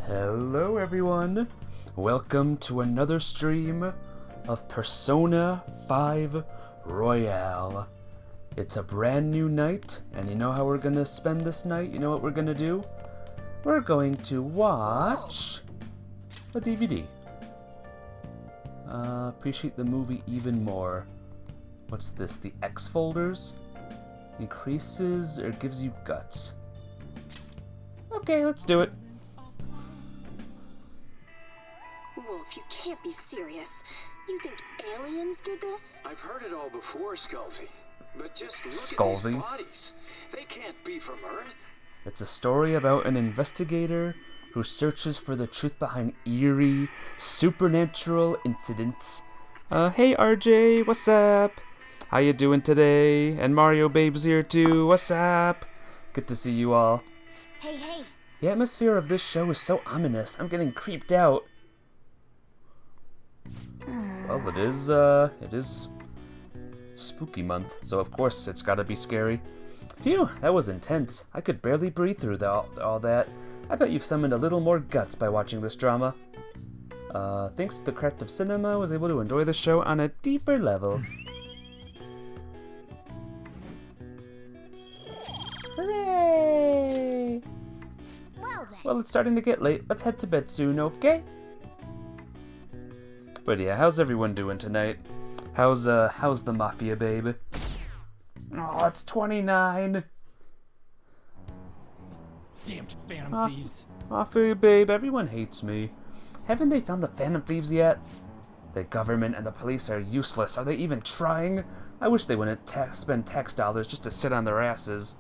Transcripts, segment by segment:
Hello everyone, welcome to another stream of Persona 5 Royale. It's a brand new night, and you know how we're gonna spend this night? You know what we're gonna do? We're going to watch a DVD. Appreciate the movie even more. What's this, the X folders? Increases or gives you guts. Okay, let's do it. Wolf, you can't be serious. You think aliens did this? I've heard it all before, Skullsy. But just look Skullsy? at these bodies. They can't be from Earth. It's a story about an investigator who searches for the truth behind eerie, supernatural incidents. Hey RJ, what's up? How you doing today? And Mario Babe's here too, what's up? Good to see you all. Hey. The atmosphere of this show is so ominous, I'm getting creeped out. Well, it is spooky month, so of course it's gotta be scary. Phew, that was intense. I could barely breathe through all that. I bet you've summoned a little more guts by watching this drama. Thanks to the craft of cinema, I was able to enjoy the show on a deeper level. Hooray! Well, it's starting to get late. Let's head to bed soon, okay? But yeah, how's everyone doing tonight? How's the Mafia babe? Oh, it's 29! Damned Phantom Thieves. Mafia babe, everyone hates me. Haven't they found the Phantom Thieves yet? The government and the police are useless. Are they even trying? I wish they wouldn't spend tax dollars just to sit on their asses.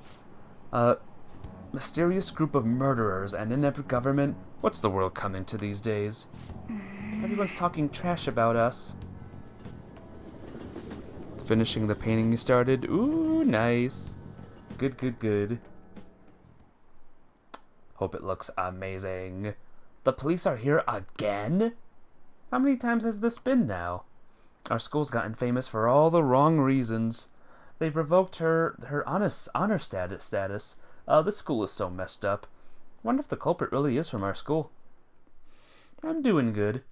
Mysterious group of murderers and inept government? What's the world coming to these days? Everyone's talking trash about us. Finishing the painting you started. Ooh, nice. Good. Hope it looks amazing. The police are here again? How many times has this been now? Our school's gotten famous for all the wrong reasons. They've revoked her honor status. This school is so messed up. Wonder if the culprit really is from our school. I'm doing good.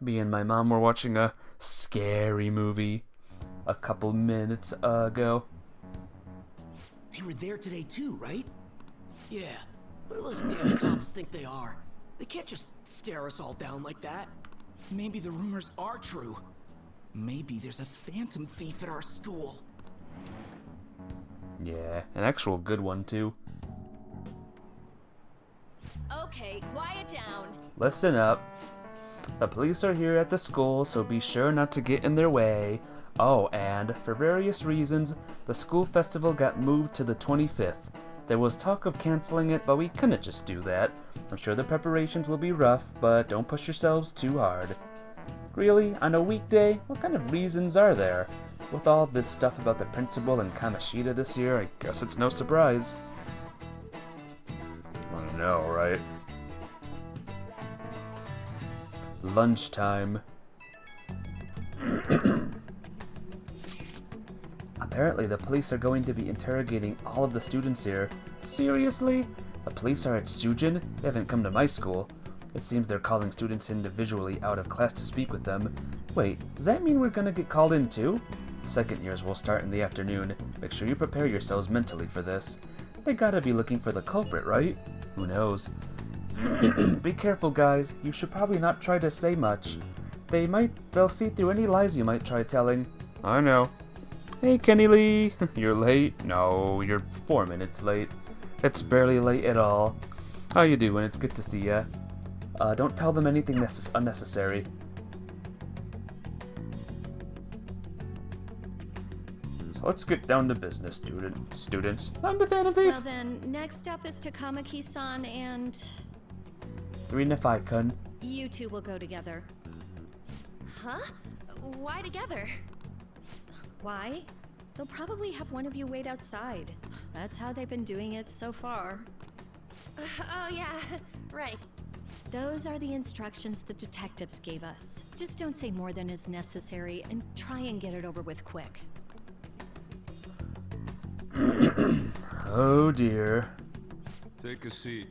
Me and my mom were watching a scary movie a couple minutes ago. They were there today too, right? Yeah. What do those damn cops think they are? They can't just stare us all down like that. Maybe the rumors are true. Maybe there's a phantom thief at our school. Yeah, an actual good one too. Okay, quiet down. Listen up. The police are here at the school, so be sure not to get in their way. Oh, and for various reasons, the school festival got moved to the 25th. There was talk of canceling it, but we couldn't just do that. I'm sure the preparations will be rough, but don't push yourselves too hard. Really? On a weekday? What kind of reasons are there? With all this stuff about the principal and Kamoshida this year, I guess it's no surprise. I know, right? Lunchtime. Apparently the police are going to be interrogating all of the students here. Seriously? The police are at Sujin? They haven't come to my school. It seems they're calling students individually out of class to speak with them. Wait, does that mean we're gonna get called in too? Second years will start in the afternoon. Make sure you prepare yourselves mentally for this. They gotta be looking for the culprit, right? Who knows? Be careful, guys. You should probably not try to say much. They'll see through any lies you might try telling. I know. Hey, Kenny Lee. You're late? No, you're 4 minutes late. It's barely late at all. How you doing? It's good to see ya. Don't tell them anything unnecessary. So let's get down to business, students. I'm the Phantom Thief. Well then, next up is Takamaki-san and... Rinafai-kun. You two will go together. Huh? Why together? Why? They'll probably have one of you wait outside. That's how they've been doing it so far. Oh yeah, right. Those are the instructions the detectives gave us. Just don't say more than is necessary and try and get it over with quick. Oh dear. Take a seat.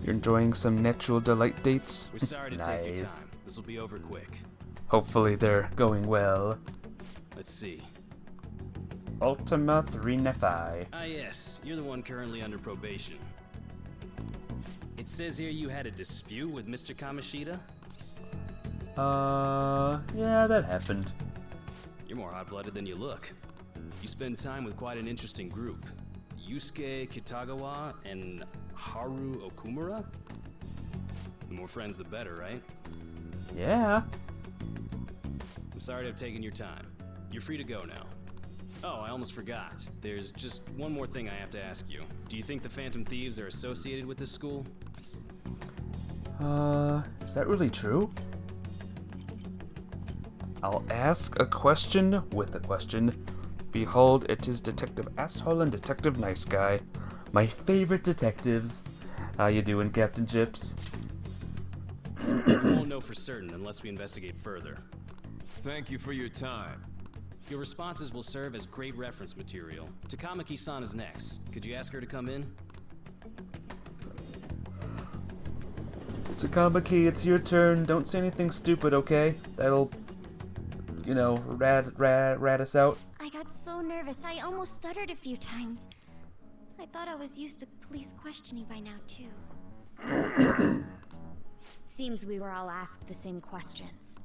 You're enjoying some natural delight dates? We're sorry to take your Nice. time. This will be over quick. Hopefully they're going well. Let's see. Ultima 3 Nephi. Ah, yes. You're the one currently under probation. It says here you had a dispute with Mr. Kamoshida? Yeah, that happened. You're more hot-blooded than you look. You spend time with quite an interesting group. Yusuke Kitagawa and Haru Okumura? The more friends, the better, right? Yeah. I'm sorry to have taken your time. You're free to go now. Oh, I almost forgot. There's just one more thing I have to ask you. Do you think the Phantom Thieves are associated with this school? Is that really true? I'll ask a question with a question. Behold, it is Detective Asshole and Detective Nice Guy. My favorite detectives. How you doing, Captain Chips? We won't know for certain unless we investigate further. Thank you for your time. Your responses will serve as great reference material. Takamaki-san is next. Could you ask her to come in? Takamaki, it's your turn. Don't say anything stupid, okay? That'll, you know, rat us out. I got so nervous, I almost stuttered a few times. I thought I was used to police questioning by now, too. Seems we were all asked the same questions.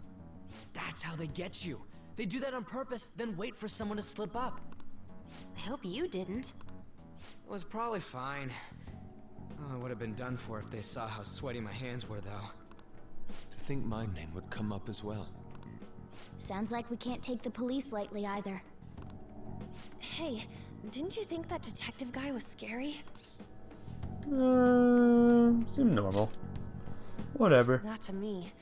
That's how they get you. They do that on purpose, then wait for someone to slip up. I hope you didn't. It was probably fine. Oh, I would have been done for if they saw how sweaty my hands were, though. To think my name would come up as well. Sounds like we can't take the police lightly either. Hey, didn't you think that detective guy was scary? Seemed normal. Whatever. Not to me.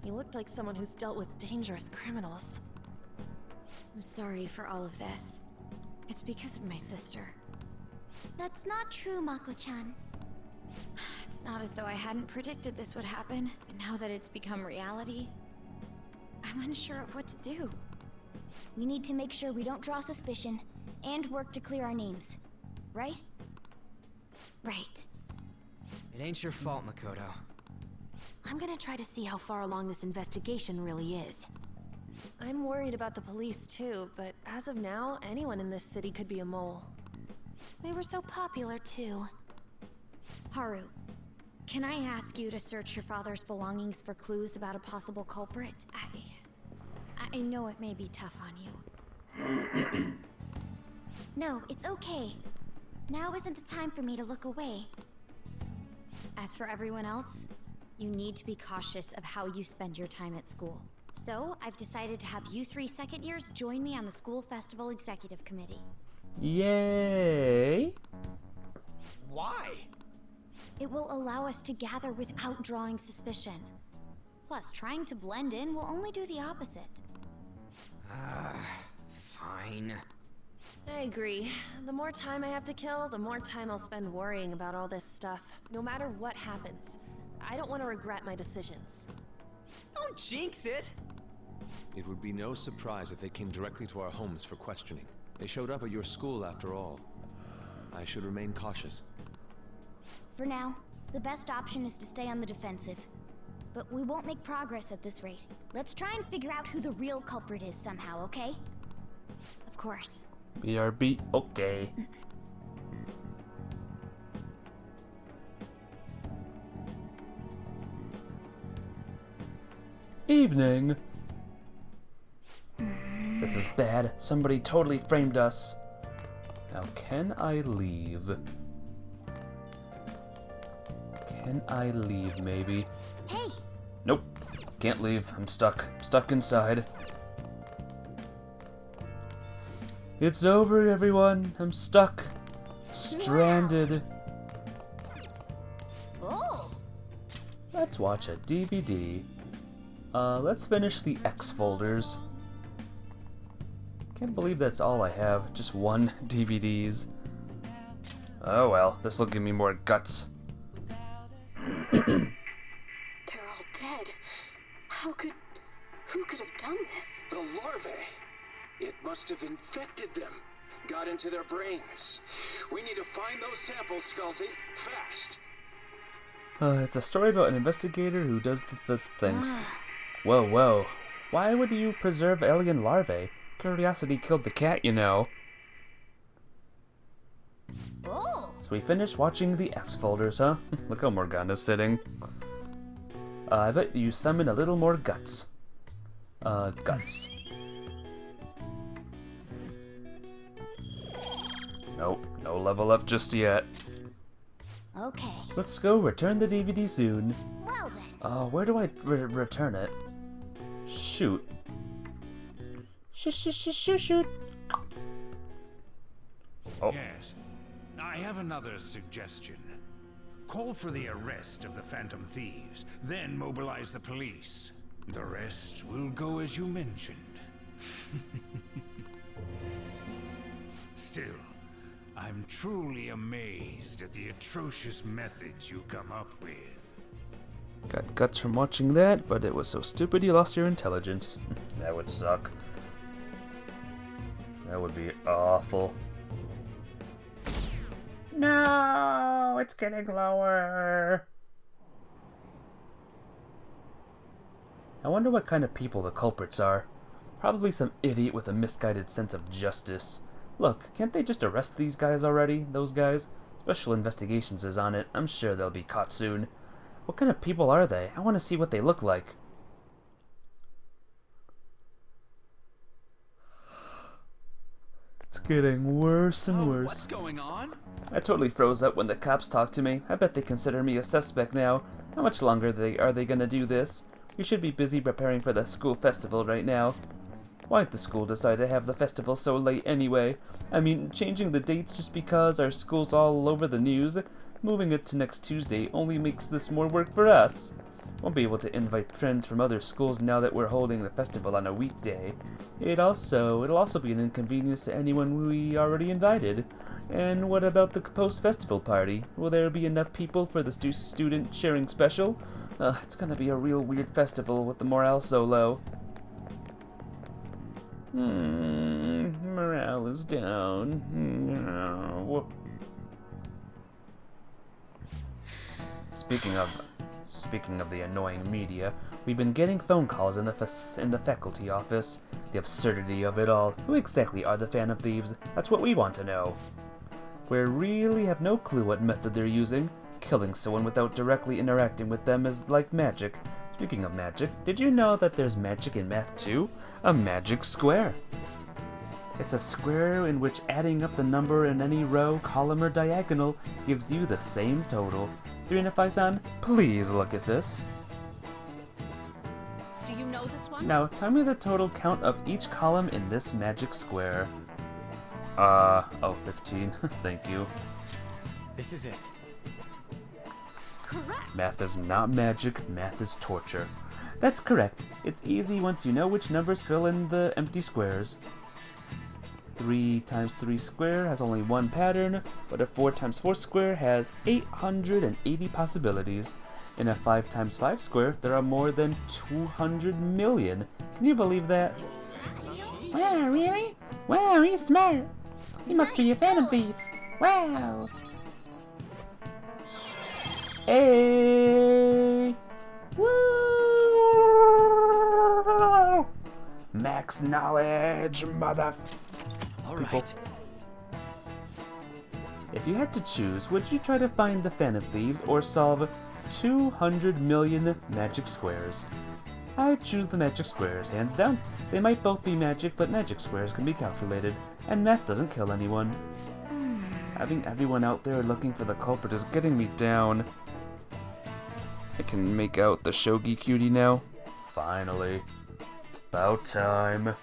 He looked like someone who's dealt with dangerous criminals. I'm sorry for all of this. It's because of my sister. That's not true, Mako-chan. It's not as though I hadn't predicted this would happen, but now that it's become reality, I'm unsure of what to do. We need to make sure we don't draw suspicion, and work to clear our names. Right? Right. It ain't your fault, Makoto. I'm gonna try to see how far along this investigation really is. I'm worried about the police too, but as of now, anyone in this city could be a mole. We were so popular, too. Haru, can I ask you to search your father's belongings for clues about a possible culprit? I know it may be tough on you. No, it's okay. Now isn't the time for me to look away. As for everyone else, you need to be cautious of how you spend your time at school. So, I've decided to have you three second years join me on the school festival executive committee. Yay! Why? It will allow us to gather without drawing suspicion. Plus, trying to blend in will only do the opposite. Fine. I agree. The more time I have to kill, the more time I'll spend worrying about all this stuff. No matter what happens. I don't want to regret my decisions. Don't jinx it! It would be no surprise if they came directly to our homes for questioning. They showed up at your school after all. I should remain cautious. For now, the best option is to stay on the defensive. But we won't make progress at this rate. Let's try and figure out who the real culprit is somehow, okay? Of course. BRB, okay. Evening. This is bad. Somebody totally framed us. Now, can I leave? Can I leave, maybe? Hey! Nope. Can't leave. I'm stuck. Stuck inside. It's over, everyone. I'm stuck. Stranded. Oh! Let's watch a DVD. Let's finish the X folders. Can't believe that's all I have. Just one DVDs. Oh well, this'll give me more guts. They're all dead. Who could have done this? The larvae. It must have infected them. got into their brains. We need to find those samples, Skullsy. Fast. It's a story about an investigator who does the things. Whoa, whoa. Why would you preserve alien larvae? Curiosity killed the cat, you know. Oh. So we finished watching the X folders, huh? Look how Morgana's sitting. I bet you summon a little more guts. Guts. Nope, no level up just yet. Okay. Let's go return the DVD soon. Well then. Where do I return it? Shoot. Shoot. Oh. Yes. I have another suggestion. Call for the arrest of the Phantom Thieves, then mobilize the police. The rest will go as you mentioned. Still, I'm truly amazed at the atrocious methods you come up with. Got guts from watching that, but it was so stupid you lost your intelligence. That would suck. That would be awful. No, it's getting lower. I wonder what kind of people the culprits are. Probably some idiot with a misguided sense of justice. Look, can't they just arrest these guys already? Those guys? Special Investigations is on it. I'm sure they'll be caught soon. What kind of people are they? I want to see what they look like. It's getting worse and worse. What's going on? I totally froze up when the cops talked to me. I bet they consider me a suspect now. How much longer are they gonna do this? We should be busy preparing for the school festival right now. Why'd the school decide to have the festival so late anyway? I mean, changing the dates just because our school's all over the news? Moving it to next Tuesday only makes this more work for us. Won't be able to invite friends from other schools now that we're holding the festival on a weekday. It'll also be an inconvenience to anyone we already invited. And what about the post-festival party? Will there be enough people for the student sharing special? It's gonna be a real weird festival with the morale so low. Morale is down. Whoop. Speaking of the annoying media, we've been getting phone calls in the faculty office. The absurdity of it all. Who exactly are the Phantom Thieves? That's what we want to know. We really have no clue what method they're using. Killing someone without directly interacting with them is like magic. Speaking of magic, did you know that there's magic in math too? A magic square. It's a square in which adding up the number in any row, column, or diagonal gives you the same total. 3NFI-san, please look at this. Do you know this one? Now, tell me the total count of each column in this magic square. 15. Thank you. This is it. Correct. Math is not magic, math is torture. That's correct. It's easy once you know which numbers fill in the empty squares. 3 times 3 square has only one pattern, but a 4 times 4 square has 880 possibilities. In a 5 times 5 square, there are more than 200 million. Can you believe that? Wow, really? Wow, he's smart. He must be a Phantom Thief. Wow. Hey! Woo! Max knowledge, mother. All People. right. If you had to choose, would you try to find the Phantom Thieves or solve 200 million magic squares? I'd choose the magic squares, hands down. They might both be magic, but magic squares can be calculated, and math doesn't kill anyone. Having everyone out there looking for the culprit is getting me down. I can make out the Shogi cutie now. Finally. About time.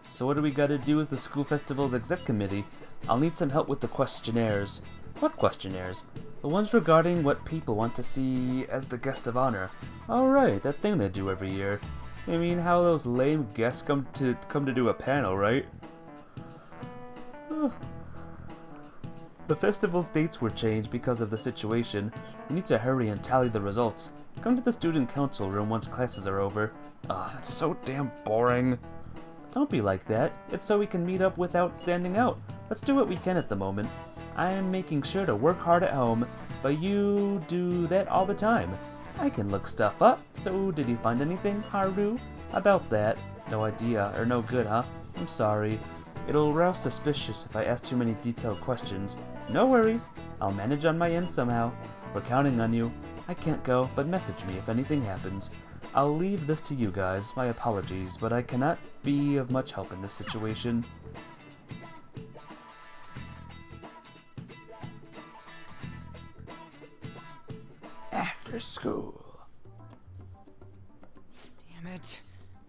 So what do we gotta do as the school festival's exec committee? I'll need some help with the questionnaires. What questionnaires? The ones regarding what people want to see as the guest of honor. Oh right, that thing they do every year. I mean, how those lame guests come to do a panel, right? The festival's dates were changed because of the situation. We need to hurry and tally the results. Come to the student council room once classes are over. It's so damn boring. Don't be like that. It's so we can meet up without standing out. Let's do what we can at the moment. I am making sure to work hard at home, but you do that all the time. I can look stuff up. So, did you find anything, Haru? About that? No idea, or no good, huh? I'm sorry. It'll rouse suspicious if I ask too many detailed questions. No worries. I'll manage on my end somehow. We're counting on you. I can't go, but message me if anything happens. I'll leave this to you guys. My apologies, but I cannot be of much help in this situation. After school. Damn it.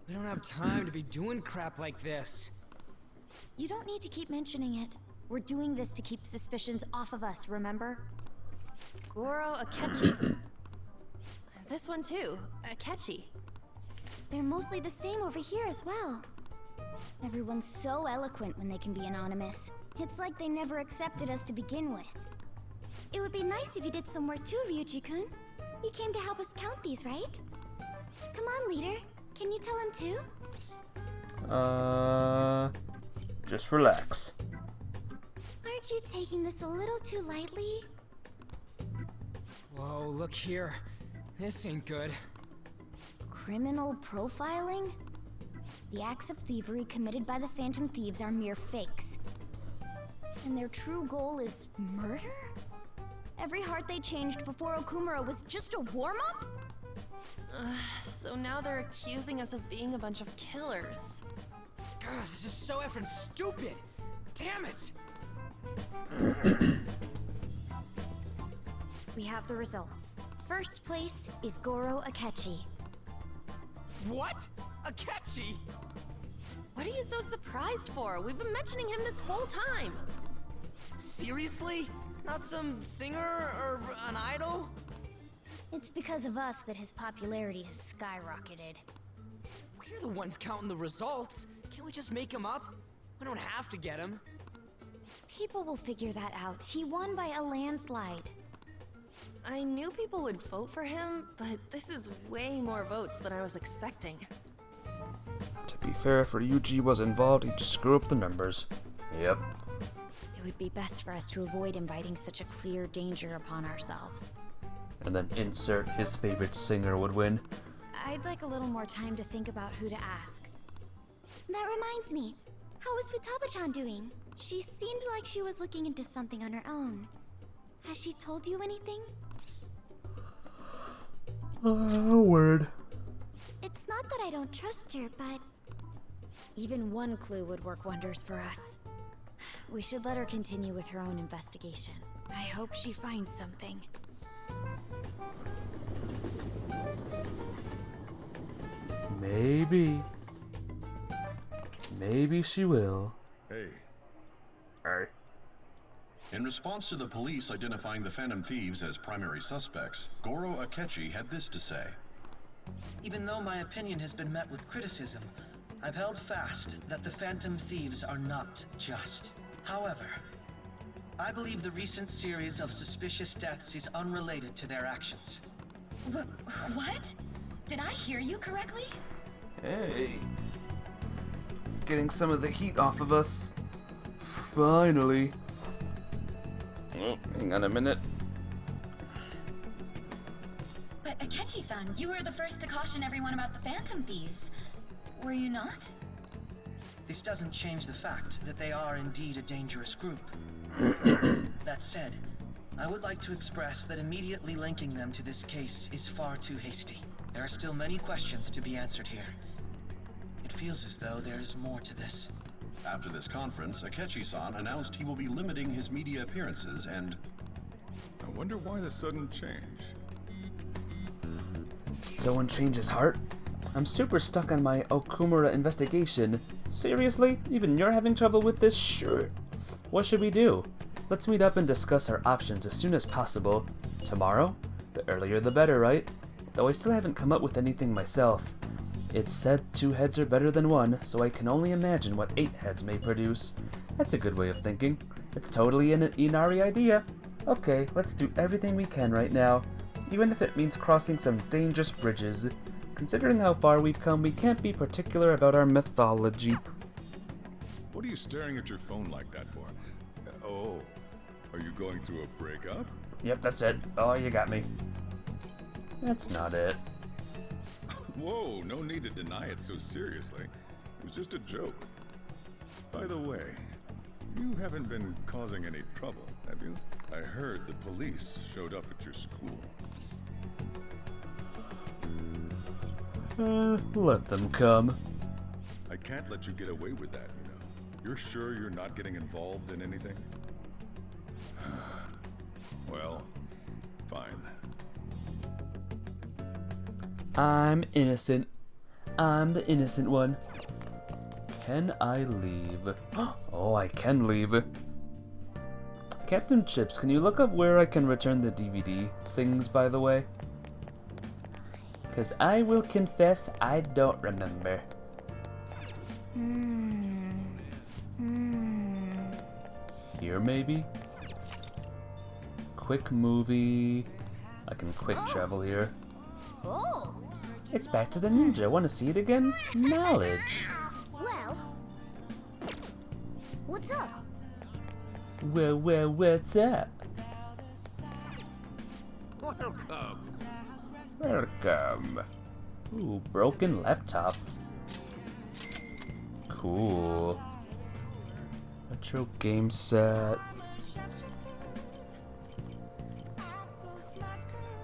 We don't have time to be doing crap like this. You don't need to keep mentioning it. We're doing this to keep suspicions off of us, remember? Goro Akechi. This one too, Akechi. They're mostly the same over here as well. Everyone's so eloquent when they can be anonymous. It's like they never accepted us to begin with. It would be nice if you did some work too, Ryuji-kun. You came to help us count these, right? Come on, leader. Can you tell him too? Just relax. Aren't you taking this a little too lightly? Whoa, look here. This ain't good. Criminal profiling? The acts of thievery committed by the Phantom Thieves are mere fakes. And their true goal is murder? Every heart they changed before Okumura was just a warm-up? So now they're accusing us of being a bunch of killers. God, this is so effing stupid! Damn it! We have the results. First place is Goro Akechi. What? Akechi? What are you so surprised for? We've been mentioning him this whole time. Seriously? Not some singer or an idol? It's because of us that his popularity has skyrocketed. We're the ones counting the results. Can't we just make him up? We don't have to get him. People will figure that out. He won by a landslide. I knew people would vote for him, but this is way more votes than I was expecting. To be fair, if Ryuji was involved, he'd just screw up the numbers. Yep. It would be best for us to avoid inviting such a clear danger upon ourselves. And then insert his favorite singer would win. I'd like a little more time to think about who to ask. That reminds me. How is Futaba-chan doing? She seemed like she was looking into something on her own. Has she told you anything? Word. It's not that I don't trust her, but... Even one clue would work wonders for us. We should let her continue with her own investigation. I hope she finds something. Maybe. Maybe she will. Hey. Hey. In response to the police identifying the Phantom Thieves as primary suspects, Goro Akechi had this to say. Even though my opinion has been met with criticism, I've held fast that the Phantom Thieves are not just. However, I believe the recent series of suspicious deaths is unrelated to their actions. What? Did I hear you correctly? Hey. It's getting some of the heat off of us. Finally. Oh, hang on a minute. But Akechi-san, you were the first to caution everyone about the Phantom Thieves. Were you not? This doesn't change the fact that they are indeed a dangerous group. That said, I would like to express that immediately linking them to this case is far too hasty. There are still many questions to be answered here. It feels as though there is more to this. After this conference, Akechi-san announced he will be limiting his media appearances and... I wonder why the sudden change. Did someone change his heart? I'm super stuck on my Okumura investigation. Seriously? Even you're having trouble with this? Sure. What should we do? Let's meet up and discuss our options as soon as possible. Tomorrow? The earlier the better, right? Though I still haven't come up with anything myself. It's said 2 heads are better than 1, so I can only imagine what 8 heads may produce. That's a good way of thinking. It's totally an Inari idea. Okay, let's do everything we can right now, even if it means crossing some dangerous bridges. Considering how far we've come, we can't be particular about our mythology. What are you staring at your phone like that for? Oh, are you going through a breakup? Yep, that's it. Oh, you got me. That's not it. Whoa, no need to deny it so seriously. It was just a joke. By the way, you haven't been causing any trouble, have you? I heard the police showed up at your school. Let them come. I can't let you get away with that, you know. You're sure you're not getting involved in anything? Well, fine. I'm innocent. I'm the innocent one. Can I leave? Oh, I can leave. Captain Chips, can you look up where I can return the DVD things, by the way? Because I will confess I don't remember. Here, maybe? Quick movie. I can quick travel here. Oh. It's back to the ninja. Want to see it again? Knowledge. Well, what's up? Well, what's up? Welcome. Ooh, broken laptop. Cool. Retro game set.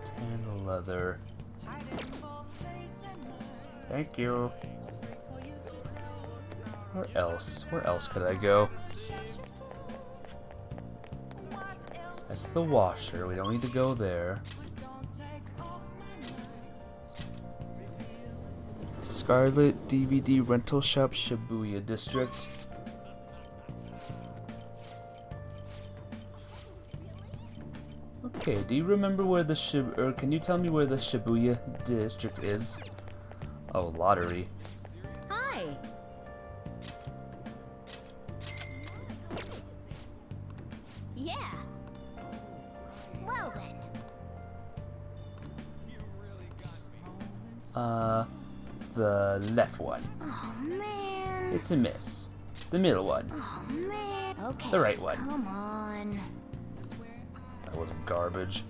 Tan leather. Thank you. Where else? Where else could I go? That's the washer. We don't need to go there. Scarlet DVD Rental Shop, Shibuya District. Okay, do you remember where the can you tell me where the Shibuya District is? Oh, lottery. Hi. Yeah. Well then. The left one. Oh man. It's a miss. The middle one. Oh man. Okay. The right one. Come on. That was garbage.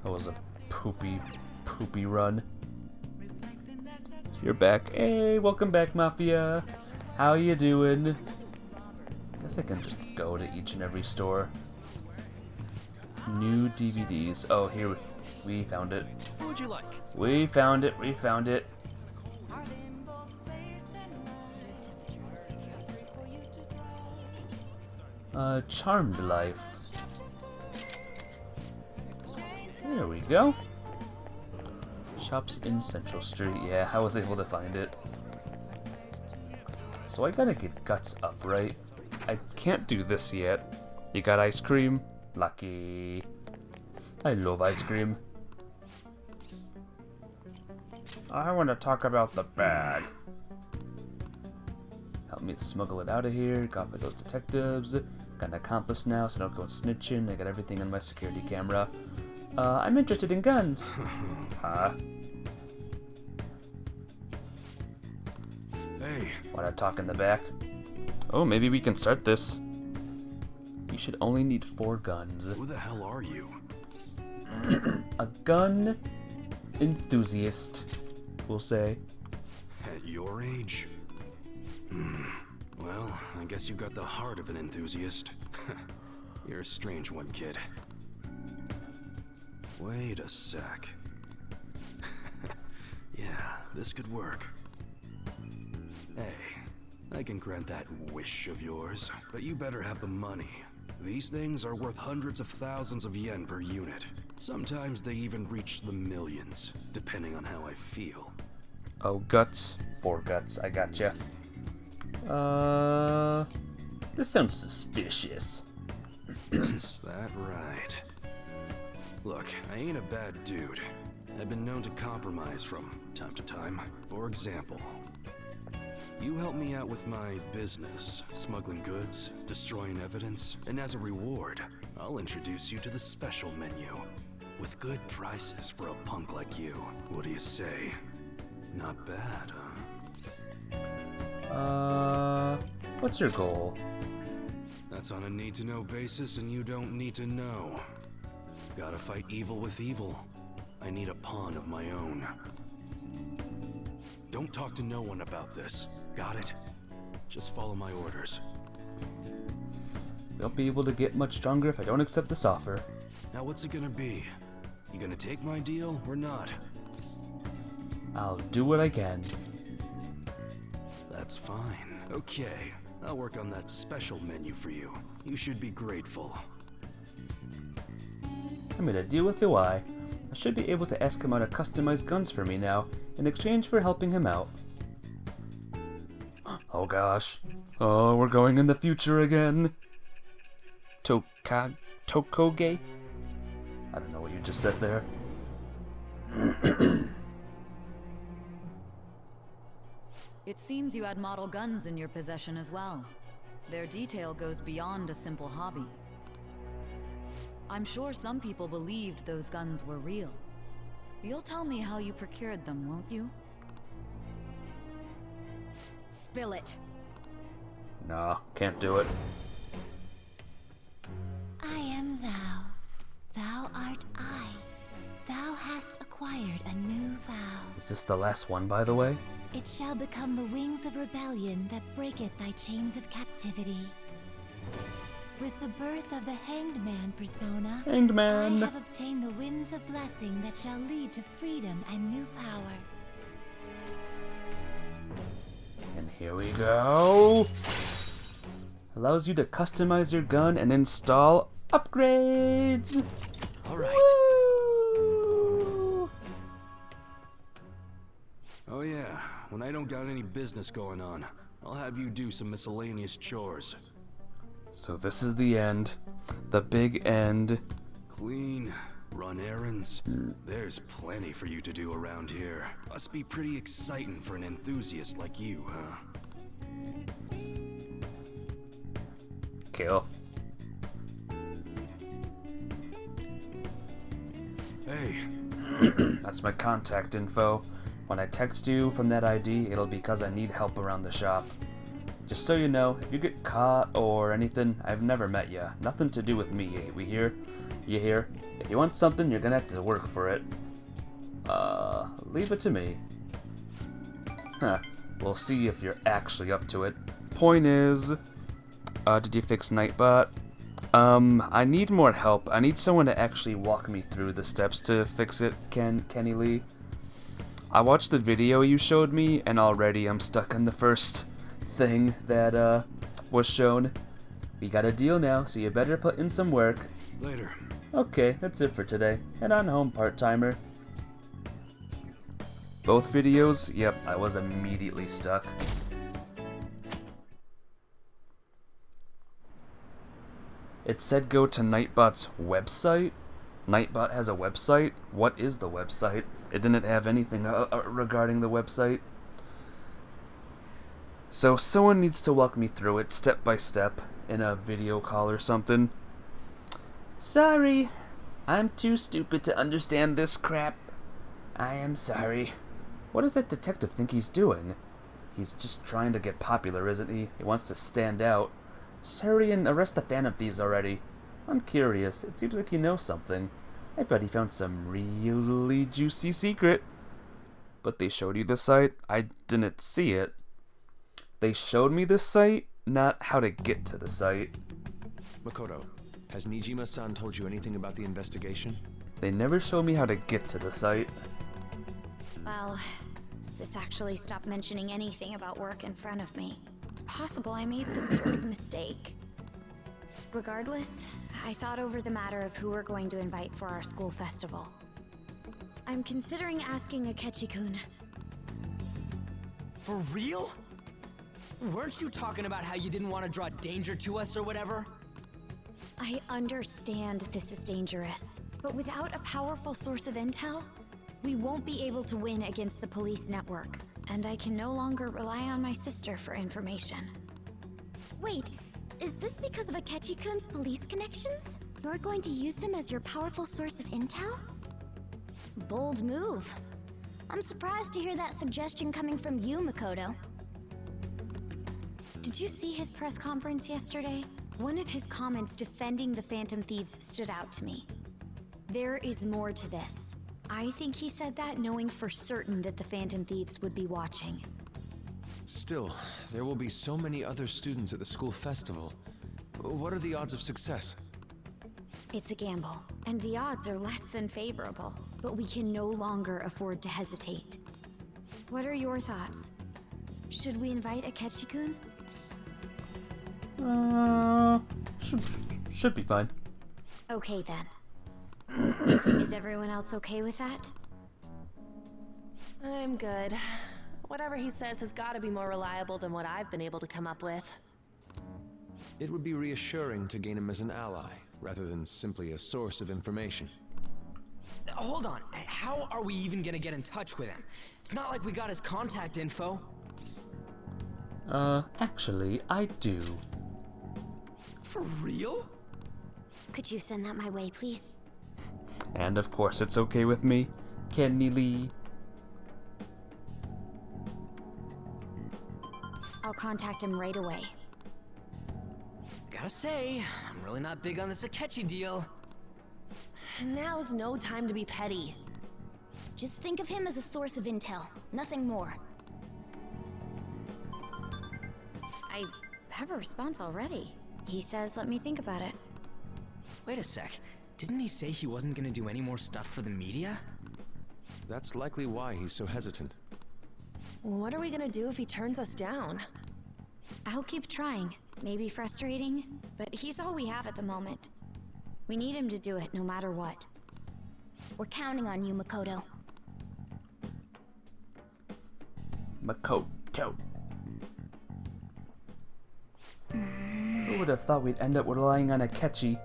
That was a poopy run. You're back. Hey, welcome back, Mafia. How you doing? Guess I can just go to each and every store. New DVDs. Oh, here we found it. What would you like? We found it. We found it. Charmed Life. There we go. Shops in Central Street. Yeah, I was able to find it. So I gotta get Guts up, right? I can't do this yet. You got ice cream? Lucky. I love ice cream. I want to talk about the bag. Help me smuggle it out of here. Got with those detectives. Got an accomplice now, so don't go snitching. I got everything on my security camera. I'm interested in guns. Huh? Hey. Wanna talk in the back? Oh, maybe we can start this. You should only need 4 guns. Who the hell are you? A gun enthusiast, we'll say. At your age? Well, I guess you got the heart of an enthusiast. You're a strange one, kid. Wait a sec. Yeah, this could work. Hey, I can grant that wish of yours, but you better have the money. These things are worth hundreds of thousands of yen per unit. Sometimes they even reach the millions, depending on how I feel. Oh, guts. 4 guts, I gotcha. This sounds suspicious. Is that right? Look, I ain't a bad dude. I've been known to compromise from time to time. For example, you help me out with my business, smuggling goods, destroying evidence, and as a reward, I'll introduce you to the special menu. With good prices for a punk like you. What do you say? Not bad, huh? What's your goal? That's on a need-to-know basis, and you don't need to know. Gotta fight evil with evil. I need a pawn of my own. Don't talk to no one about this. Got it? Just follow my orders. Won't be able to get much stronger if I don't accept this offer. Now what's it gonna be? You gonna take my deal or not? I'll do what I can. That's fine. Okay, I'll work on that special menu for you. You should be grateful. I made a deal with UI. I should be able to ask him how to customize guns for me now, in exchange for helping him out. Oh gosh. Oh, we're going in the future again. Tokoge? I don't know what you just said there. It seems you had model guns in your possession as well. Their detail goes beyond a simple hobby. I'm sure some people believed those guns were real. You'll tell me how you procured them, won't you? Spill it. Nah, can't do it. I am thou. Thou art I. Thou hast acquired a new vow. Is this the last one, by the way? It shall become the wings of rebellion that breaketh thy chains of captivity. With the birth of the Hanged Man persona, Hanged Man. I have obtained the winds of blessing that shall lead to freedom and new power. And here we go. Allows you to customize your gun and install upgrades. All right. Woo! Oh yeah, when I don't got any business going on, I'll have you do some miscellaneous chores. So this is the end. The big end. Clean, run errands. There's plenty for you to do around here. Must be pretty exciting for an enthusiast like you, huh? Kill. Hey. That's my contact info. When I text you from that ID, it'll be because I need help around the shop. Just so you know, if you get caught or anything, I've never met ya. Nothing to do with me, we hear? You hear? If you want something, you're gonna have to work for it. Leave it to me. Huh. We'll see if you're actually up to it. Point is, did you fix Nightbot? I need more help. I need someone to actually walk me through the steps to fix it, Kenny Lee. I watched the video you showed me, and already I'm stuck on the first thing that was shown. We got a deal now, so you better put in some work. Later. Okay, that's it for today. Head on home, part-timer. Both videos? Yep, I was immediately stuck. It said go to Nightbot's website? Nightbot has a website? What is the website? It didn't have anything regarding the website. So someone needs to walk me through it step by step in a video call or something. Sorry, I'm too stupid to understand this crap. I am sorry. What does that detective think he's doing? He's just trying to get popular, isn't he? He wants to stand out. Just hurry and arrest the Phantom Thieves already. I'm curious. It seems like you know something. I bet he found some really juicy secret. But they showed you the site? I didn't see it. They showed me the site, not how to get to the site. Makoto, has Nijima-san told you anything about the investigation? They never showed me how to get to the site. Well, Sis actually stopped mentioning anything about work in front of me. It's possible I made some sort of mistake. Regardless, I thought over the matter of who we're going to invite for our school festival. I'm considering asking Akechi-kun. For real? Weren't you talking about how you didn't want to draw danger to us or whatever? I understand this is dangerous, but without a powerful source of intel, we won't be able to win against the police network, and I can no longer rely on my sister for information. Wait, is this because of Akechi-kun's police connections? You're going to use him as your powerful source of intel? Bold move. I'm surprised to hear that suggestion coming from you, Makoto. Did you see his press conference yesterday? One of his comments defending the Phantom Thieves stood out to me. There is more to this. I think he said that knowing for certain that the Phantom Thieves would be watching. Still, there will be so many other students at the school festival. What are the odds of success? It's a gamble, and the odds are less than favorable, but we can no longer afford to hesitate. What are your thoughts? Should we invite Akechi-kun? Should be fine. Okay then. Is everyone else okay with that? I'm good. Whatever he says has got to be more reliable than what I've been able to come up with. It would be reassuring to gain him as an ally, rather than simply a source of information. Hold on, how are we even gonna get in touch with him? It's not like we got his contact info. Actually, I do. For real? Could you send that my way, please? And of course it's okay with me, Kenny Lee. I'll contact him right away. Gotta say, I'm really not big on this Akechi deal. Now's no time to be petty. Just think of him as a source of intel, nothing more. I have a response already. He says let me think about it. Wait a sec. Didn't he say he wasn't gonna do any more stuff for the media? That's likely why he's so hesitant. What are we gonna do if he turns us down? I'll keep trying. Maybe frustrating, but he's all we have at the moment. We need him to do it no matter what. We're counting on you, Makoto. Makoto. Who would have thought we'd end up relying on Akechi?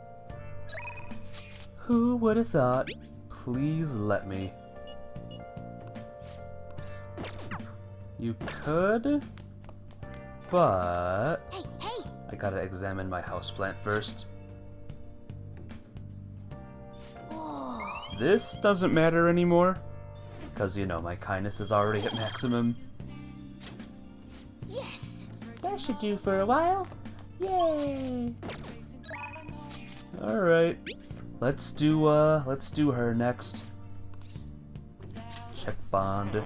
Who would have thought? Please let me. You could, but Hey! I gotta examine my houseplant first. Whoa. This doesn't matter anymore, because you know my kindness is already at maximum. Yes! That should do for a while. Yay! Alright. Let's do her next. Check bond.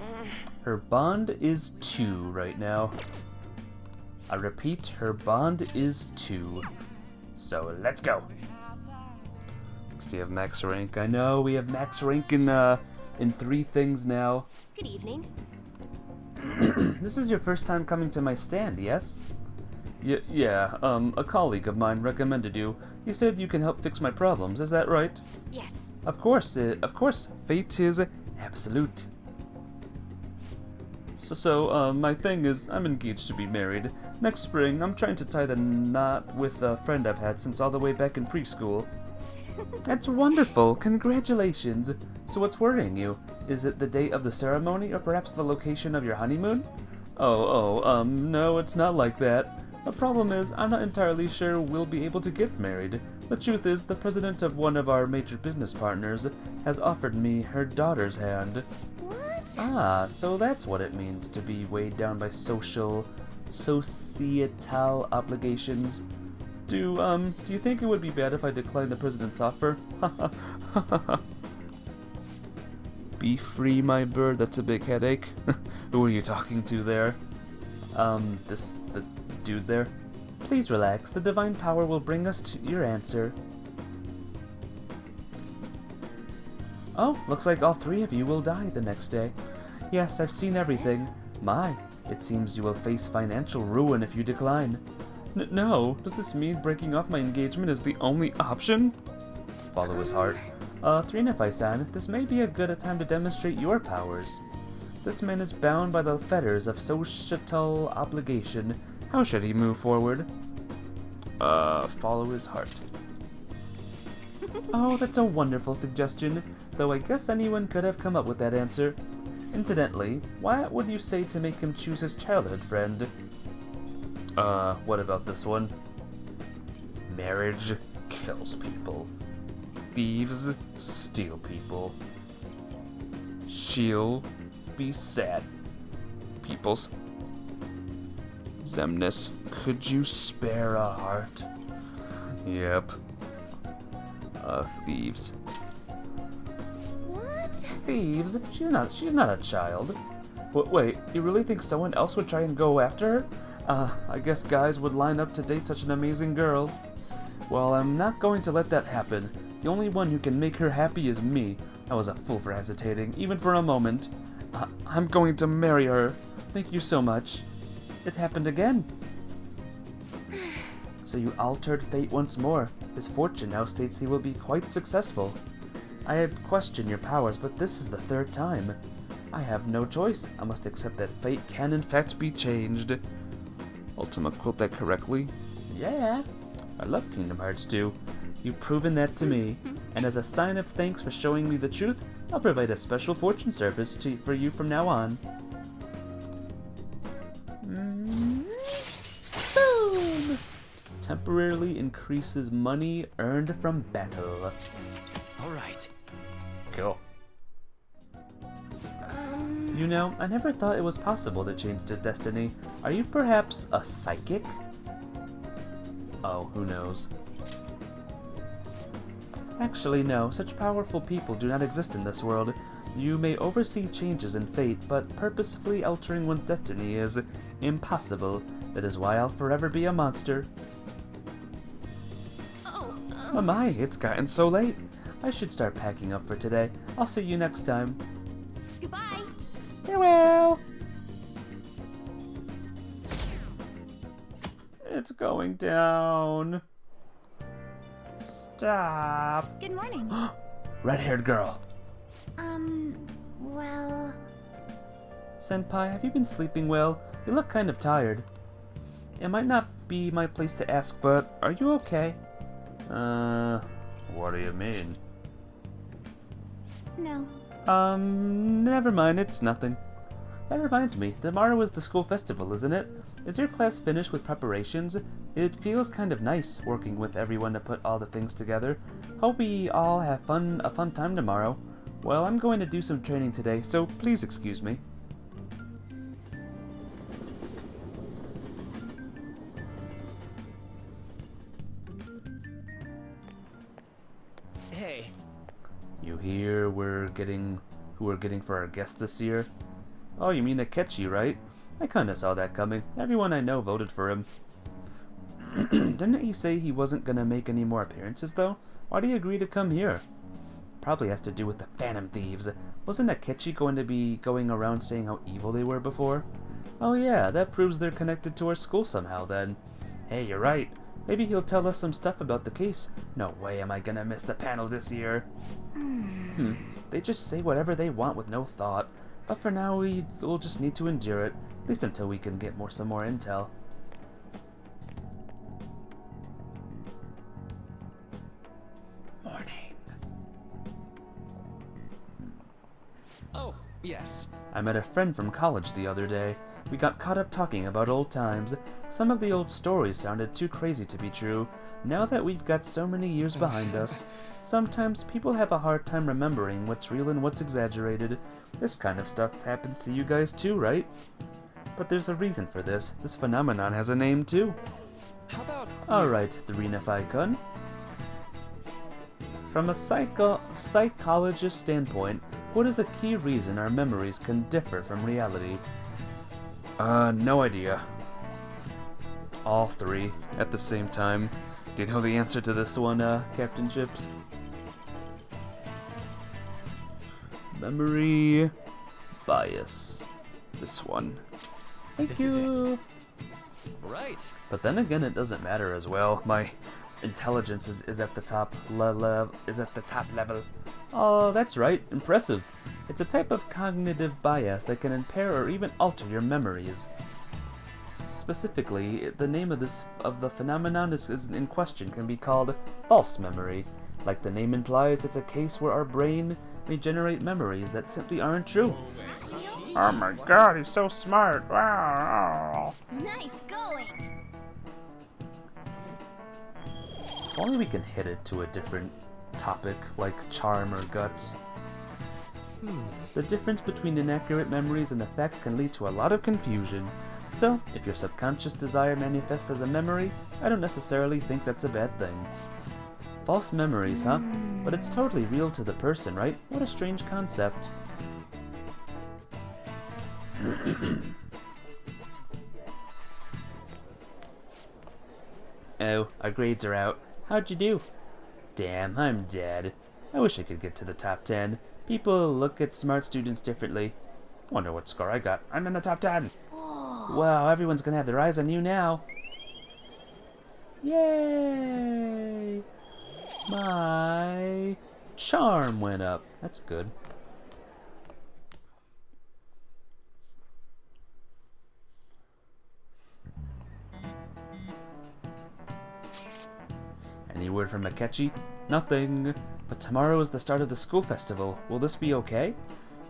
Her bond is 2 right now. I repeat, her bond is 2. So let's go. Do you have max rank? I know we have max rank in 3 things now. Good evening. This is your first time coming to my stand, yes? Yeah, a colleague of mine recommended you. He said you can help fix my problems, is that right? Yes. Of course, fate is absolute. So, my thing is, I'm engaged to be married. Next spring, I'm trying to tie the knot with a friend I've had since all the way back in preschool. That's wonderful, congratulations. So what's worrying you? Is it the date of the ceremony, or perhaps the location of your honeymoon? No, it's not like that. The problem is, I'm not entirely sure we'll be able to get married. The truth is, the president of one of our major business partners has offered me her daughter's hand. What? Ah, so that's what it means to be weighed down by societal obligations. Do you think it would be bad if I declined the president's offer? Be free, my bird, that's a big headache. Who are you talking to there? The dude there? Please relax, the divine power will bring us to your answer. Oh, looks like all 3 of you will die the next day. Yes, I've seen everything. My, it seems you will face financial ruin if you decline. No, does this mean breaking off my engagement is the only option? Follow his heart. Trinify-san, this may be a good time to demonstrate your powers. This man is bound by the fetters of societal obligation. How should he move forward? Follow his heart. Oh, that's a wonderful suggestion, though I guess anyone could have come up with that answer. Incidentally, what would you say to make him choose his childhood friend? What about this one? Marriage kills people. Thieves steal people. She'll be sad. Peoples. Xemnas, could you spare a heart? Yep. Thieves. What? Thieves? She's not a child. Wait, you really think someone else would try and go after her? I guess guys would line up to date such an amazing girl. Well, I'm not going to let that happen. The only one who can make her happy is me. I was a fool for hesitating, even for a moment. I'm going to marry her. Thank you so much. It happened again. So you altered fate once more. His fortune now states he will be quite successful. I had questioned your powers, but this is the third time. I have no choice. I must accept that fate can in fact be changed. Ultima quote that correctly? Yeah. I love Kingdom Hearts 2. You've proven that to me. And as a sign of thanks for showing me the truth, I'll provide a special fortune service for you from now on. Boom! Temporarily increases money earned from battle. Alright. Cool. You know, I never thought it was possible to change the destiny. Are you perhaps a psychic? Oh, who knows? Actually, no. Such powerful people do not exist in this world. You may oversee changes in fate, but purposefully altering one's destiny is impossible. That is why I'll forever be a monster. Oh my, it's gotten so late. I should start packing up for today. I'll see you next time. Goodbye. Farewell. It's going down. Stop. Good morning. Red-haired girl. Well... Senpai, have you been sleeping well? You look kind of tired. It might not be my place to ask, but are you okay? What do you mean? No. Never mind, it's nothing. That reminds me, tomorrow is the school festival, isn't it? Is your class finished with preparations? It feels kind of nice working with everyone to put all the things together. Hope we all have a fun time tomorrow. Well, I'm going to do some training today, so please excuse me. Hey. You hear who we're getting for our guest this year? Oh, you mean Akechi, right? I kinda saw that coming. Everyone I know voted for him. Didn't he say he wasn't gonna make any more appearances, though? Why'd he agree to come here? Probably has to do with the Phantom Thieves. Wasn't Akechi going to be going around saying how evil they were before? Oh yeah, that proves they're connected to our school somehow, then. Hey, you're right. Maybe he'll tell us some stuff about the case. No way am I gonna miss the panel this year. They just say whatever they want with no thought. But for now, we'll just need to endure it. At least until we can get some more intel. Morning. Oh, yes. I met a friend from college the other day. We got caught up talking about old times. Some of the old stories sounded too crazy to be true. Now that we've got so many years behind us, sometimes people have a hard time remembering what's real and what's exaggerated. This kind of stuff happens to you guys too, right? But there's a reason for this. This phenomenon has a name too. How about... Alright, Three-kun. From a psychologist standpoint, what is a key reason our memories can differ from reality? No idea. All three at the same time. Do you know the answer to this one, Captain Chips? Memory bias. This one. Thank This you. is it. Right. But then again, it doesn't matter as well. My intelligence is at the top level. Oh, that's right. Impressive. It's a type of cognitive bias that can impair or even alter your memories. Specifically, the name of the phenomenon is in question can be called false memory. Like the name implies, it's a case where our brain may generate memories that simply aren't true. Oh my god, he's so smart. Wow. Nice going. If only we can hit it to a different topic, like charm or guts. The difference between inaccurate memories and the facts can lead to a lot of confusion. Still, if your subconscious desire manifests as a memory, I don't necessarily think that's a bad thing. False memories, huh? But it's totally real to the person, right? What a strange concept. Oh, our grades are out. How'd you do? Damn, I'm dead. I wish I could get to the top 10. People look at smart students differently. Wonder what score I got. I'm in the top 10! Wow, everyone's gonna have their eyes on you now. Yay! My charm went up. That's good. Any word from Akechi? Nothing. But tomorrow is the start of the school festival. Will this be okay?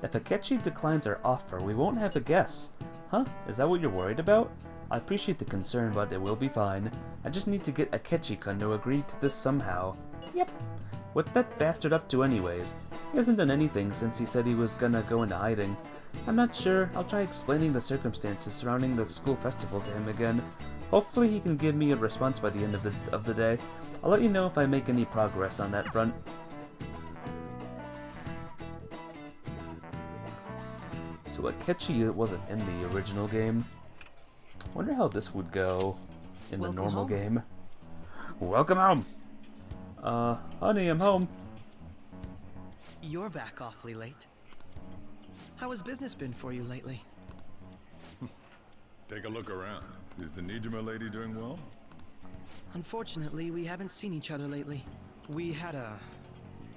If Akechi declines our offer, we won't have a guess. Huh? Is that what you're worried about? I appreciate the concern, but it will be fine. I just need to get Akechi-kun to agree to this somehow. Yep. What's that bastard up to anyways? He hasn't done anything since he said he was gonna go into hiding. I'm not sure. I'll try explaining the circumstances surrounding the school festival to him again. Hopefully he can give me a response by the end of the day. I'll let you know if I make any progress on that front. So Akechi wasn't in the original game. Wonder how this would go in the normal game. Welcome home! Honey, I'm home. You're back awfully late. How has business been for you lately? Take a look around. Is the Nijima lady doing well? Unfortunately, we haven't seen each other lately. We had a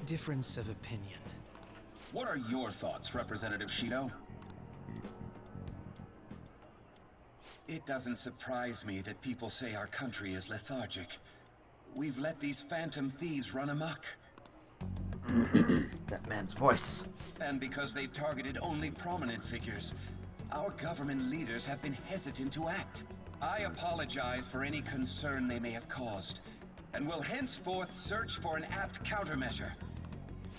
difference of opinion. What are your thoughts, Representative Shido? It doesn't surprise me that people say our country is lethargic. We've let these phantom thieves run amok. That man's voice. And because they've targeted only prominent figures, our government leaders have been hesitant to act. I apologize for any concern they may have caused, and will henceforth search for an apt countermeasure.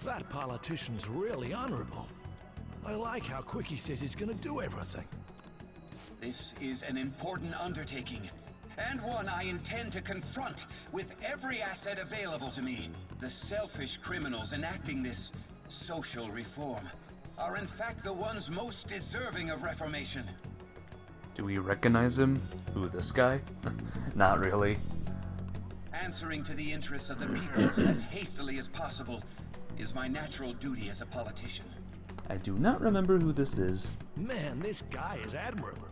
That politician's really honorable. I like how quick he says he's gonna do everything. This is an important undertaking, and one I intend to confront with every asset available to me. The selfish criminals enacting this social reform are in fact the ones most deserving of reformation. Do we recognize him? Who, this guy? Not really. Answering to the interests of the people as hastily as possible is my natural duty as a politician. I do not remember who this is. Man, this guy is admirable.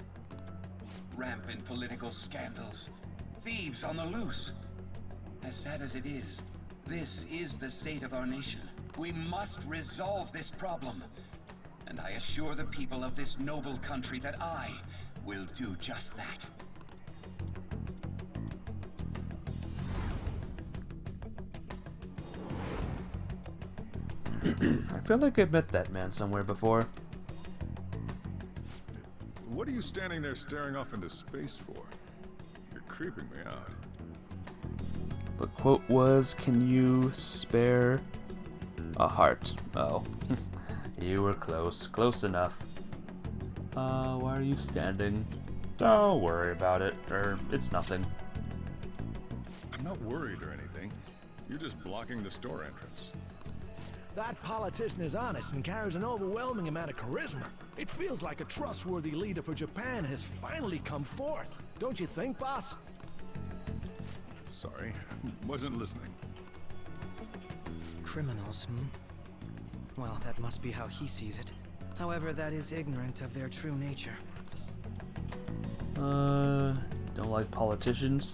Rampant political scandals. Thieves on the loose. As sad as it is, this is the state of our nation. We must resolve this problem. And I assure the people of this noble country that I will do just that. I feel like I've met that man somewhere before. What are you standing there staring off into space for? You're creeping me out. The quote was, "Can you spare a heart?" Oh. You were close. Close enough. Why are you standing? Don't worry about it. It's nothing. I'm not worried or anything. You're just blocking the store entrance. That politician is honest and carries an overwhelming amount of charisma. It feels like a trustworthy leader for Japan has finally come forth. Don't you think, boss? Sorry, wasn't listening. Criminals, Well, that must be how he sees it. However, that is ignorant of their true nature. Don't like politicians?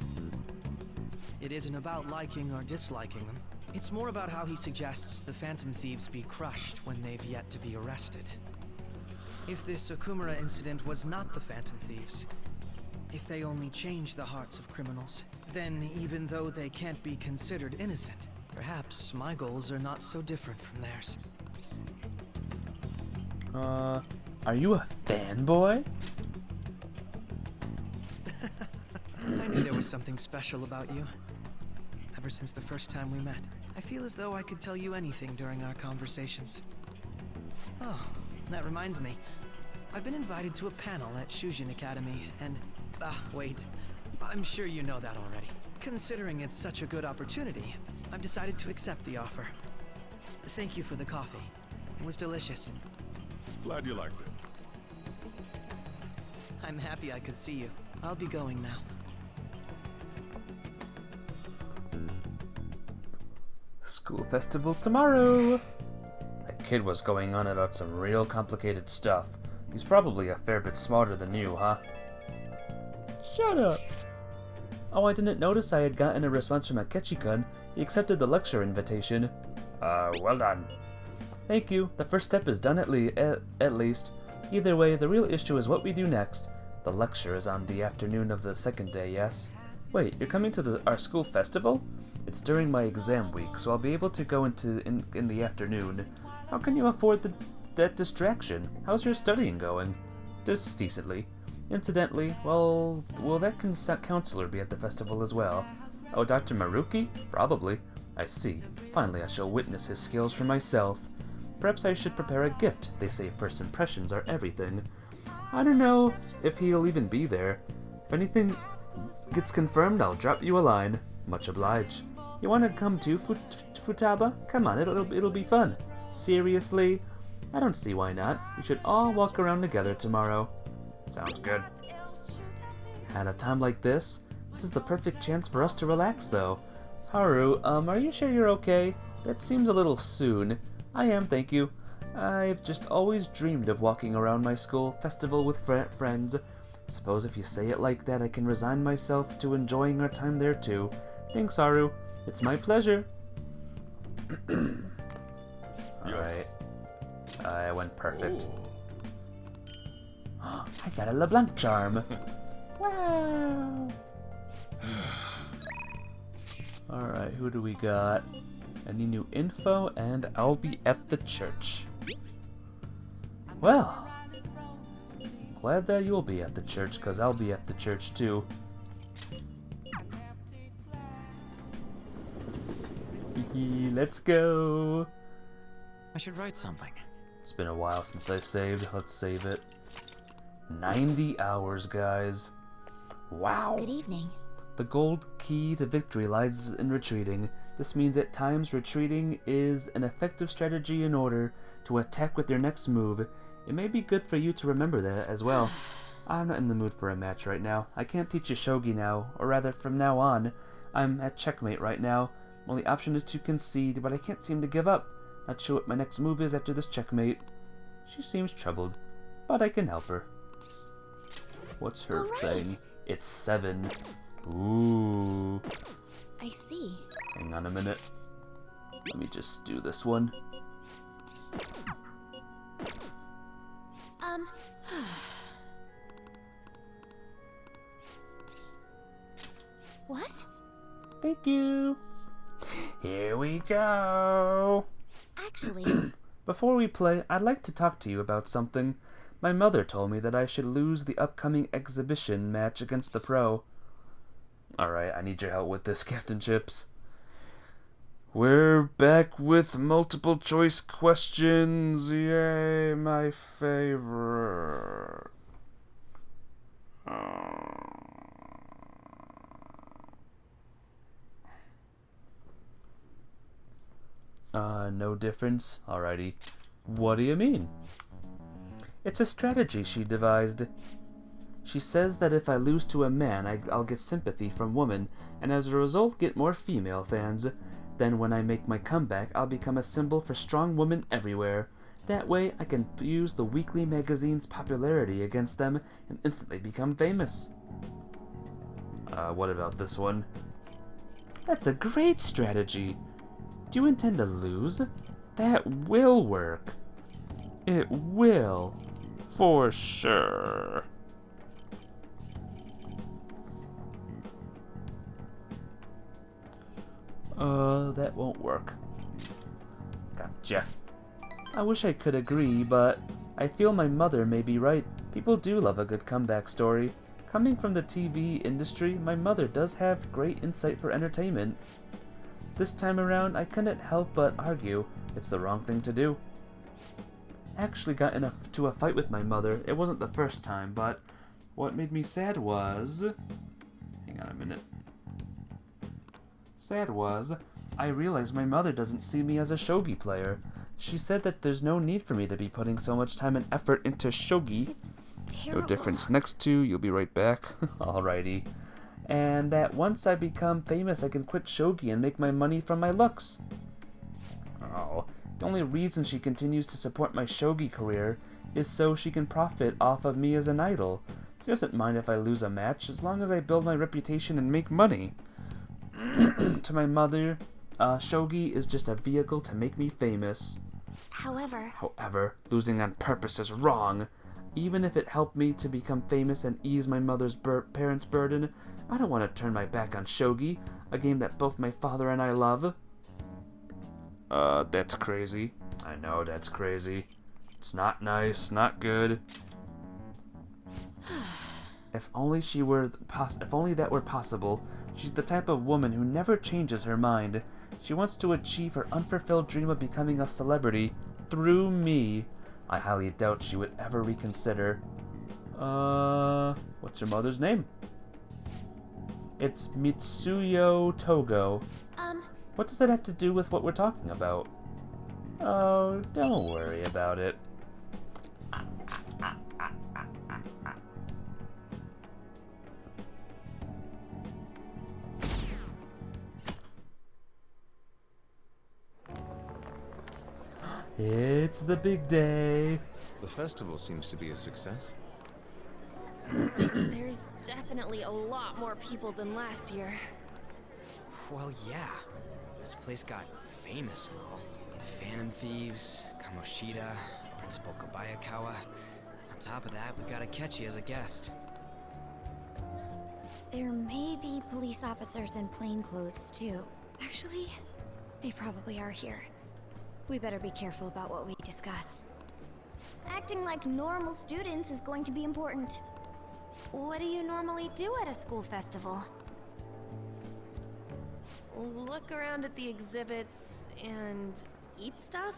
It isn't about liking or disliking them. It's more about how he suggests the Phantom Thieves be crushed when they've yet to be arrested. If this Okumura incident was not the Phantom Thieves, if they only change the hearts of criminals, then even though they can't be considered innocent, perhaps my goals are not so different from theirs. Are you a fanboy? I knew there was something special about you. Ever since the first time we met, I feel as though I could tell you anything during our conversations. Oh, that reminds me. I've been invited to a panel at Shujin Academy, and... wait. I'm sure you know that already. Considering it's such a good opportunity, I've decided to accept the offer. Thank you for the coffee. It was delicious. Glad you liked it. I'm happy I could see you. I'll be going now. School festival tomorrow! That kid was going on about some real complicated stuff. He's probably a fair bit smarter than you, huh? Shut up! Oh, I didn't notice I had gotten a response from Akechi-kun. He accepted the lecture invitation. Well done. Thank you. The first step is done at least. Either way, the real issue is what we do next. The lecture is on the afternoon of the second day, yes? Wait, you're coming to our school festival? It's during my exam week, so I'll be able to go in the afternoon. How can you afford that distraction? How's your studying going? Just decently. Incidentally, well, will that counselor be at the festival as well? Oh, Dr. Maruki? Probably. I see. Finally, I shall witness his skills for myself. Perhaps I should prepare a gift. They say first impressions are everything. I don't know if he'll even be there. If anything gets confirmed, I'll drop you a line. Much obliged. You want to come too, Futaba? Come on, it'll be fun. Seriously? I don't see why not. We should all walk around together tomorrow. Sounds good. At a time like this is the perfect chance for us to relax, though. Haru, are you sure you're okay? That seems a little soon. I am, thank you. I've just always dreamed of walking around my school festival with friends. Suppose if you say it like that, I can resign myself to enjoying our time there too. Thanks, Haru. It's my pleasure. Alright. I went perfect. I got a LeBlanc charm. Wow. Alright, who do we got? Any new info? And I'll be at the church. Well, glad that you'll be at the church, because I'll be at the church too. Let's go. I should write something. It's been a while since I saved. Let's save it. 90 hours, guys. Wow. Good evening. The gold key to victory lies in retreating. This means at times retreating is an effective strategy in order to attack with your next move. It may be good for you to remember that as well. I'm not in the mood for a match right now. I can't teach you shogi now, or rather from now on. I'm at checkmate right now. My only option is to concede, but I can't seem to give up. Not sure what my next move is after this checkmate. She seems troubled, but I can help her. What's her thing? It's 7. Ooh. I see. Hang on a minute. Let me just do this one. What? Thank you. Here we go. Actually... Before we play, I'd like to talk to you about something. My mother told me that I should lose the upcoming exhibition match against the pro. Alright, I need your help with this, Captain Chips. We're back with multiple choice questions. Yay, my favorite. No difference? Alrighty. What do you mean? It's a strategy she devised. She says that if I lose to a man, I'll get sympathy from women, and as a result get more female fans. Then when I make my comeback, I'll become a symbol for strong women everywhere. That way, I can use the weekly magazine's popularity against them and instantly become famous. What about this one? That's a great strategy. Do you intend to lose? That will work. It will. For sure. That won't work. Gotcha. I wish I could agree, but I feel my mother may be right. People do love a good comeback story. Coming from the TV industry, my mother does have great insight for entertainment. This time around, I couldn't help but argue it's the wrong thing to do. actually got into a fight with my mother. It wasn't the first time, but what made me sad was... Hang on a minute. Sad was, I realized my mother doesn't see me as a shogi player. She said that there's no need for me to be putting so much time and effort into shogi. No difference next to, you'll be right back. Alrighty. And that once I become famous, I can quit shogi and make my money from my looks. Oh, the only reason she continues to support my shogi career is so she can profit off of me as an idol. She doesn't mind if I lose a match, as long as I build my reputation and make money. To my mother, shogi is just a vehicle to make me famous. However, losing on purpose is wrong. Even if it helped me to become famous and ease my mother's parents' burden, I don't want to turn my back on shogi, a game that both my father and I love. That's crazy. I know that's crazy. It's not nice, not good. If only that were possible. She's the type of woman who never changes her mind. She wants to achieve her unfulfilled dream of becoming a celebrity through me. I highly doubt she would ever reconsider. What's her mother's name? It's Mitsuyo Togo. What does that have to do with what we're talking about? Oh, don't worry about it. It's the big day. The festival seems to be a success. There's definitely a lot more people than last year. Well, yeah. This place got famous and all. Phantom Thieves, Kamoshida, Principal Kobayakawa. On top of that, we got Akechi as a guest. There may be police officers in plainclothes, too. Actually, they probably are here. We better be careful about what we discuss. Acting like normal students is going to be important. What do you normally do at a school festival? Look around at the exhibits and eat stuff?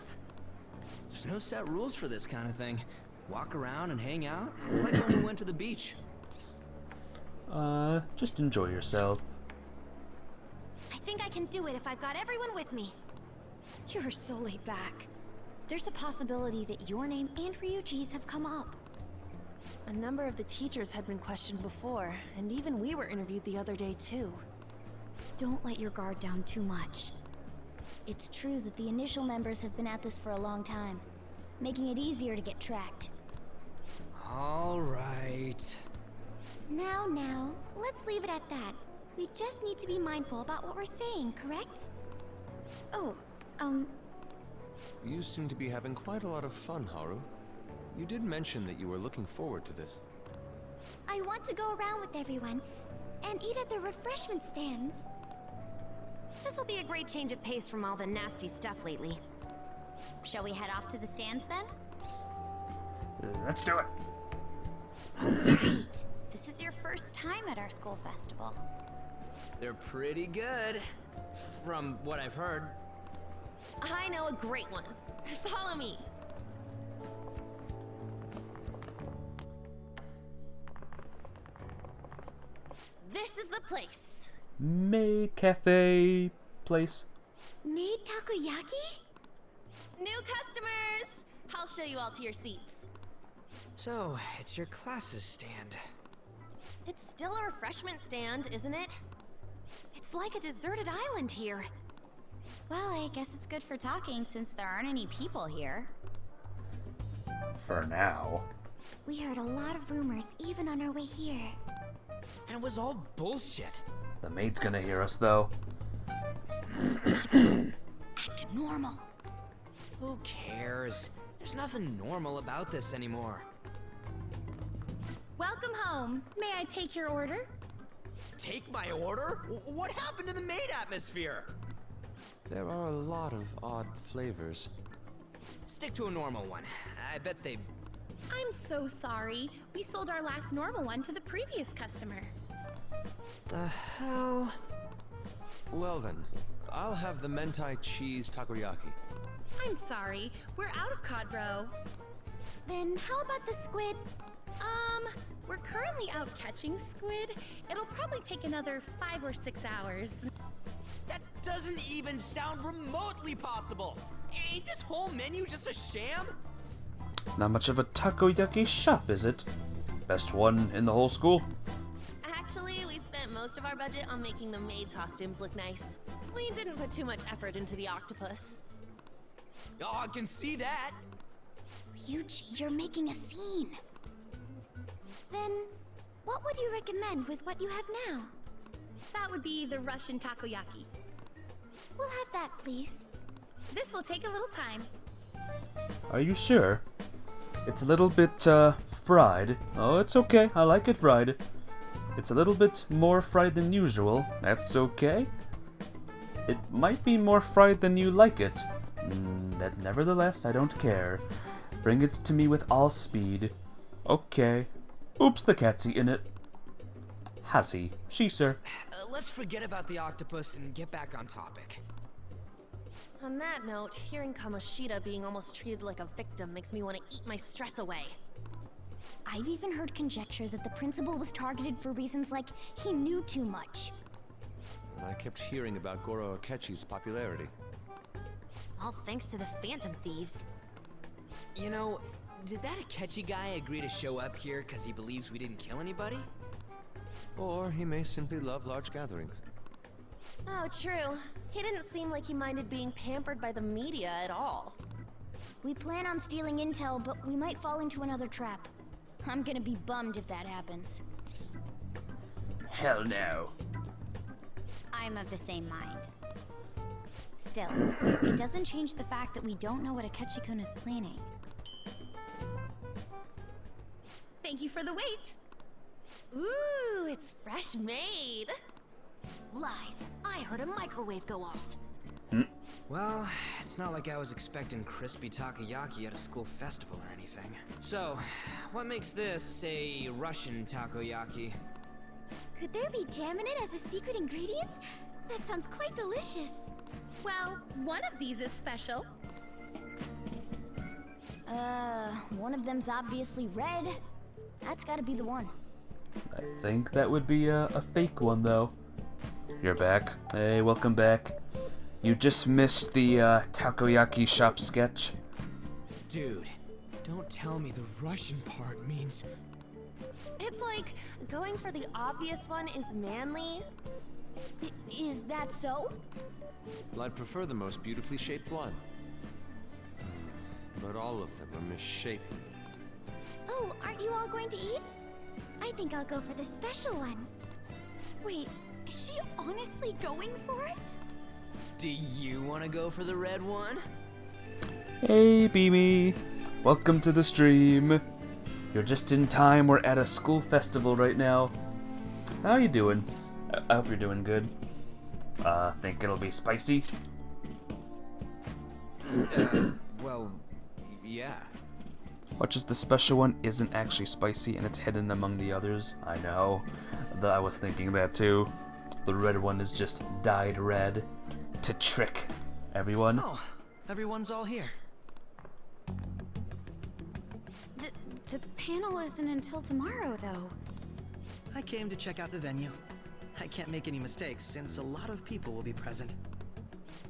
There's no set rules for this kind of thing. Walk around and hang out, like when we went to the beach. Just enjoy yourself. I think I can do it if I've got everyone with me. You're so laid back. There's a possibility that your name and Ryuji's have come up. A number of the teachers had been questioned before, and even we were interviewed the other day too. Don't let your guard down too much. It's true that the initial members have been at this for a long time, making it easier to get tracked. All right. Now, let's leave it at that. We just need to be mindful about what we're saying, correct? Oh, You seem to be having quite a lot of fun, Haru. You did mention that you were looking forward to this. I want to go around with everyone and eat at the refreshment stands. This'll be a great change of pace from all the nasty stuff lately. Shall we head off to the stands then? Let's do it. Great. This is your first time at our school festival. They're pretty good, from what I've heard. I know a great one. Follow me. This is the place. Maid Cafe place. Maid takoyaki? New customers! I'll show you all to your seats. So, it's your class's stand. It's still a refreshment stand, isn't it? It's like a deserted island here. Well, I guess it's good for talking since there aren't any people here. For now. We heard a lot of rumors even on our way here. And it was all bullshit. The maid's gonna hear us, though. Act normal. Who cares? There's nothing normal about this anymore. Welcome home. May I take your order? Take my order? What happened to the maid atmosphere? There are a lot of odd flavors. Stick to a normal one. I bet they... I'm so sorry. We sold our last normal one to the previous customer. The hell? Well then, I'll have the mentai cheese takoyaki. I'm sorry. We're out of cod roe. Then how about the squid? We're currently out catching squid. It'll probably take another 5 or 6 hours. That doesn't even sound remotely possible. Ain't this whole menu just a sham? Not much of a takoyaki shop, is it? Best one in the whole school. Actually, we spent most of our budget on making the maid costumes look nice. We didn't put too much effort into the octopus. Oh, I can see that. Ryuji, you're making a scene. Then, what would you recommend with what you have now? That would be the Russian takoyaki. We'll have that, please. This will take a little time. Are you sure? It's a little bit, fried. Oh, it's okay. I like it fried. It's a little bit more fried than usual. That's okay. It might be more fried than you like it. Nevertheless, I don't care. Bring it to me with all speed. Okay. Oops, the cat's eaten it. Has he? She, sir. Let's forget about the octopus and get back on topic. On that note, hearing Kamoshida being almost treated like a victim makes me want to eat my stress away. I've even heard conjecture that the principal was targeted for reasons like he knew too much. I kept hearing about Goro Akechi's popularity. All thanks to the Phantom Thieves. You know, did that Akechi guy agree to show up here because he believes we didn't kill anybody? Or he may simply love large gatherings. Oh, true. He didn't seem like he minded being pampered by the media at all. We plan on stealing intel, but we might fall into another trap. I'm gonna be bummed if that happens. Hell no. I'm of the same mind. Still, it doesn't change the fact that we don't know what Akechi-kun is planning. Thank you for the wait. Ooh, it's fresh made. Lies. I heard a microwave go off. Well, it's not like I was expecting crispy takoyaki at a school festival or anything. So, what makes this a Russian takoyaki? Could there be jam in it as a secret ingredient? That sounds quite delicious. Well, one of these is special. One of them's obviously red. That's gotta be the one. I think that would be a fake one, though. You're back. Hey, welcome back. You just missed the takoyaki shop sketch. Dude, don't tell me the Russian part means... It's like going for the obvious one is manly. Is that so? Well, I'd prefer the most beautifully shaped one. But all of them are misshapen. Oh, aren't you all going to eat? I think I'll go for the special one. Wait, is she honestly going for it? Do you want to go for the red one? Hey, Beamy. Welcome to the stream. You're just in time. We're at a school festival right now. How are you doing? I hope you're doing good. Think it'll be spicy? Well, yeah. Watch as the special one isn't actually spicy and it's hidden among the others. I know. I was thinking that too. The red one is just dyed red to trick everyone. Oh, everyone's all here. The panel isn't until tomorrow, though. I came to check out the venue. I can't make any mistakes since a lot of people will be present.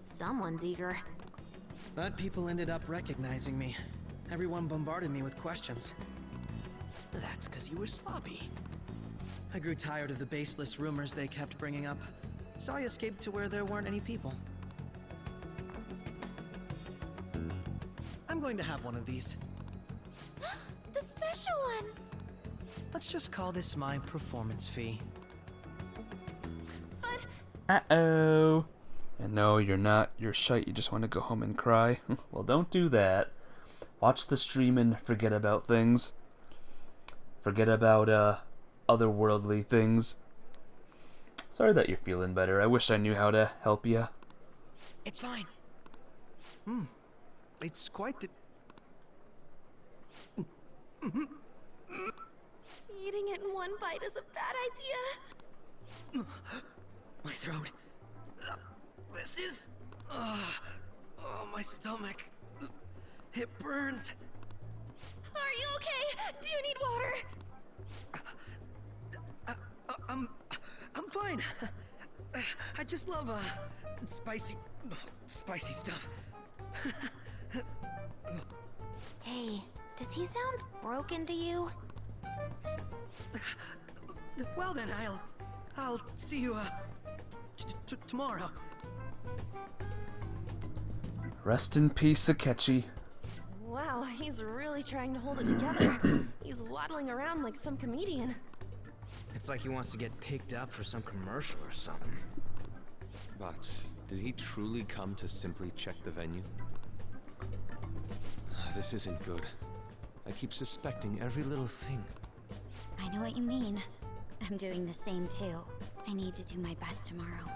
Someone's eager. But people ended up recognizing me. Everyone bombarded me with questions. That's because you were sloppy. I grew tired of the baseless rumors they kept bringing up, so I escaped to where there weren't any people. I'm going to have one of these. The special one! Let's just call this my performance fee. Uh-oh. And no, you're not. You're shite. You just want to go home and cry. Well, don't do that. Watch the stream and forget about things. Forget about, otherworldly things. Sorry that you're feeling better. I wish I knew how to help you. It's fine. It's quite the... Eating it in one bite is a bad idea. My throat. This is... Oh, my stomach. It burns. Are you okay? Do you need water? I'm fine. I just love, spicy stuff. Hey, does he sound broken to you? Well then, I'll see you, tomorrow. Rest in peace, Akechi. Wow, he's really trying to hold it together. He's waddling around like some comedian. It's like he wants to get picked up for some commercial or something. But did he truly come to simply check the venue? This isn't good. I keep suspecting every little thing. I know what you mean. I'm doing the same too. I need to do my best tomorrow.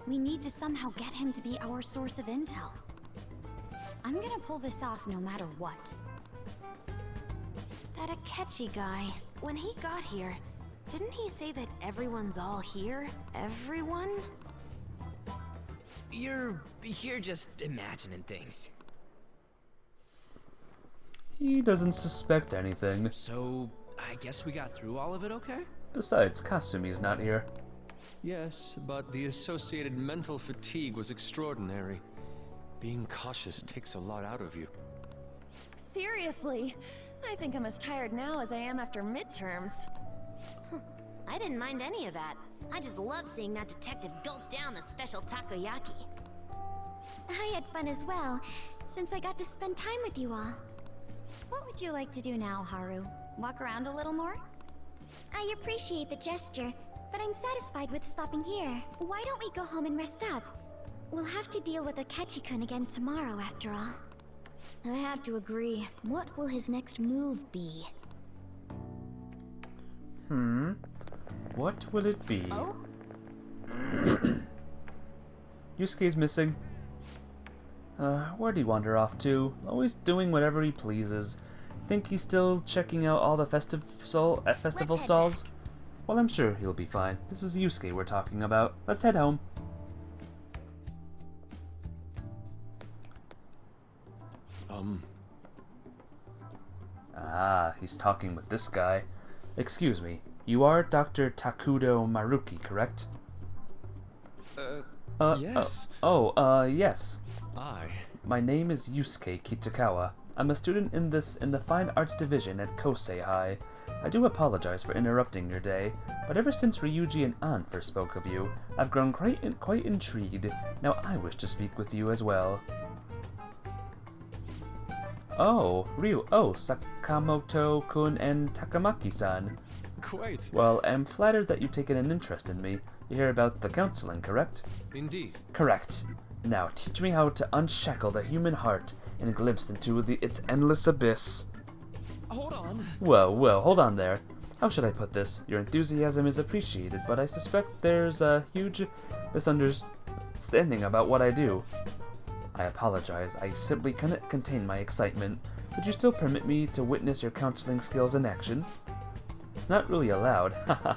We need to somehow get him to be our source of intel. I'm gonna pull this off no matter what. That Akechi guy, when he got here, didn't he say that everyone's all here? Everyone? You're just imagining things. He doesn't suspect anything. So, I guess we got through all of it okay? Besides, Kasumi's not here. Yes, but the associated mental fatigue was extraordinary. Being cautious takes a lot out of you. Seriously, I think I'm as tired now as I am after midterms. I didn't mind any of that. I just love seeing that detective gulp down the special takoyaki. I had fun as well, since I got to spend time with you all. What would you like to do now, Haru? Walk around a little more? I appreciate the gesture, but I'm satisfied with stopping here. Why don't we go home and rest up? We'll have to deal with Akechi-kun again tomorrow, after all. I have to agree. What will his next move be? What will it be? Oh? Yusuke's missing. Where'd he wander off to? Always doing whatever he pleases. Think he's still checking out all the festival stalls? Well, I'm sure he'll be fine. This is Yusuke we're talking about. Let's head home. Ah, he's talking with this guy. Excuse me, you are Dr. Takudo Maruki, correct? Yes. Yes. I. My name is Yusuke Kitagawa. I'm a student in the Fine Arts Division at Kosei High. I do apologize for interrupting your day, but ever since Ryuji and An first spoke of you, I've grown quite intrigued. Now I wish to speak with you as well. Oh, Sakamoto-kun and Takamaki-san. Quite. Well, I'm flattered that you've taken an interest in me. You hear about the counseling, correct? Indeed. Correct. Now teach me how to unshackle the human heart and glimpse into its endless abyss. Hold on. Well, hold on there. How should I put this? Your enthusiasm is appreciated, but I suspect there's a huge misunderstanding about what I do. I apologize, I simply cannot contain my excitement. Would you still permit me to witness your counseling skills in action? It's not really allowed, haha.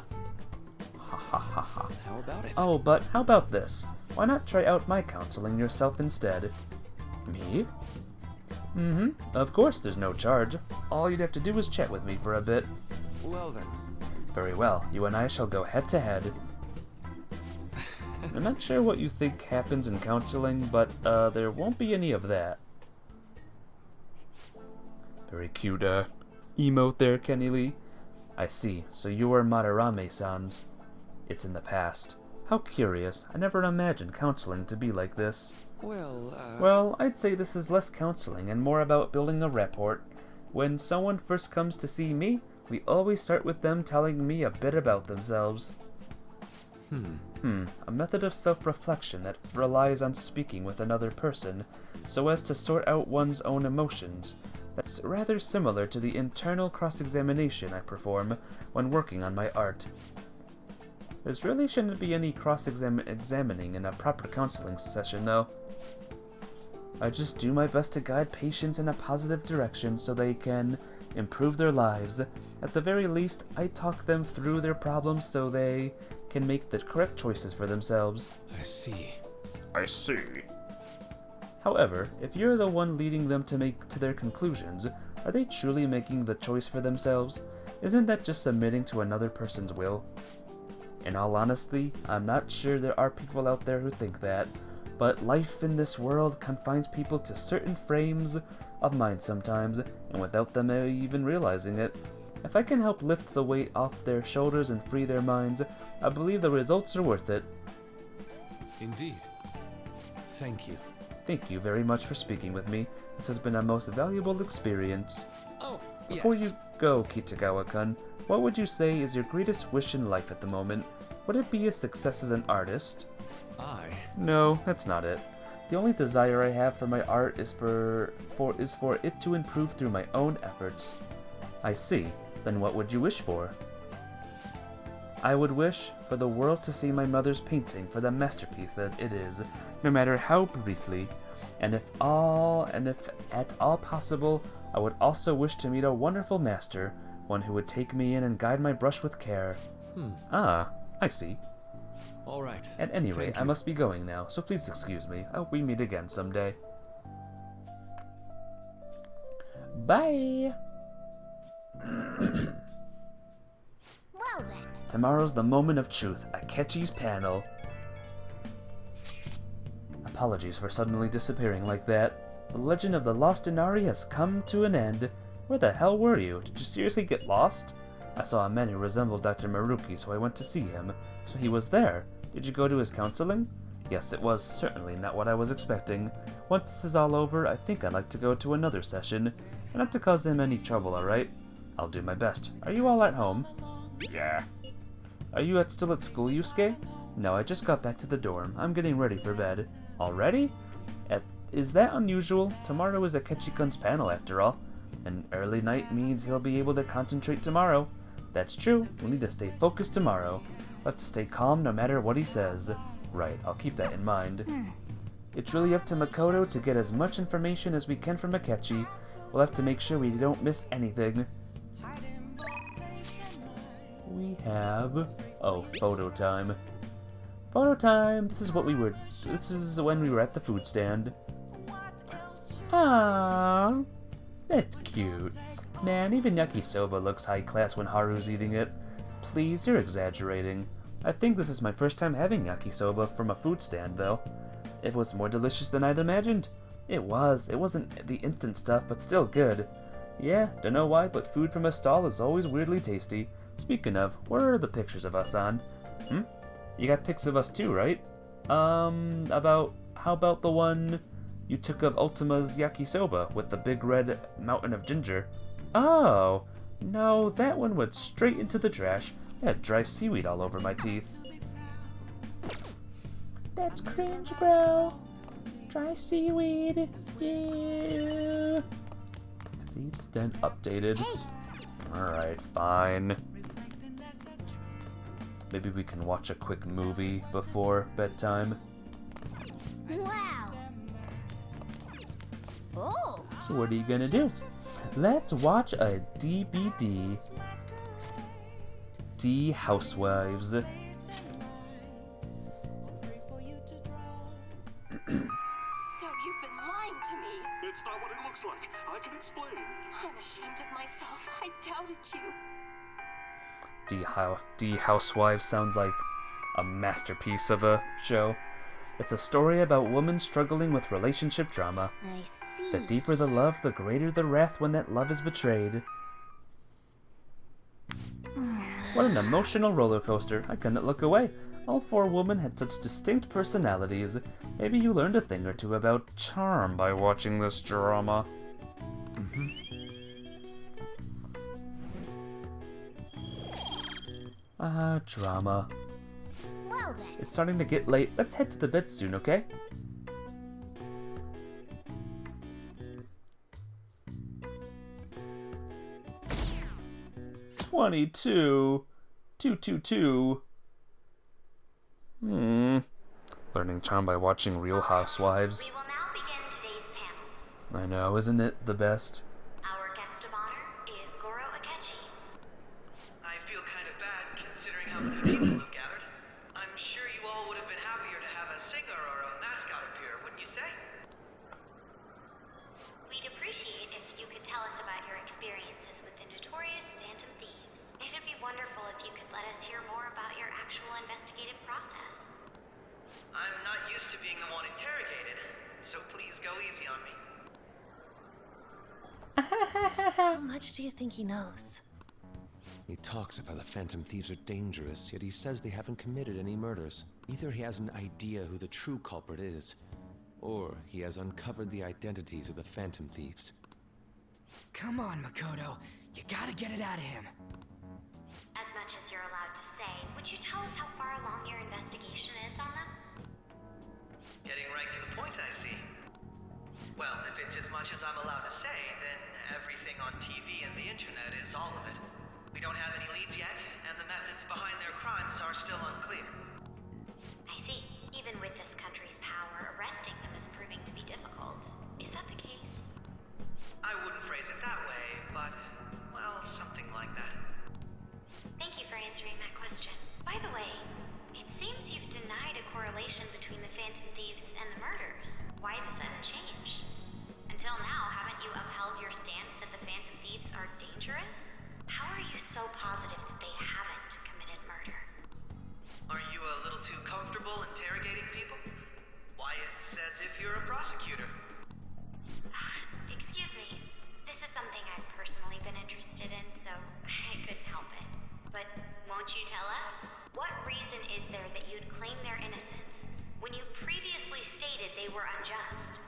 How about it? Oh, but how about this? Why not try out my counseling yourself instead? Me? Of course there's no charge. All you'd have to do is chat with me for a bit. Well then. Very well, you and I shall go head to head. I'm not sure what you think happens in counseling, but there won't be any of that. Very cute, emote there, Kenny Lee. I see, so you are Madarame-san's. It's in the past. How curious, I never imagined counseling to be like this. Well, I'd say this is less counseling and more about building a rapport. When someone first comes to see me, we always start with them telling me a bit about themselves. A method of self-reflection that relies on speaking with another person so as to sort out one's own emotions. That's rather similar to the internal cross-examination I perform when working on my art. There's really shouldn't be any cross-examining in a proper counseling session, though. I just do my best to guide patients in a positive direction so they can improve their lives. At the very least, I talk them through their problems so they can make the correct choices for themselves. I see. However, if you're the one leading them to their conclusions, Are they truly making the choice for themselves? Isn't that just submitting to another person's will? In all honesty, I'm not sure there are people out there who think that, but life in this world confines people to certain frames of mind sometimes, and without them even realizing it. If I can help lift the weight off their shoulders and free their minds, I believe the results are worth it. Indeed. Thank you. Thank you very much for speaking with me. This has been a most valuable experience. Oh, Before yes. you go, Kitagawa-kun, what would you say is your greatest wish in life at the moment? Would it be a success as an artist? No, that's not it. The only desire I have for my art is for it to improve through my own efforts. I see. Then what would you wish for? I would wish for the world to see my mother's painting for the masterpiece that it is, no matter how briefly. And if at all possible, I would also wish to meet a wonderful master, one who would take me in and guide my brush with care. Ah, I see. All right. At any Thank rate, I you. must be going now, so please excuse me. I hope we meet again someday. Bye! Well then. Tomorrow's the moment of truth, Akechi's panel. Apologies for suddenly disappearing like that. The legend of the lost Inari has come to an end. Where the hell were you? Did you seriously get lost? I saw a man who resembled Dr. Maruki, so I went to see him. So he was there. Did you go to his counseling? Yes, it was certainly not what I was expecting. Once this is all over, I think I'd like to go to another session. Try not to cause him any trouble, alright? I'll do my best. Are you all at home? Yeah. Are you still at school, Yusuke? No, I just got back to the dorm. I'm getting ready for bed. Already? Is that unusual? Tomorrow is Akechi-kun's panel, after all. An early night means he'll be able to concentrate tomorrow. That's true. We'll need to stay focused tomorrow. We'll have to stay calm no matter what he says. Right, I'll keep that in mind. It's really up to Makoto to get as much information as we can from Akechi. We'll have to make sure we don't miss anything. We have... oh, photo time. Photo time! This is when we were at the food stand. Aww. That's cute. Man, even yakisoba looks high class when Haru's eating it. Please, you're exaggerating. I think this is my first time having yakisoba from a food stand, though. It was more delicious than I'd imagined. It was. It wasn't the instant stuff, but still good. Yeah, dunno why, but food from a stall is always weirdly tasty. Speaking of, where are the pictures of us on? You got pics of us too, right? How about the one you took of Ultima's yakisoba with the big red mountain of ginger? Oh, no, that one went straight into the trash. I had dry seaweed all over my teeth. That's cringe, bro. Dry seaweed. Yeah. Thieves' Den updated. Alright, fine. Maybe we can watch a quick movie before bedtime. Wow. Oh. So what are you gonna do? Let's watch a DVD. D Housewives. So you've been lying to me. It's not what it looks like. I can explain. I'm ashamed of myself. I doubted you. D Housewives sounds like a masterpiece of a show. It's a story about women struggling with relationship drama. I see. The deeper the love, the greater the wrath when that love is betrayed. What an emotional roller coaster. I couldn't look away. All four women had such distinct personalities. Maybe you learned a thing or two about charm by watching this drama. Drama. Well then. It's starting to get late. Let's head to the bed soon, okay? "22. 222. Learning charm by watching Real Housewives. We will now begin today's panel. I know, isn't it the best? Our guest of honor is Goro Akechi. I feel kind of bad considering how many people have gathered. I'm sure you all would have been happier to have a singer or a mascot appear, wouldn't you say? We'd We'd appreciate if you could tell us about your experiences with the notorious Phantom Thieves. It'd be wonderful if you could let us hear more about your actual investigative process. I'm not used to being the one interrogated, so please go easy on me. How much do you think he knows? He talks about the Phantom Thieves are dangerous, yet he says they haven't committed any murders. Either he has an idea who the true culprit is, or he has uncovered the identities of the Phantom Thieves. Come on, Makoto. You gotta get it out of him. As much as you're allowed to say, would you tell us how far along your investigation is on them? Getting right to the point, I see. Well, if it's as much as I'm allowed to say, then everything on TV and the internet is all of it. We don't have any leads yet, and the methods behind their crimes are still unclear. I see. Even with this country's power, arresting them is proving to be difficult. Is that the case? I wouldn't phrase it that way, but, well, something like that. Thank you for answering that question. By the way, it seems you've denied a correlation between the Phantom Thieves and the murders. Why the sudden change? Until now, haven't you upheld your stance that the Phantom Thieves are dangerous? How are you so positive that they haven't committed murder? Are you a little too comfortable interrogating people? Why, it's as if you're a prosecutor. Excuse me. This is something I've personally been interested in, so I couldn't help it. But won't you tell us? What reason is there that you'd claim their innocence when you previously stated they were unjust?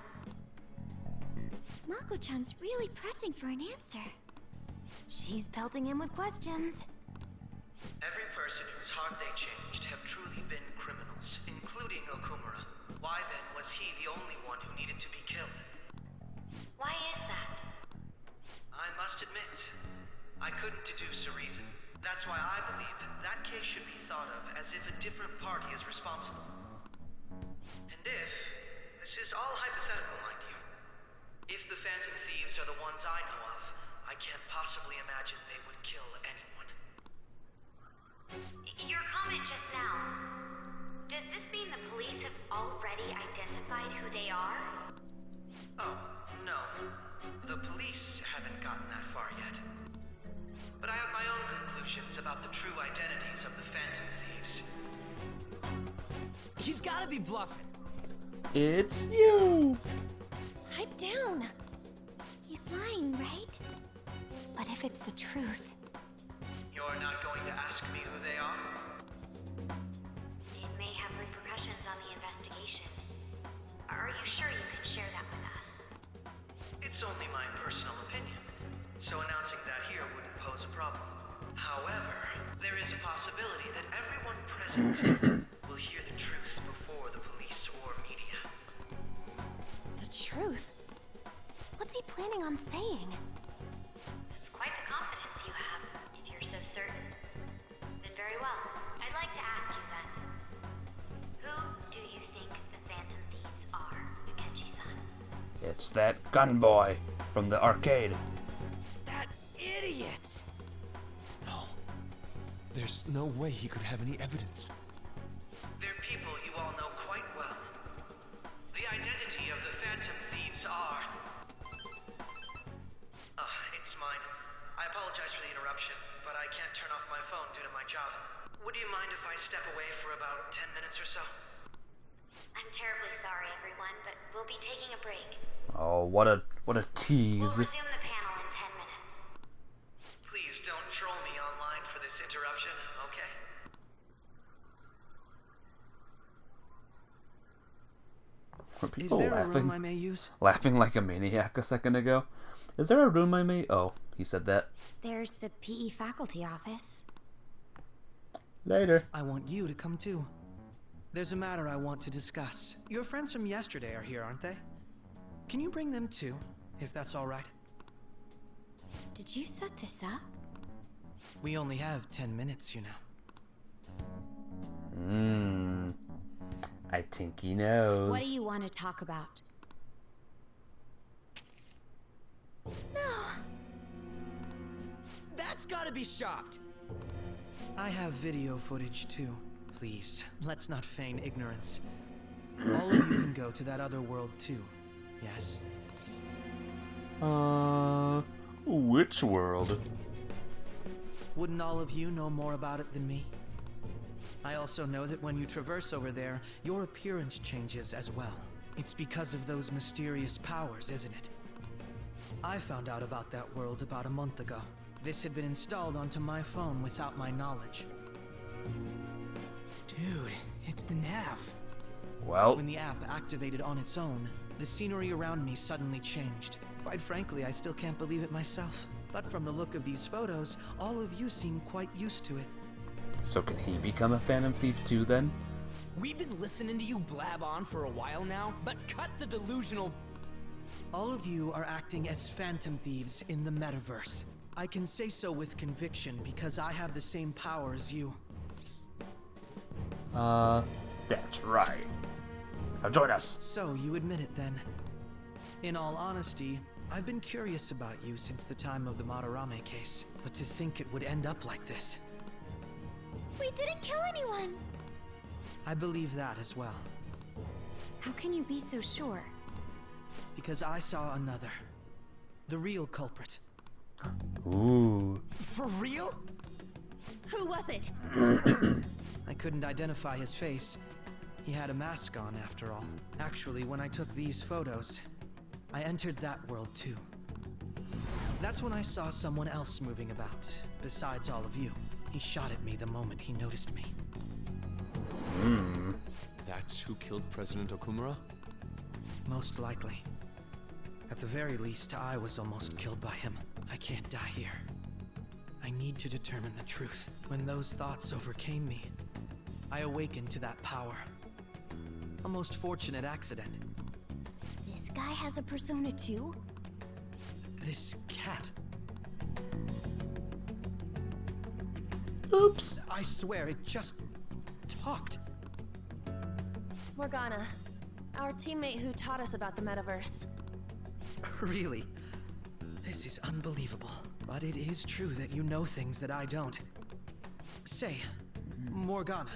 Mako-chan's really pressing for an answer. She's pelting him with questions. Every person whose heart they changed have truly been criminals, including Okumura. Why then was he the only one who needed to be killed? Why is that? I must admit, I couldn't deduce a reason. That's why I believe that case should be thought of as if a different party is responsible. And if, this is all hypothetical, mind you, if the Phantom Thieves are the ones I know of, I can't possibly imagine they would kill anyone. Your comment just now, does this mean the police have already identified who they are? Oh, no. The police haven't gotten that far yet. But I have my own conclusions about the true identities of the Phantom Thieves. He's gotta be bluffing. It's you! Pipe down. He's lying, right? But if it's the truth... You're not going to ask me who they are? It may have repercussions on the investigation. Are you sure you can share that with us? It's only my personal opinion, so announcing that here wouldn't pose a problem. However, there is a possibility that everyone present will hear the truth before the police or media. The truth? What's he planning on saying? It's quite the confidence you have, if you're so certain. Then very well. I'd like to ask you then. Who do you think the Phantom Thieves are, Akechi-san? It's that gun boy from the arcade. That idiot! No. There's no way he could have any evidence. They're people you all know quite well. The identity of the Phantom Thieves are... it's mine. I apologize for the interruption, but I can't turn off my phone due to my job. Would you mind if I step away for about 10 minutes or so? I'm terribly sorry, everyone, but we'll be taking a break. Oh, what a tease. We'll resume the panel in 10 minutes. Please don't troll me online for this interruption, okay? Were people there a laughing? room I may use? Laughing like a maniac a second ago. Is there a room I may? Oh, he said that. There's the PE faculty office. Later. I want you to come too. There's a matter I want to discuss. Your friends from yesterday are here, aren't they? Can you bring them too, if that's all right? Did you set this up? We only have 10 minutes, you know. I think he knows. What do you want to talk about? No! That's gotta be shocked! I have video footage too. Please, let's not feign ignorance. All of you can go to that other world too, yes? Which world? Wouldn't all of you know more about it than me? I also know that when you traverse over there, your appearance changes as well. It's because of those mysterious powers, isn't it? I found out about that world about a month ago. This had been installed onto my phone without my knowledge. Dude, it's the nav. Well, when the app activated on its own, the scenery around me suddenly changed. Quite frankly, I still can't believe it myself. But from the look of these photos, all of you seem quite used to it. So can he become a Phantom Thief too then? We've been listening to you blab on for a while now, but cut the delusional... All of you are acting as Phantom Thieves in the metaverse. I can say so with conviction because I have the same power as you. That's right. Now join us. So you admit it then. In all honesty, I've been curious about you since the time of the Madarame case, but to think it would end up like this. We didn't kill anyone! I believe that as well. How can you be so sure? Because I saw another. The real culprit. Ooh. For real? Who was it? I couldn't identify his face. He had a mask on after all. Actually, when I took these photos, I entered that world too. That's when I saw someone else moving about, besides all of you. He shot at me the moment he noticed me. That's who killed President Okumura? Most likely. At the very least, I was almost killed by him. I can't die here. I need to determine the truth. When those thoughts overcame me, I awakened to that power. A most fortunate accident. This guy has a persona too? This cat. Oops. I swear, it just talked. Morgana, our teammate who taught us about the metaverse. Really? This is unbelievable. But it is true that you know things that I don't. Say, Morgana,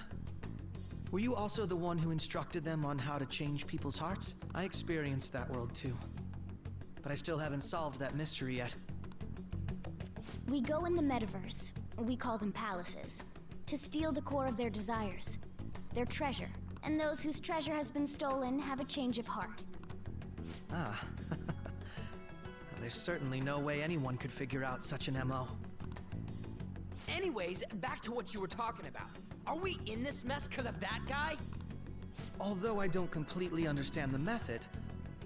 were you also the one who instructed them on how to change people's hearts? I experienced that world too. But I still haven't solved that mystery yet. We go in the metaverse, we call them palaces, to steal the core of their desires, their treasure. And those whose treasure has been stolen have a change of heart. Ah. There's certainly no way anyone could figure out such an MO. Anyways, back to what you were talking about. Are we in this mess because of that guy? Although I don't completely understand the method,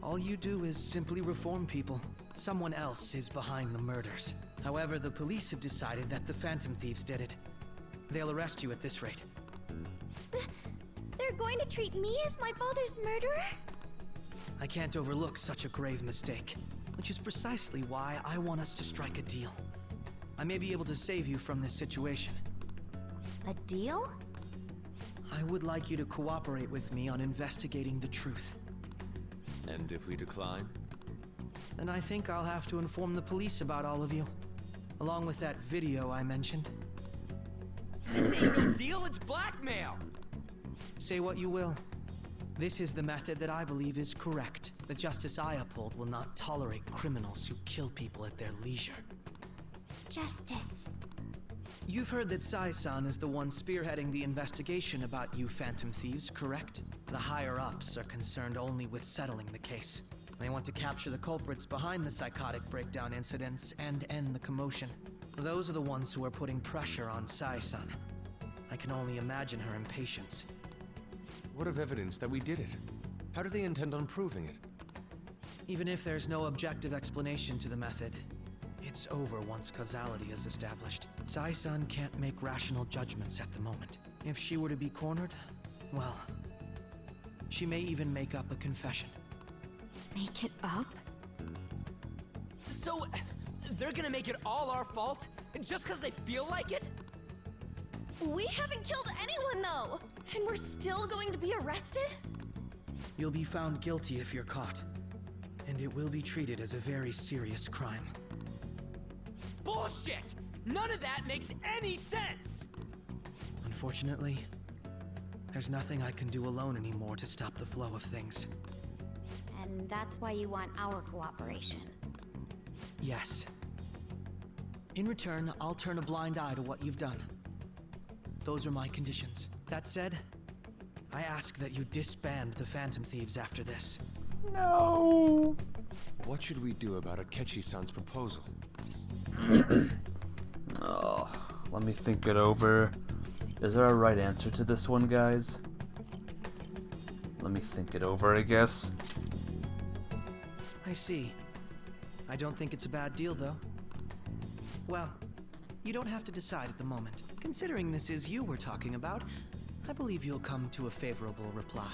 all you do is simply reform people. Someone else is behind the murders. However, the police have decided that the Phantom Thieves did it. They'll arrest you at this rate. They're going to treat me as my father's murderer? I can't overlook such a grave mistake, which is precisely why I want us to strike a deal. I may be able to save you from this situation. A deal? I would like you to cooperate with me on investigating the truth. And if we decline? Then I think I'll have to inform the police about all of you, along with that video I mentioned. This ain't no deal, it's blackmail! Say what you will. This is the method that I believe is correct. The justice I uphold will not tolerate criminals who kill people at their leisure. Justice. You've heard that Sai-san is the one spearheading the investigation about you Phantom Thieves, correct? The higher-ups are concerned only with settling the case. They want to capture the culprits behind the psychotic breakdown incidents and end the commotion. Those are the ones who are putting pressure on Sai-san. I can only imagine her impatience. What of evidence that we did it? How do they intend on proving it? Even if there's no objective explanation to the method, it's over once causality is established. Sai-san can't make rational judgments at the moment. If she were to be cornered, well, she may even make up a confession. Make it up? So, they're gonna make it all our fault? Just because they feel like it? We haven't killed anyone though! And we're still going to be arrested? You'll be found guilty if you're caught. And it will be treated as a very serious crime. Bullshit! None of that makes any sense! Unfortunately, there's nothing I can do alone anymore to stop the flow of things. And that's why you want our cooperation. Yes. In return, I'll turn a blind eye to what you've done. Those are my conditions. That said, I ask that you disband the Phantom Thieves after this. No. What should we do about Akechi-san's proposal? Oh, let me think it over. Is there a right answer to this one, guys? Let me think it over, I guess. I see. I don't think it's a bad deal, though. Well, you don't have to decide at the moment. Considering this is you we're talking about, I believe you'll come to a favorable reply.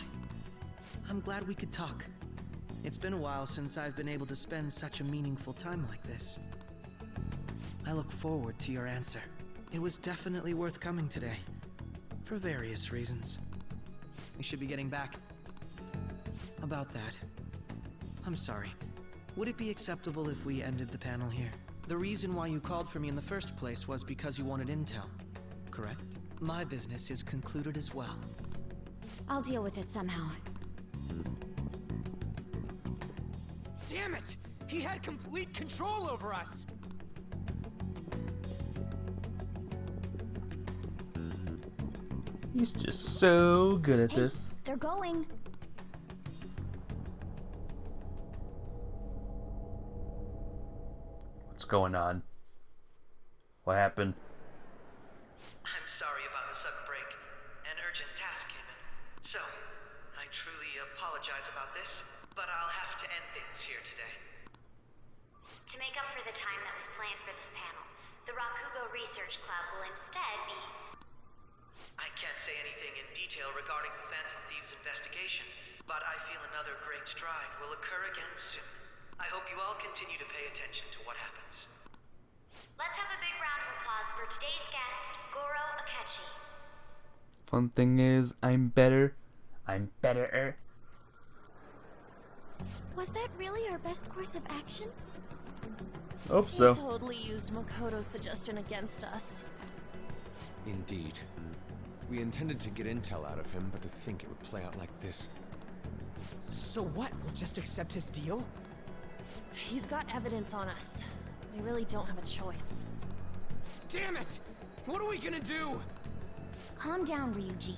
I'm glad we could talk. It's been a while since I've been able to spend such a meaningful time like this. I look forward to your answer. It was definitely worth coming today, for various reasons. We should be getting back. About that, I'm sorry. Would it be acceptable if we ended the panel here? The reason why you called for me in the first place was because you wanted intel, correct? My business is concluded as well. I'll deal with it somehow. Damn it! He had complete control over us! He's just so good at this. They're going. What's going on? What happened? I'm sorry about the sudden break. An urgent task came in. So, I truly apologize about this, but I'll have to end things here today. To make up for the time that was planned for this panel, the Rakugo Research Club will instead be... I can't say anything in detail regarding the Phantom Thieves investigation, but I feel another great stride will occur again soon. I hope you all continue to pay attention to what happens. Let's have a big round of applause for today's guest, Goro Akechi. Fun thing is, I'm better. I'm better. Was that really our best course of action? Hope so. He totally used Makoto's suggestion against us. Indeed. We intended to get intel out of him, but to think it would play out like this. So what? We'll just accept his deal? He's got evidence on us. We really don't have a choice. Damn it! What are we gonna do? Calm down, Ryuji.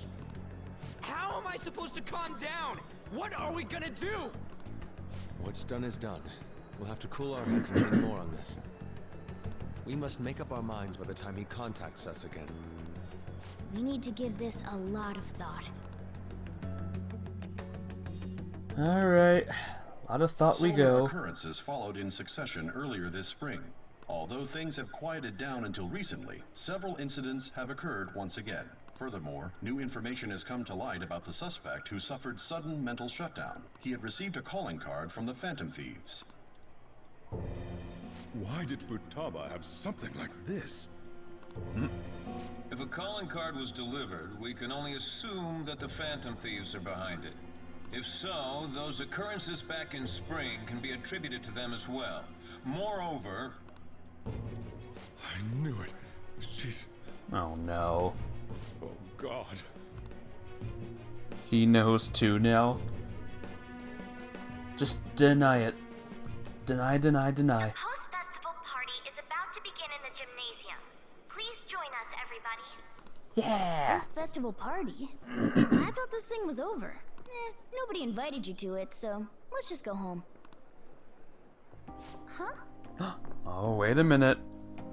How am I supposed to calm down? What are we gonna do? What's done is done. We'll have to cool our heads and think more on this. We must make up our minds by the time he contacts us again. We need to give this a lot of thought. Alright. A lot of thought we Similar go. occurrences followed in succession earlier this spring. Although things have quieted down until recently, several incidents have occurred once again. Furthermore, new information has come to light about the suspect who suffered sudden mental shutdown. He had received a calling card from the Phantom Thieves. Why did Futaba have something like this? If a calling card was delivered, we can only assume that the Phantom Thieves are behind it. If so, those occurrences back in spring can be attributed to them as well. Moreover... I knew it. She's... Oh no. Oh God. He knows too now. Just deny it. Deny, deny, deny. Post-festival party is about to begin in the gymnasium. Please join us, everybody. Yeah! Festival party? I thought this thing was over. Nobody invited you to it, so let's just go home. Huh? Oh, wait a minute.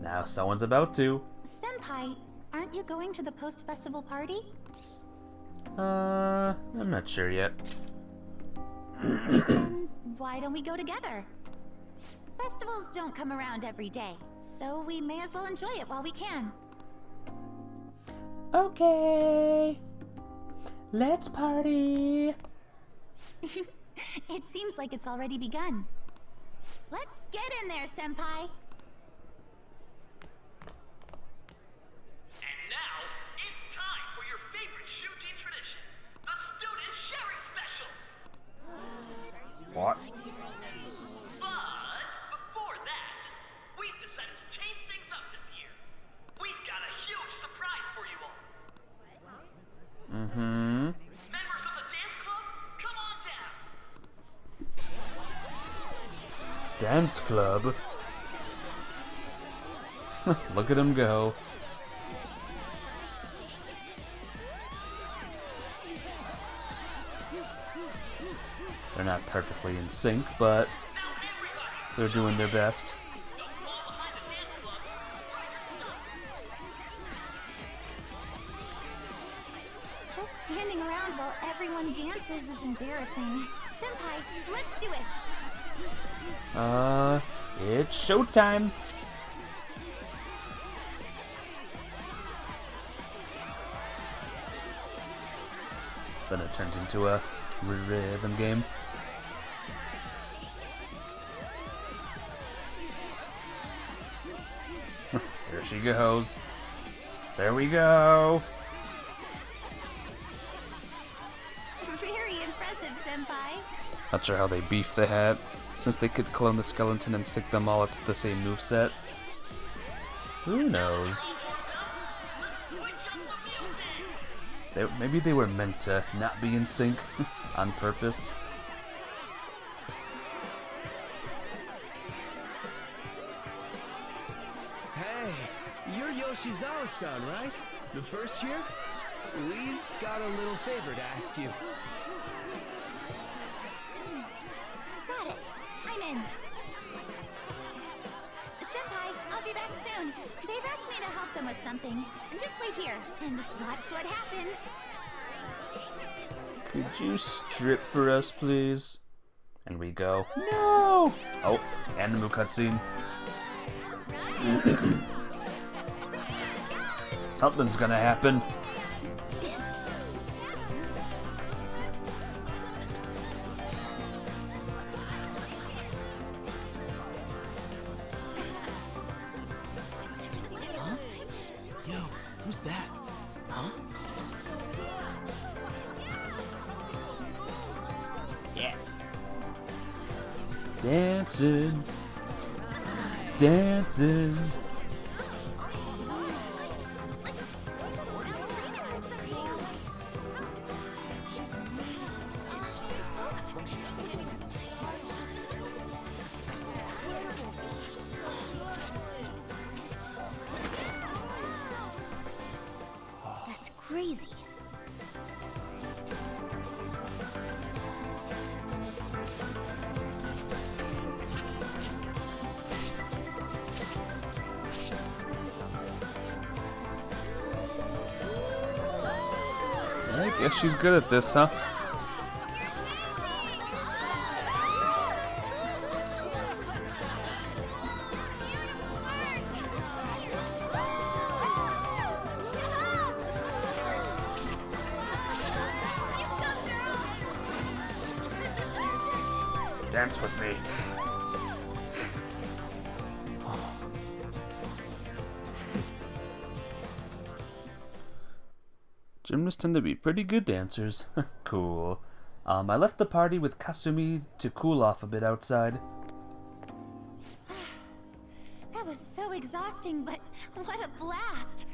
Now someone's about to. Senpai, aren't you going to the post-festival party? I'm not sure yet. Why don't we go together? Festivals don't come around every day, so we may as well enjoy it while we can. Okay. Let's party. It seems like it's already begun. Let's get in there, Senpai. And now, it's time for your favorite Shujin tradition, the student sharing special! What? But before that, we've decided to change things up this year. We've got a huge surprise for you all. Mm-hmm. Members of the dance club, come on down. Dance club? Look at him go. They're not perfectly in sync, but they're doing their best. Just standing around while everyone dances is embarrassing. Senpai, let's do it! It's showtime! Then it turns into a rhythm game. Here she goes. There we go. Very impressive, Senpai. Not sure how they beefed the hat, since they could clone the skeleton and sync them all to the same moveset. Who knows? Maybe they were meant to not be in sync on purpose. Hey, you're Yoshizawa-san, right? The first year? We've got a little favor to ask you. Got it. I'm in. Senpai, I'll be back soon. They've asked me to help them with something. Just wait here and watch what happens. Could you strip for us, please? And we go. No! Oh, animal cutscene. Something's gonna happen. Huh? Yo, who's that? Huh? Yeah. Dancing. Dancing. That's crazy. I guess she's good at this, huh? Dance with me. Gymnasts tend to be pretty good dancers. Cool. I left the party with Kasumi to cool off a bit outside. That was so exhausting, but what a blast!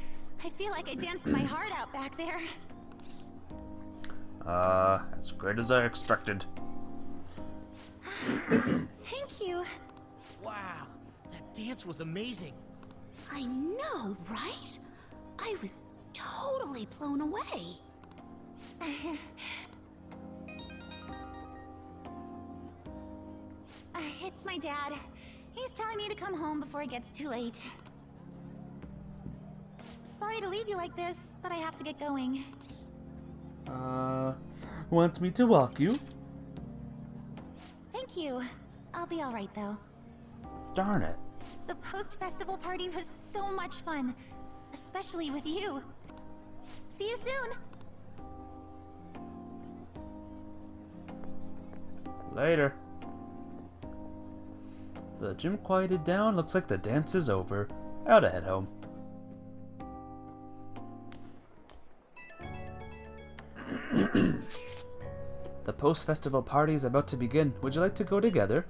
I feel like I danced my heart out back there. As great as I expected. Thank you. Wow, that dance was amazing. I know, right? I was totally blown away. It's my dad. He's telling me to come home before it gets too late. Sorry to leave you like this, but I have to get going. Wants me to walk you? Thank you. I'll be alright though. Darn it. The post-festival party was so much fun. Especially with you. See you soon! Later. The gym quieted down. Looks like the dance is over. Gotta head home. The post-festival party is about to begin. Would you like to go together?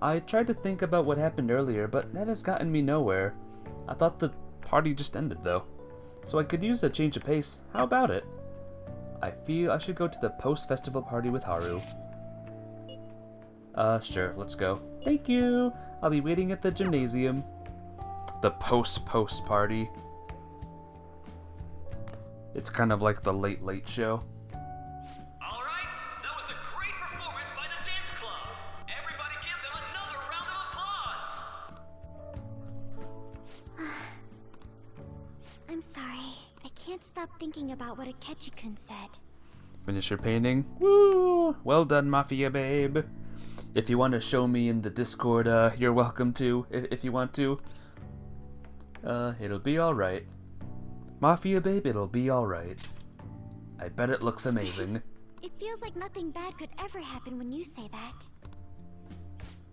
I tried to think about what happened earlier, but that has gotten me nowhere. I thought the party just ended, though. So I could use a change of pace. How about it? I feel I should go to the post-festival party with Haru. Sure, let's go. Thank you! I'll be waiting at the gymnasium. The post party. It's kind of like the Late Late Show. Alright, that was a great performance by the dance club. Everybody give them another round of applause. I'm sorry. I can't stop thinking about what Akechi-kun said. Finish your painting? Woo! Well done, Mafia Babe. If you want to show me in the Discord, you're welcome to, if you want to. It'll be alright. Mafia Babe, it'll be alright. I bet it looks amazing. It feels like nothing bad could ever happen when you say that.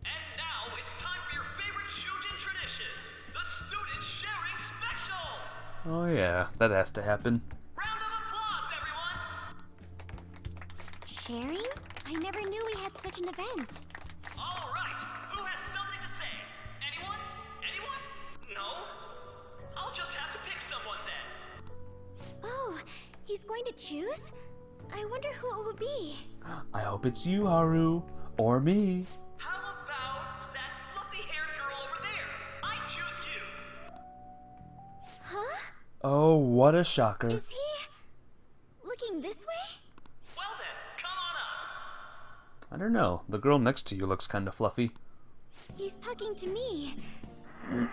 And now it's time for your favorite Shujin tradition, the student sharing special! Oh yeah, that has to happen. Round of applause, everyone! Sharing? I never knew we had such an event. Alright, who has something to say? Anyone? Anyone? No? I'll just have to pick someone then. Oh, he's going to choose? I wonder who it would be. I hope it's you, Haru. Or me. How about that fluffy-haired girl over there? I choose you. Huh? Oh, what a shocker. Is he looking this way? Well then, come on up. I don't know. The girl next to you looks kind of fluffy. He's talking to me.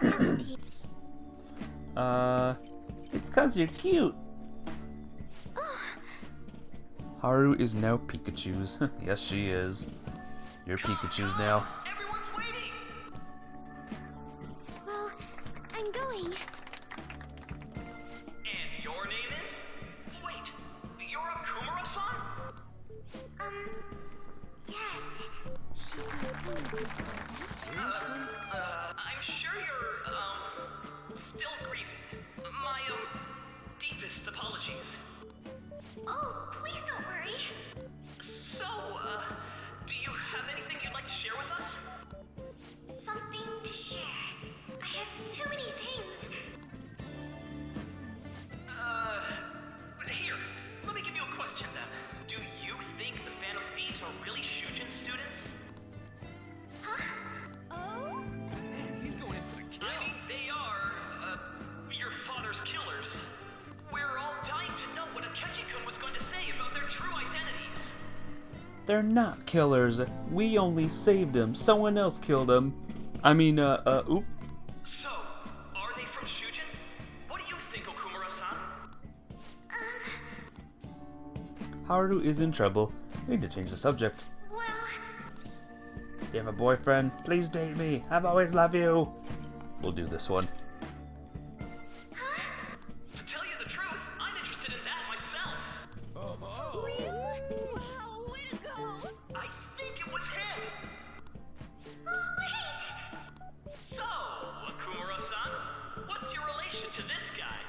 Isn't he? It's 'cause you're cute. Oh, Haru is now Pikachu's. Yes, she is. You're Pikachu's now. Everyone's waiting. well, I'm going. And your name is? Wait, you're Akumura-san? Yes. She's so cool. I'm sure you're, still grieving. My, deepest apologies. Oh, please don't worry. So, do you have anything you'd like to share with us? Something to share. I have too many things. Here, let me give you a question then. Do you think the Phantom Thieves are really Shujin students? Huh? Oh? Man, he's going in for the kill. I mean, they are, your father's killers. We're all dying to know what Akechi-kun was going to say about their true identities. They're not killers. We only saved them. Someone else killed them. I mean, oop. So, are they from Shujin? What do you think, Okumura-san? Haru is in trouble. We need to change the subject. Well, Do you have a boyfriend? Please date me. I've always loved you. We'll do this one. To tell you the truth, I'm interested in that myself. really? Wow, way to go. I think it was him. Oh, wait. So, Akumura-san, what's your relation to this guy?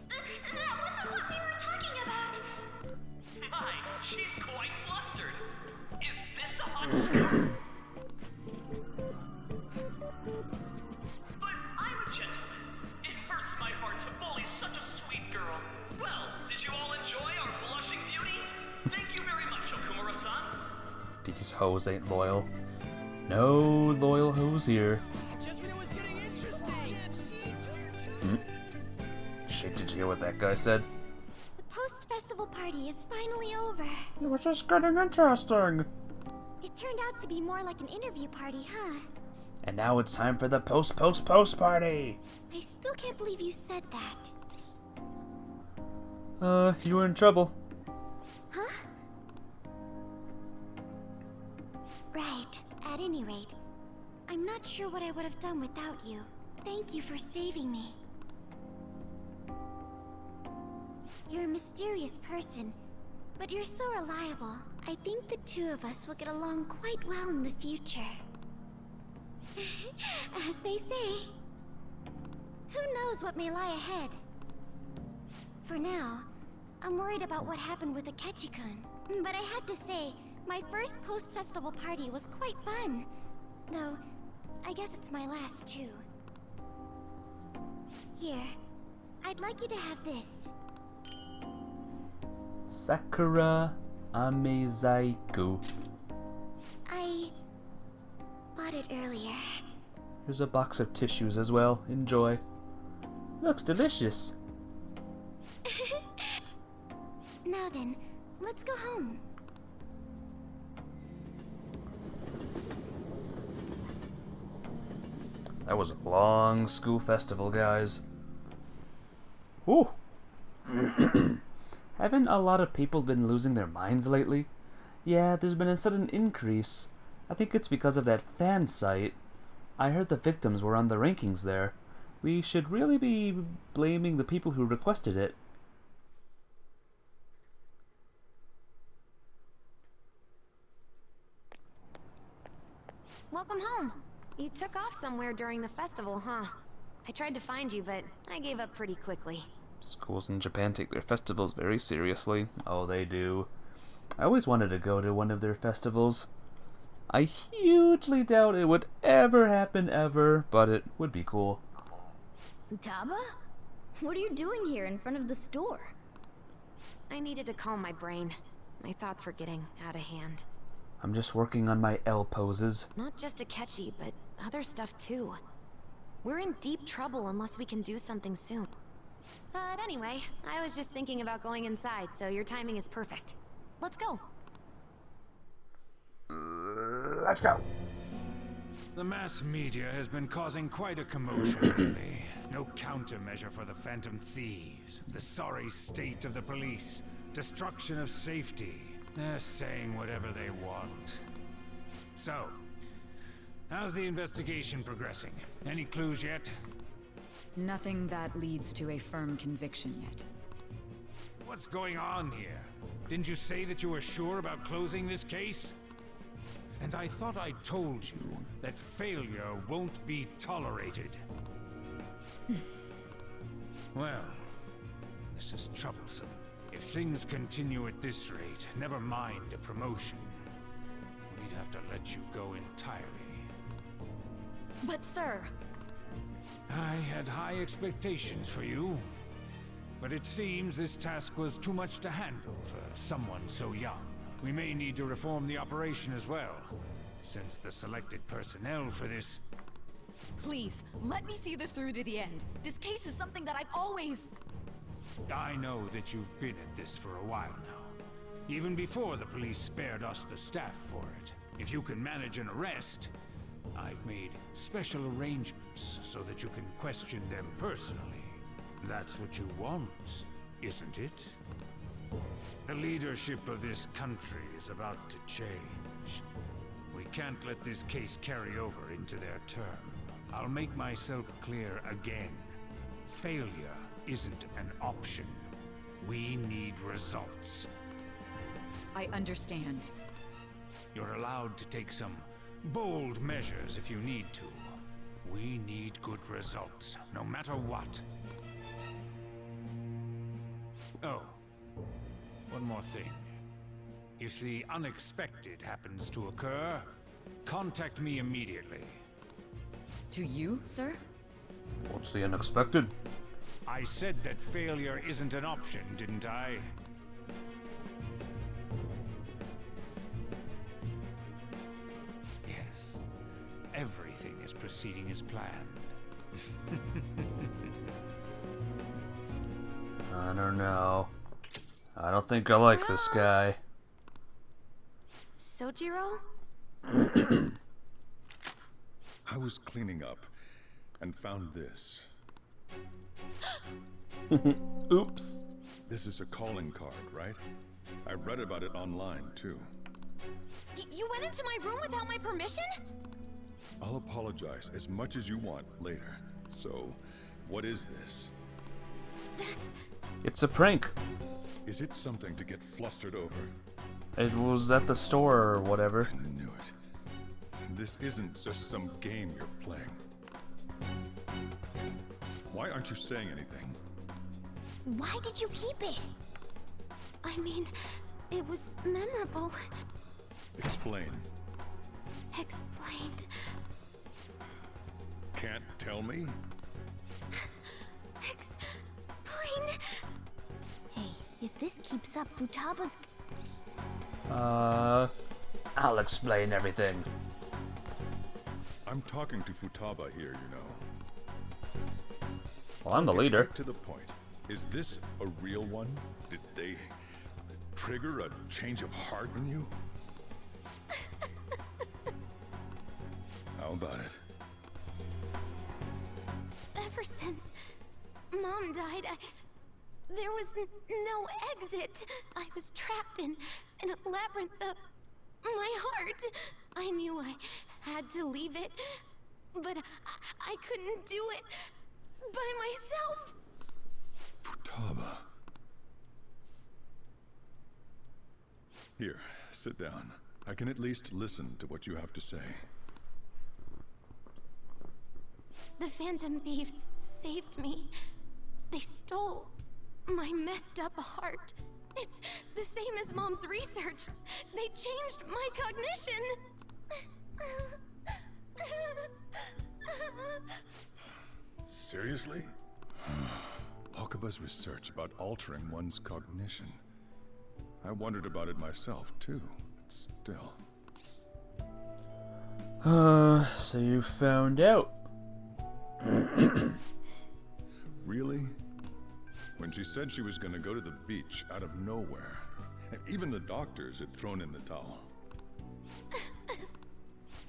That wasn't what we were talking about. My, she's quite flustered. Is this a hot start? But I'm a gentleman. It hurts my heart to bully such a sweet girl. Well, did you all enjoy our blushing beauty? Thank you very much, Okumura-san. These hoes ain't loyal. No loyal hoes here. Just when it was getting interesting. Shit, did you hear what that guy said? The post-festival party is finally over. It was just getting interesting. It turned out to be more like an interview party, huh? And now it's time for the post party. I still can't believe you said that. You were in trouble. Huh? Right. At any rate, I'm not sure what I would have done without you. Thank you for saving me. You're a mysterious person, but you're so reliable. I think the two of us will get along quite well in the future. As they say. Who knows what may lie ahead? For now, I'm worried about what happened with Akechi-kun. But I have to say, my first post-festival party was quite fun. Though, I guess it's my last too. Here, I'd like you to have this. Sakura Amezaiku. I bought it earlier. Here's a box of tissues as well. Enjoy. Looks delicious. Now then, let's go home. That was a long school festival, guys. Ooh. Haven't a lot of people been losing their minds lately? Yeah, there's been a sudden increase. I think it's because of that fan site. I heard the victims were on the rankings there. We should really be blaming the people who requested it. Welcome home. You took off somewhere during the festival, huh? I tried to find you, but I gave up pretty quickly. Schools in Japan take their festivals very seriously. Oh, they do. I always wanted to go to one of their festivals. I hugely doubt it would ever happen ever, but it would be cool. Futaba? What are you doing here in front of the store? I needed to calm my brain. My thoughts were getting out of hand. I'm just working on my L poses. Not just Akechi, but other stuff too. We're in deep trouble unless we can do something soon. But anyway, I was just thinking about going inside, so your timing is perfect. Let's go. Let's go. The mass media has been causing quite a commotion lately. No countermeasure for the Phantom Thieves, the sorry state of the police, destruction of safety. They're saying whatever they want. So, how's the investigation progressing? Any clues yet? Nothing that leads to a firm conviction yet. What's going on here? Didn't you say that you were sure about closing this case? And I thought I told you that failure won't be tolerated. Well, this is troublesome. If things continue at this rate, never mind a promotion. We'd have to let you go entirely. But sir... I had high expectations for you. But it seems this task was too much to handle for someone so young. We may need to reform the operation as well, since the selected personnel for this... Please, let me see this through to the end. This case is something that I've always... I know that you've been at this for a while now. Even before the police spared us the staff for it. If you can manage an arrest, I've made special arrangements so that you can question them personally. That's what you want, isn't it? The leadership of this country is about to change. We can't let this case carry over into their term. I'll make myself clear again. Failure isn't an option. We need results. I understand. You're allowed to take some bold measures if you need to. We need good results, no matter what. Oh, one more thing. If the unexpected happens to occur, contact me immediately. To you, sir? What's the unexpected? I said that failure isn't an option, didn't I? Yes. Everything is proceeding as planned. I don't know. I don't think I like this guy. Sojiro? I was cleaning up and found this. Oops. This is a calling card, right? I read about it online, too. You went into my room without my permission? I'll apologize as much as you want later. So, what is this? It's a prank. Is it something to get flustered over? It was at the store or whatever. I knew it. This isn't just some game you're playing. Why aren't you saying anything? Why did you keep it? I mean, it was memorable. Explain. Explain. Can't tell me? Explain. Hey, if this keeps up, Futaba's... I'll explain everything. I'm talking to Futaba here, you know. Well, I'm the leader. Right to the point. Is this a real one? Did they trigger a change of heart in you? How about it? Ever since Mom died, there was no exit. I was trapped in a labyrinth of my heart. I knew I had to leave it, but I couldn't do it by myself. Futaba. Here, sit down. I can at least listen to what you have to say. The Phantom Thieves saved me. They stole my messed up heart. It's the same as Mom's research. They changed my cognition. Seriously? Wakaba's research about altering one's cognition. I wondered about it myself, too, but still. So you found out. Really? When she said she was gonna go to the beach out of nowhere, and even the doctors had thrown in the towel.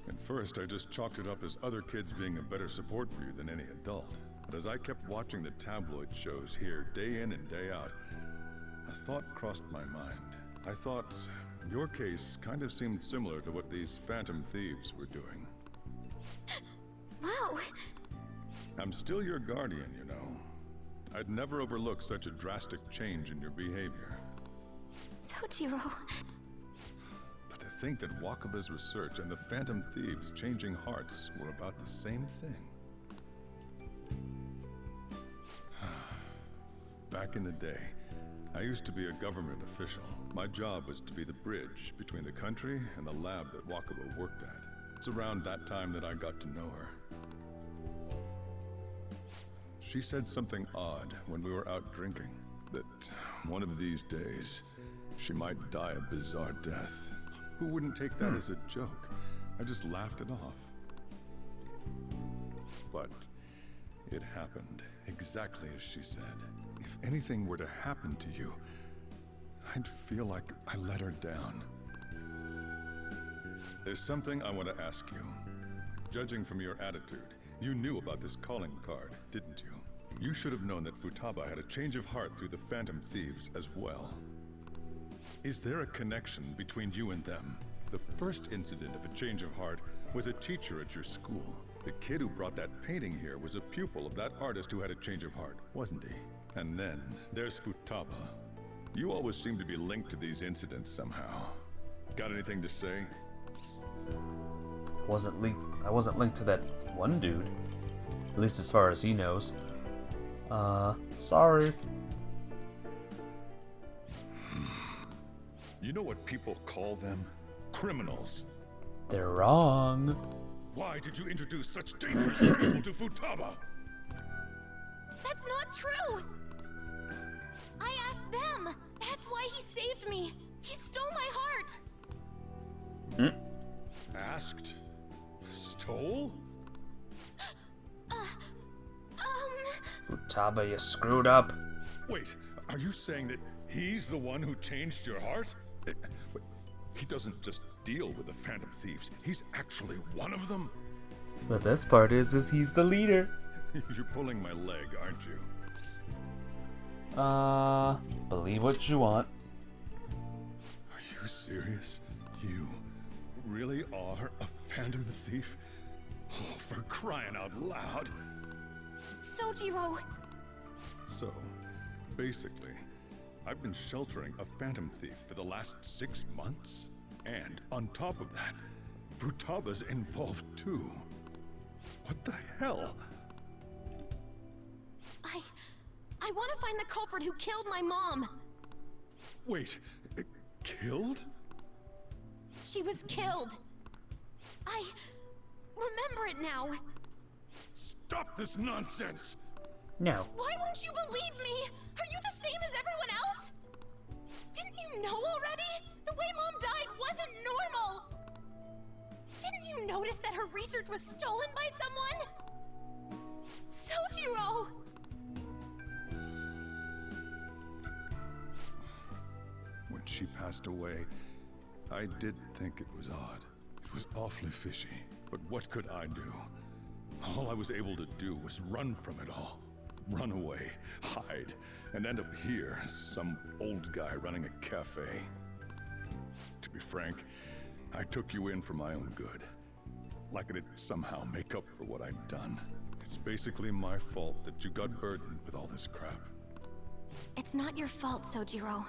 At first, I just chalked it up as other kids being a better support for you than any adult. But as I kept watching the tabloid shows here day in and day out, a thought crossed my mind. I thought your case kind of seemed similar to what these Phantom Thieves were doing. Wow. I'm still your guardian, you know. I'd never overlook such a drastic change in your behavior. Sojiro. But to think that Wakaba's research and the Phantom Thieves changing hearts were about the same thing. Back in the day, I used to be a government official. My job was to be the bridge between the country and the lab that Wakaba worked at. It's around that time that I got to know her. She said something odd when we were out drinking, that one of these days, she might die a bizarre death. Who wouldn't take that as a joke? I just laughed it off. But it happened exactly as she said. If anything were to happen to you, I'd feel like I let her down. There's something I want to ask you. Judging from your attitude, you knew about this calling card, didn't you? You should have known that Futaba had a change of heart through the Phantom Thieves as well. Is there a connection between you and them? The first incident of a change of heart was a teacher at your school. The kid who brought that painting here was a pupil of that artist who had a change of heart, wasn't he? And then there's Futaba. You always seem to be linked to these incidents somehow. Got anything to say? I wasn't linked to that one dude. At least as far as he knows. Sorry. You know what people call them? Criminals. They're wrong. Why did you introduce such dangerous people to Futaba? That's not true! I asked them! That's why he saved me! He stole my heart! Asked? Stole? Futaba, you screwed up. Wait, are you saying that he's the one who changed your heart? He doesn't just deal with the Phantom Thieves, he's actually one of them? The best part is he's the leader. You're pulling my leg, aren't you? Believe what you want. Are you serious? You really are a Phantom Thief? Oh, for crying out loud! Sojiro! So, basically, I've been sheltering a Phantom Thief for the last 6 months. And on top of that, Futaba's involved too. What the hell? I want to find the culprit who killed my mom! Wait, killed? She was killed! I remember it now! Stop this nonsense! No. Why won't you believe me? Are you the same as everyone else? Didn't you know already? The way Mom died wasn't normal! Didn't you notice noticed that her research was stolen by someone? Sojiro! When she passed away, I did think it was odd. It was awfully fishy. But what could I do? All I was able to do was run from it all. Run away, hide, and end up here as some old guy running a cafe. To be frank, I took you in for my own good. Like it'd somehow make up for what I'd done. It's basically my fault that you got burdened with all this crap. It's not your fault, Sojiro.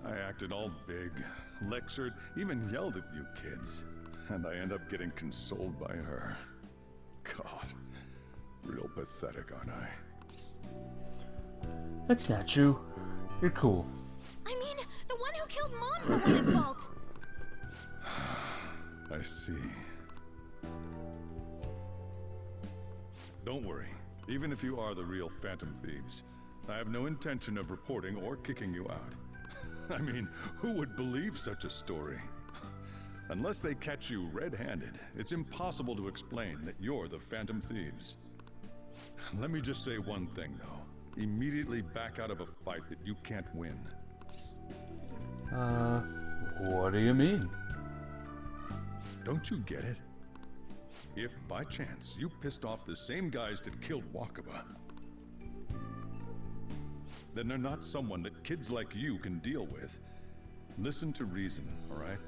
I acted all big, lectured, even yelled at you kids. And I end up getting consoled by her. God, real pathetic, aren't I? That's not true. You're cool. I mean, the one who killed Mom's the one at fault. I see. Don't worry. Even if you are the real Phantom Thieves, I have no intention of reporting or kicking you out. I mean, who would believe such a story? Unless they catch you red-handed, it's impossible to explain that you're the Phantom Thieves. Let me just say one thing, though. Immediately back out of a fight that you can't win. What do you mean? Don't you get it? If, by chance, you pissed off the same guys that killed Wakaba, then they're not someone that kids like you can deal with. Listen to reason, all right?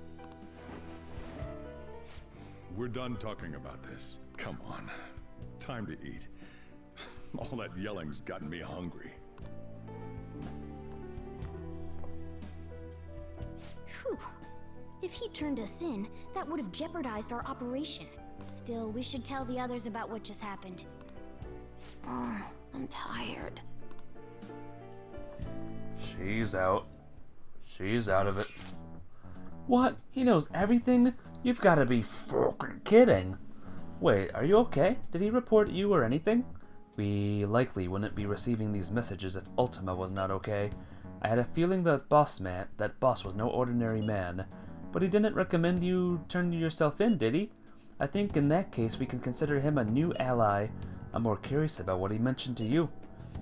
We're done talking about this. Come on. Time to eat. All that yelling's gotten me hungry. Phew. If he turned us in, that would have jeopardized our operation. Still, we should tell the others about what just happened. Oh, I'm tired. She's out. She's out of it. What? He knows everything? You've got to be fucking kidding. Wait, are you okay? Did he report you or anything? We likely wouldn't be receiving these messages if Ultima was not okay. I had a feeling that boss was no ordinary man. But he didn't recommend you turn yourself in, did he? I think in that case we can consider him a new ally. I'm more curious about what he mentioned to you.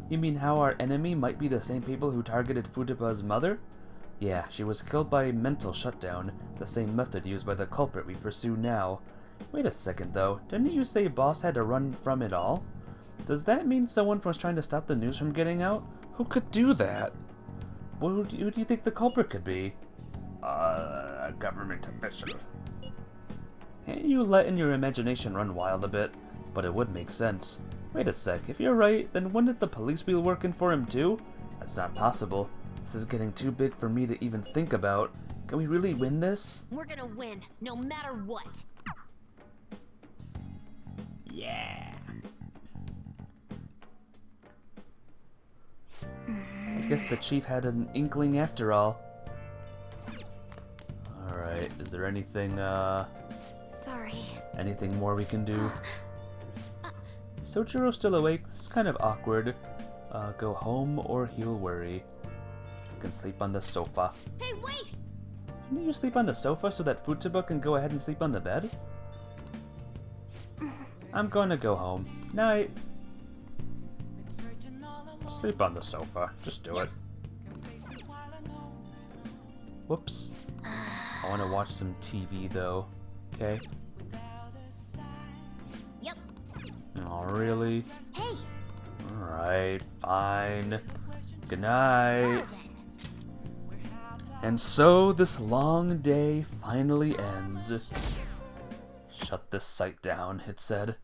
You mean how our enemy might be the same people who targeted Futaba's mother? Yeah, she was killed by mental shutdown, the same method used by the culprit we pursue now. Wait a second though, didn't you say Boss had to run from it all? Does that mean someone was trying to stop the news from getting out? Who could do that? Who do you think the culprit could be? A government official. Can't you let in your imagination run wild a bit? But it would make sense. Wait a sec, if you're right, then wouldn't the police be working for him too? That's not possible. This is getting too big for me to even think about. Can we really win this? We're gonna win, no matter what. Yeah. I guess the chief had an inkling after all. Alright, is there anything, Sorry. anything more we can do? Sojiro's still awake. This is kind of awkward. Go home or he'll worry. You can sleep on the sofa. Hey, wait! Didn't you sleep on the sofa so that Futaba can go ahead and sleep on the bed? I'm gonna go home. Night. Sleep on the sofa. Just do it. Whoops. I want to watch some TV though. Okay. Yep. Oh, really? Hey. Alright, fine. Good night. And so this long day finally ends. Shut this site down, it said.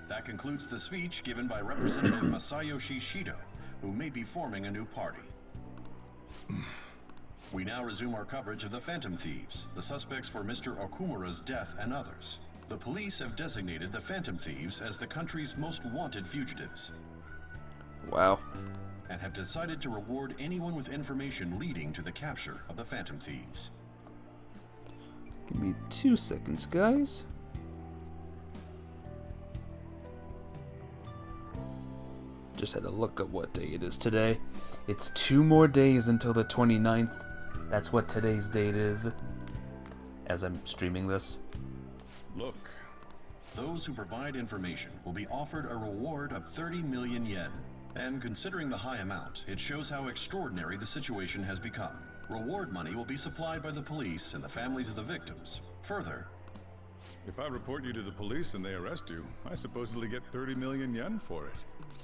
That concludes the speech given by Representative Masayoshi Shido, who may be forming a new party. We now resume our coverage of the Phantom Thieves, the suspects for Mr. Okumura's death and others. The police have designated the Phantom Thieves as the country's most wanted fugitives. Wow. And have decided to reward anyone with information leading to the capture of the Phantom Thieves. Give me 2 seconds, guys. Just had to look at what day it is today. It's 2 more days until the 29th. That's what today's date is. as I'm streaming this. Look. Those who provide information will be offered a reward of 30 million yen. And considering the high amount, it shows how extraordinary the situation has become. Reward money will be supplied by the police and the families of the victims. Further, if I report you to the police and they arrest you, I supposedly get 30 million yen for it.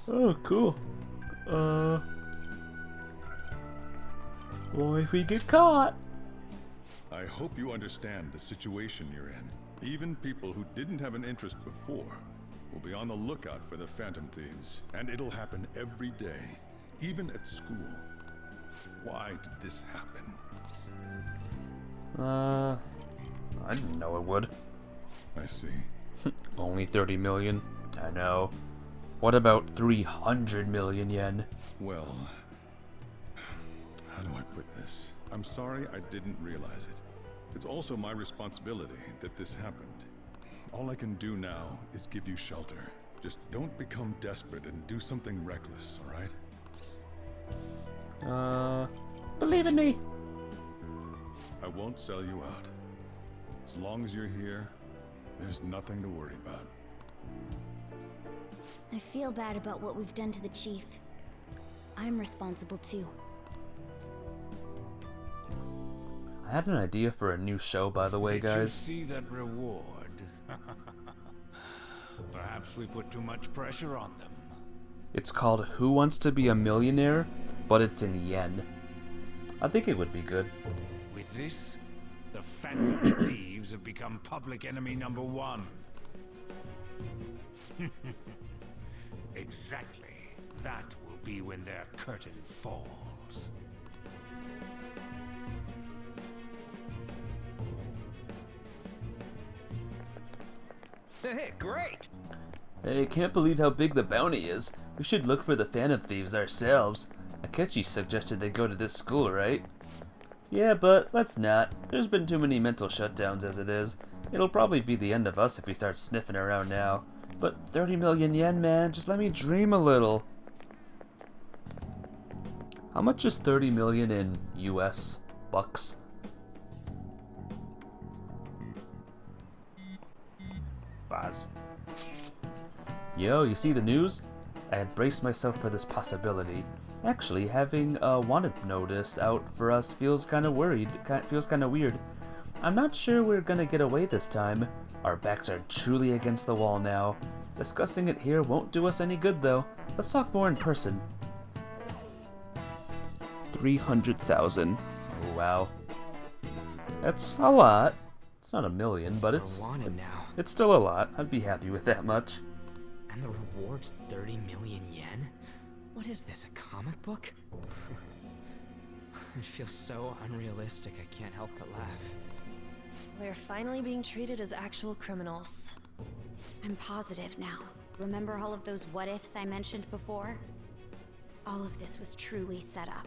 Oh, cool. Well, if we get caught. I hope you understand the situation you're in. Even people who didn't have an interest before will be on the lookout for the Phantom Thieves, and it'll happen every day, even at school. Why did this happen? I didn't know it would. I see. Only 30 million. I know. What about 300 million yen? Well, how do I put this? I'm sorry I didn't realize it. It's also my responsibility that this happened. All I can do now is give you shelter. Just don't become desperate and do something reckless, alright? Believe in me. I won't sell you out. As long as you're here, there's nothing to worry about. I feel bad about what we've done to the chief. I'm responsible too. I had an idea for a new show, by the way, guys. Did you see that reward? Perhaps we put too much pressure on them. It's called Who Wants to Be a Millionaire, but it's in yen. I think it would be good. With this, the Phantom Thieves have become public enemy number 1. Exactly. That will be when their curtain falls. Hey, great! Hey, can't believe how big the bounty is. We should look for the Phantom Thieves ourselves. Akechi suggested they go to this school, right? Yeah, but let's not. There's been too many mental shutdowns as it is. It'll probably be the end of us if we start sniffing around now. But 30 million yen, man, just let me dream a little. How much is 30 million in US bucks? Baz. Yo, you see the news? I had braced myself for this possibility. Actually, having a wanted notice out for us feels kind of weird. I'm not sure we're gonna get away this time. Our backs are truly against the wall now. Discussing it here won't do us any good, though. Let's talk more in person. 300,000. Oh, wow. That's a lot. It's not a million, but it's wanted now. It's still a lot. I'd be happy with that much. And the reward's 30 million yen? What is this, a comic book? It feels so unrealistic, I can't help but laugh. We're finally being treated as actual criminals. I'm positive now. Remember all of those what-ifs I mentioned before? All of this was truly set up.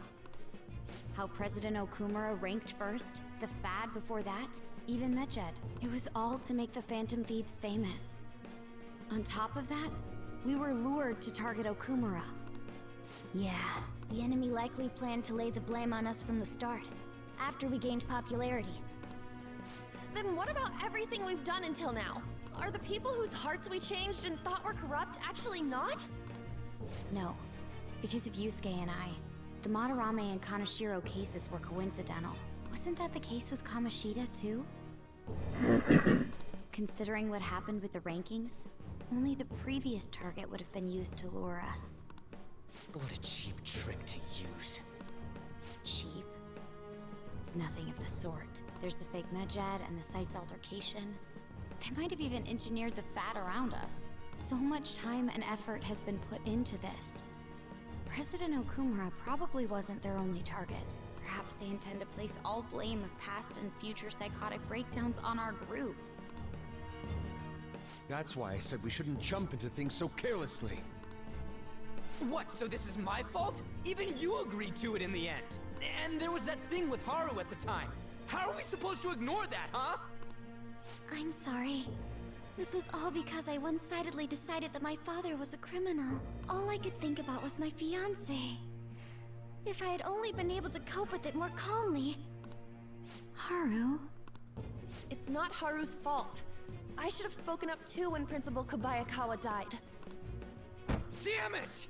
How President Okumura ranked first, the Fad before that, even Medjed. It was all to make the Phantom Thieves famous. On top of that, we were lured to target Okumura. Yeah, the enemy likely planned to lay the blame on us from the start, after we gained popularity. Then what about everything we've done until now? Are the people whose hearts we changed and thought were corrupt actually not? No, because of Yusuke and I, the Madarame and Kaneshiro cases were coincidental. Wasn't that the case with Kamoshida, too? Considering what happened with the rankings, only the previous target would have been used to lure us. What a cheap trick to use. Cheap? It's nothing of the sort. There's the fake Medjed and the site's altercation. They might have even engineered the Fad around us. So much time and effort has been put into this. President Okumura probably wasn't their only target. Perhaps they intend to place all blame of past and future psychotic breakdowns on our group. That's why I said we shouldn't jump into things so carelessly. What, so this is my fault? Even you agreed to it in the end. And there was that thing with Haru at the time. How are we supposed to ignore that, huh? I'm sorry. This was all because I one-sidedly decided that my father was a criminal. All I could think about was my fiancé. If I had only been able to cope with it more calmly. Haru? not Haru's fault. I should have spoken up too when Principal Kobayakawa died. Damn it!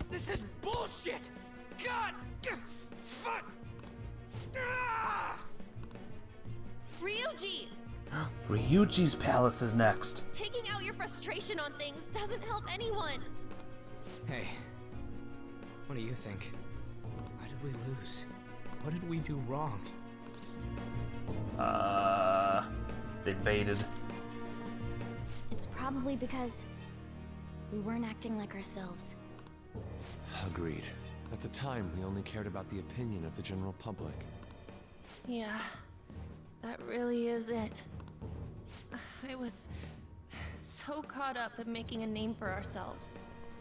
This is bullshit! God! Fuck! Ah! Ryuji! Ryuji's palace is next. Taking out your frustration on things doesn't help anyone. Hey, what do you think? Why did we lose? What did we do wrong? They baited. It's probably because we weren't acting like ourselves. Agreed. At the time, we only cared about the opinion of the general public. Yeah, that really is it. I was so caught up in making a name for ourselves.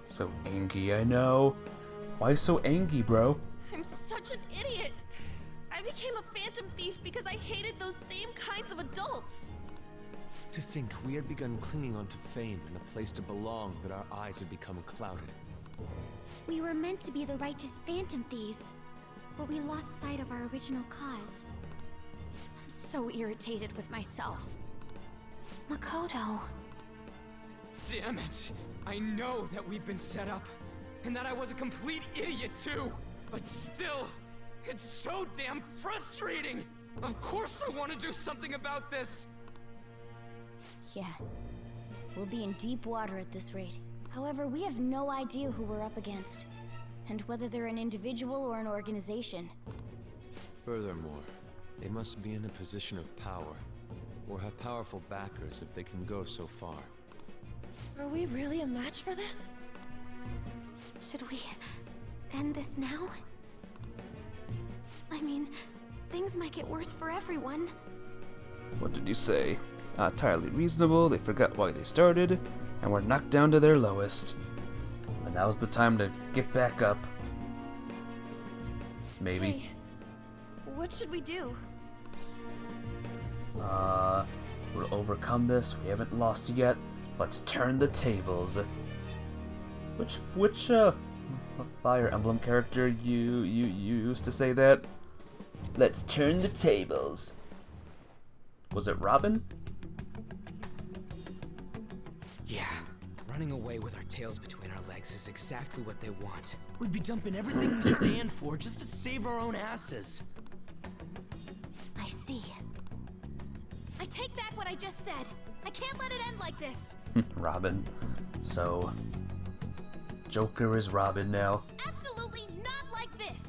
So angry, I know. Why so angry, bro? I'm such an idiot! I became a phantom thief because I hated those same kinds of adults! To think we had begun clinging onto fame and a place to belong, that our eyes had become clouded. We were meant to be the righteous phantom thieves, but we lost sight of our original cause. I'm so irritated with myself. Makoto. Damn it! I know that we've been set up, and that I was a complete idiot too! But still, it's so damn frustrating! Of course I want to do something about this! Yeah. We'll be in deep water at this rate. However, we have no idea who we're up against, and whether they're an individual or an organization. Furthermore, they must be in a position of power, or have powerful backers if they can go so far. Are we really a match for this? Should we end this now? I mean, things might get worse for everyone. What did you say? Entirely reasonable, they forgot why they started, and were knocked down to their lowest. But now's the time to get back up. Maybe. Hey, what should we do? We'll overcome this. We haven't lost yet. Let's turn the tables. Which Fire Emblem character you used to say that? Let's turn the tables. Was it Robin? Yeah, running away with our tails between our legs is exactly what they want. We'd be dumping everything we stand for just to save our own asses. I see. I take back what I just said. I can't let it end like this. Robin. So, Joker is Robin now. Absolutely not like this.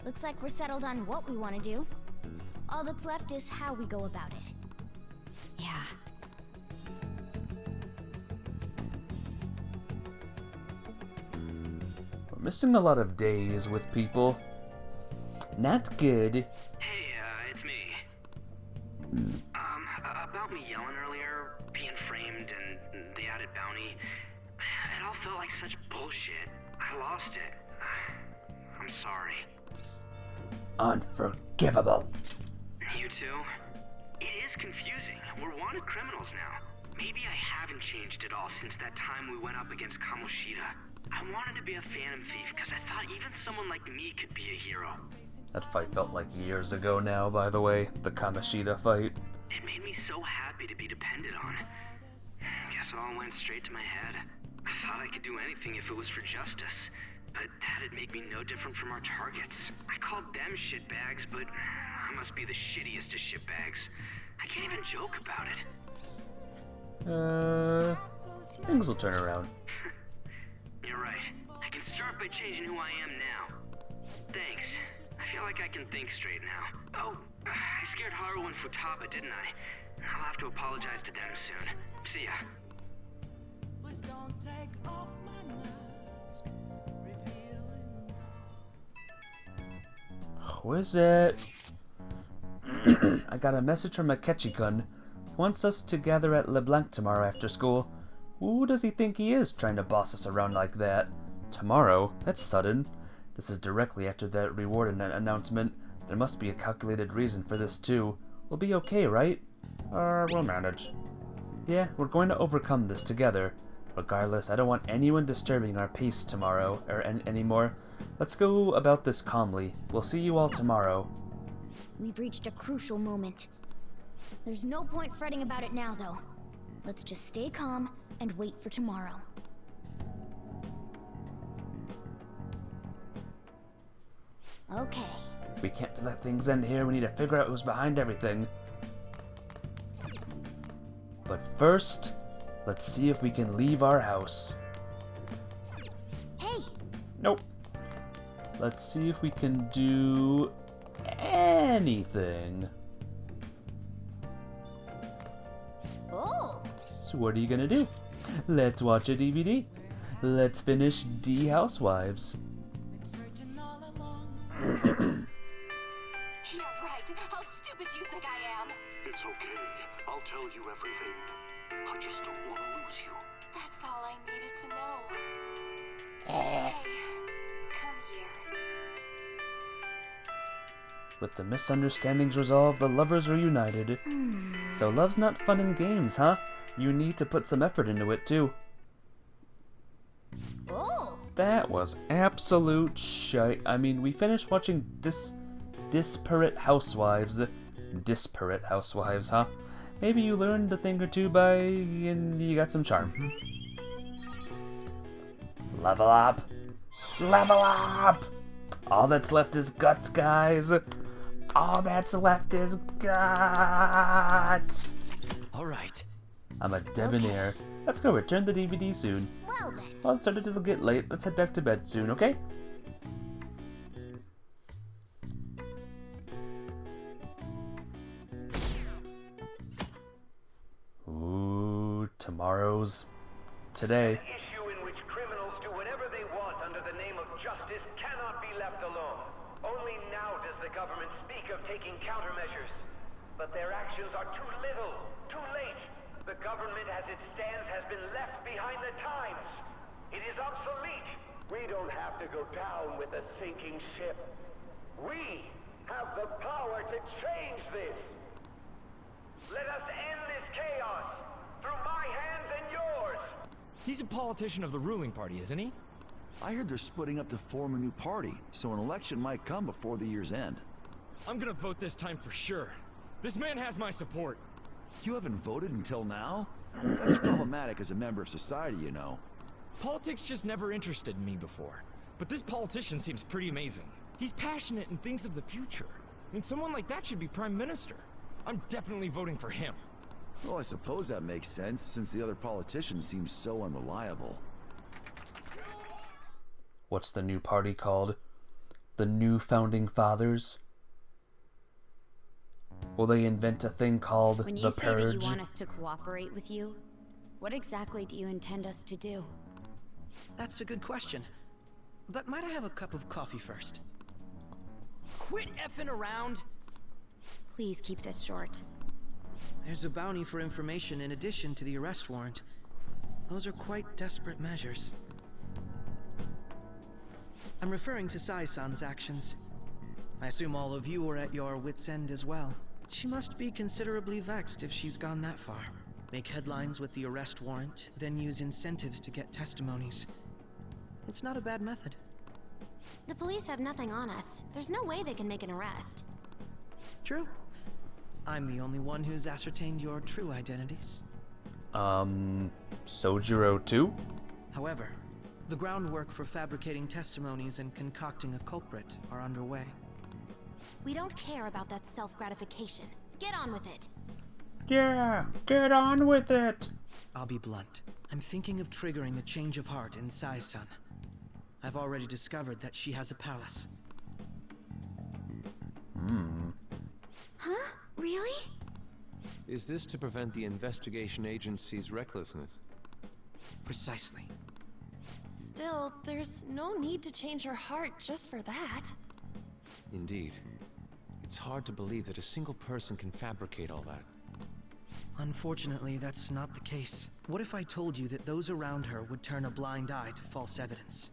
Looks like we're settled on what we want to do. All that's left is how we go about it. Yeah. We're missing a lot of days with people. Not good. Hey, it's me. About me yelling earlier, being framed, and the added bounty, it all felt like such bullshit. I lost it. I'm sorry. Unforgivable. You too? It is confusing. We're wanted criminals now. Maybe I haven't changed at all since that time we went up against Kamoshida. I wanted to be a phantom thief because I thought even someone like me could be a hero. That fight felt like years ago now, by the way. The Kamoshida fight. It made me so happy to be depended on. Guess it all went straight to my head. I thought I could do anything if it was for justice, but that'd make me no different from our targets. I called them shitbags, but I must be the shittiest of shitbags. I can't even joke about it. Things will turn around. You're right. I can start by changing who I am now. Thanks. I feel like I can think straight now. Oh, I scared Haru and Futaba, didn't I? I'll have to apologize to them soon. See ya. Please don't take off my mask, Who is it? I got a message from Akechi-kun. He wants us to gather at LeBlanc tomorrow after school. Who does he think he is, trying to boss us around like that? Tomorrow? That's sudden. This is directly after that reward announcement. There must be a calculated reason for this too. We'll be okay, right? We'll manage. Yeah, we're going to overcome this together. Regardless, I don't want anyone disturbing our peace tomorrow, or anymore. Let's go about this calmly. We'll see you all tomorrow. We've reached a crucial moment. There's no point fretting about it now, though. Let's just stay calm and wait for tomorrow. Okay. We can't let things end here. We need to figure out who's behind everything. But first, let's see if we can leave our house. Hey! Nope. Let's see if we can do anything. Oh! So what are you gonna do? Let's watch a DVD. Let's finish D Housewives. You're right. How stupid do you think I am? It's okay. I'll tell you everything. I just don't want to lose you. That's all I needed to know. Hey, come here. With the misunderstandings resolved, the lovers are united. So love's not fun and games, huh? You need to put some effort into it, too. Oh! That was absolute shite. I mean, we finished watching Disparate Housewives. Disparate Housewives, huh? Maybe you learned a thing or two and you got some charm. Level up! Level up! All that's left is guts, guys. All that's left is guts. All right. I'm a debonair. Let's go return the DVD soon. Well then. Well, it's starting to get late. Let's head back to bed soon, okay? Ooh, tomorrow's today. An issue in which criminals do whatever they want under the name of justice cannot be left alone. Only now does the government speak of taking countermeasures. But their actions are too little, too late. The government as it stands has been left behind the times. It is obsolete. We don't have to go down with a sinking ship. We have the power to change this. Let us end this chaos through my hands and yours. He's a politician of the ruling party, isn't he? I heard they're splitting up to form a new party, so an election might come before the year's end. I'm gonna vote this time for sure. This man has my support. You haven't voted until now? That's problematic as a member of society, you know. Politics just never interested me before. But this politician seems pretty amazing. He's passionate and thinks of the future. I mean, someone like that should be prime minister. I'm definitely voting for him. Well, I suppose that makes sense, since the other politicians seem so unreliable. What's the new party called? The New Founding Fathers? Will they invent a thing called When you the say Purge? that you want us to cooperate with you, what exactly do you intend us to do? That's a good question. But might I have a cup of coffee first? Quit effing around! Please keep this short. There's a bounty for information in addition to the arrest warrant. Those are quite desperate measures. I'm referring to Sai-san's actions. I assume all of you are at your wits' end as well. She must be considerably vexed if she's gone that far. Make headlines with the arrest warrant, then use incentives to get testimonies. It's not a bad method. The police have nothing on us. There's no way they can make an arrest. True. I'm the only one who's ascertained your true identities. Sojiro too? However, the groundwork for fabricating testimonies and concocting a culprit are underway. We don't care about that self-gratification. Get on with it. Yeah, get on with it! I'll be blunt. I'm thinking of triggering a change of heart in Sai-san. I've already discovered that she has a palace. Huh? Really? Is this to prevent the investigation agency's recklessness? Precisely. Still, there's no need to change her heart just for that. Indeed. It's hard to believe that a single person can fabricate all that. Unfortunately, that's not the case. What if I told you that those around her would turn a blind eye to false evidence?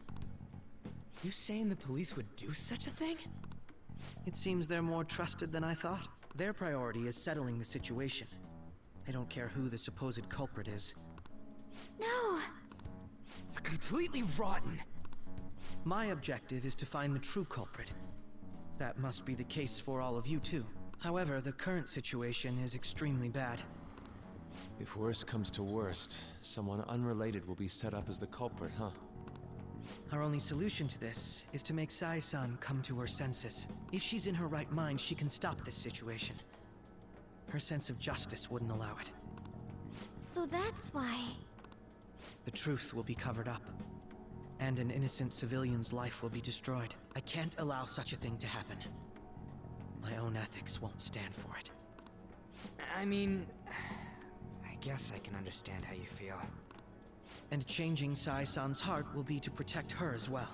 You saying the police would do such a thing? It seems they're more trusted than I thought. Their priority is settling the situation. They don't care who the supposed culprit is. No! You're completely rotten! My objective is to find the true culprit. That must be the case for all of you too. However, the current situation is extremely bad. If worst comes to worst, someone unrelated will be set up as the culprit, huh? Our only solution to this is to make Sai-san come to her senses. If she's in her right mind, she can stop this situation. Her sense of justice wouldn't allow it. So that's why... The truth will be covered up, and an innocent civilian's life will be destroyed. I can't allow such a thing to happen. My own ethics won't stand for it. I mean, I guess I can understand how you feel. And changing Sai-san's heart will be to protect her as well.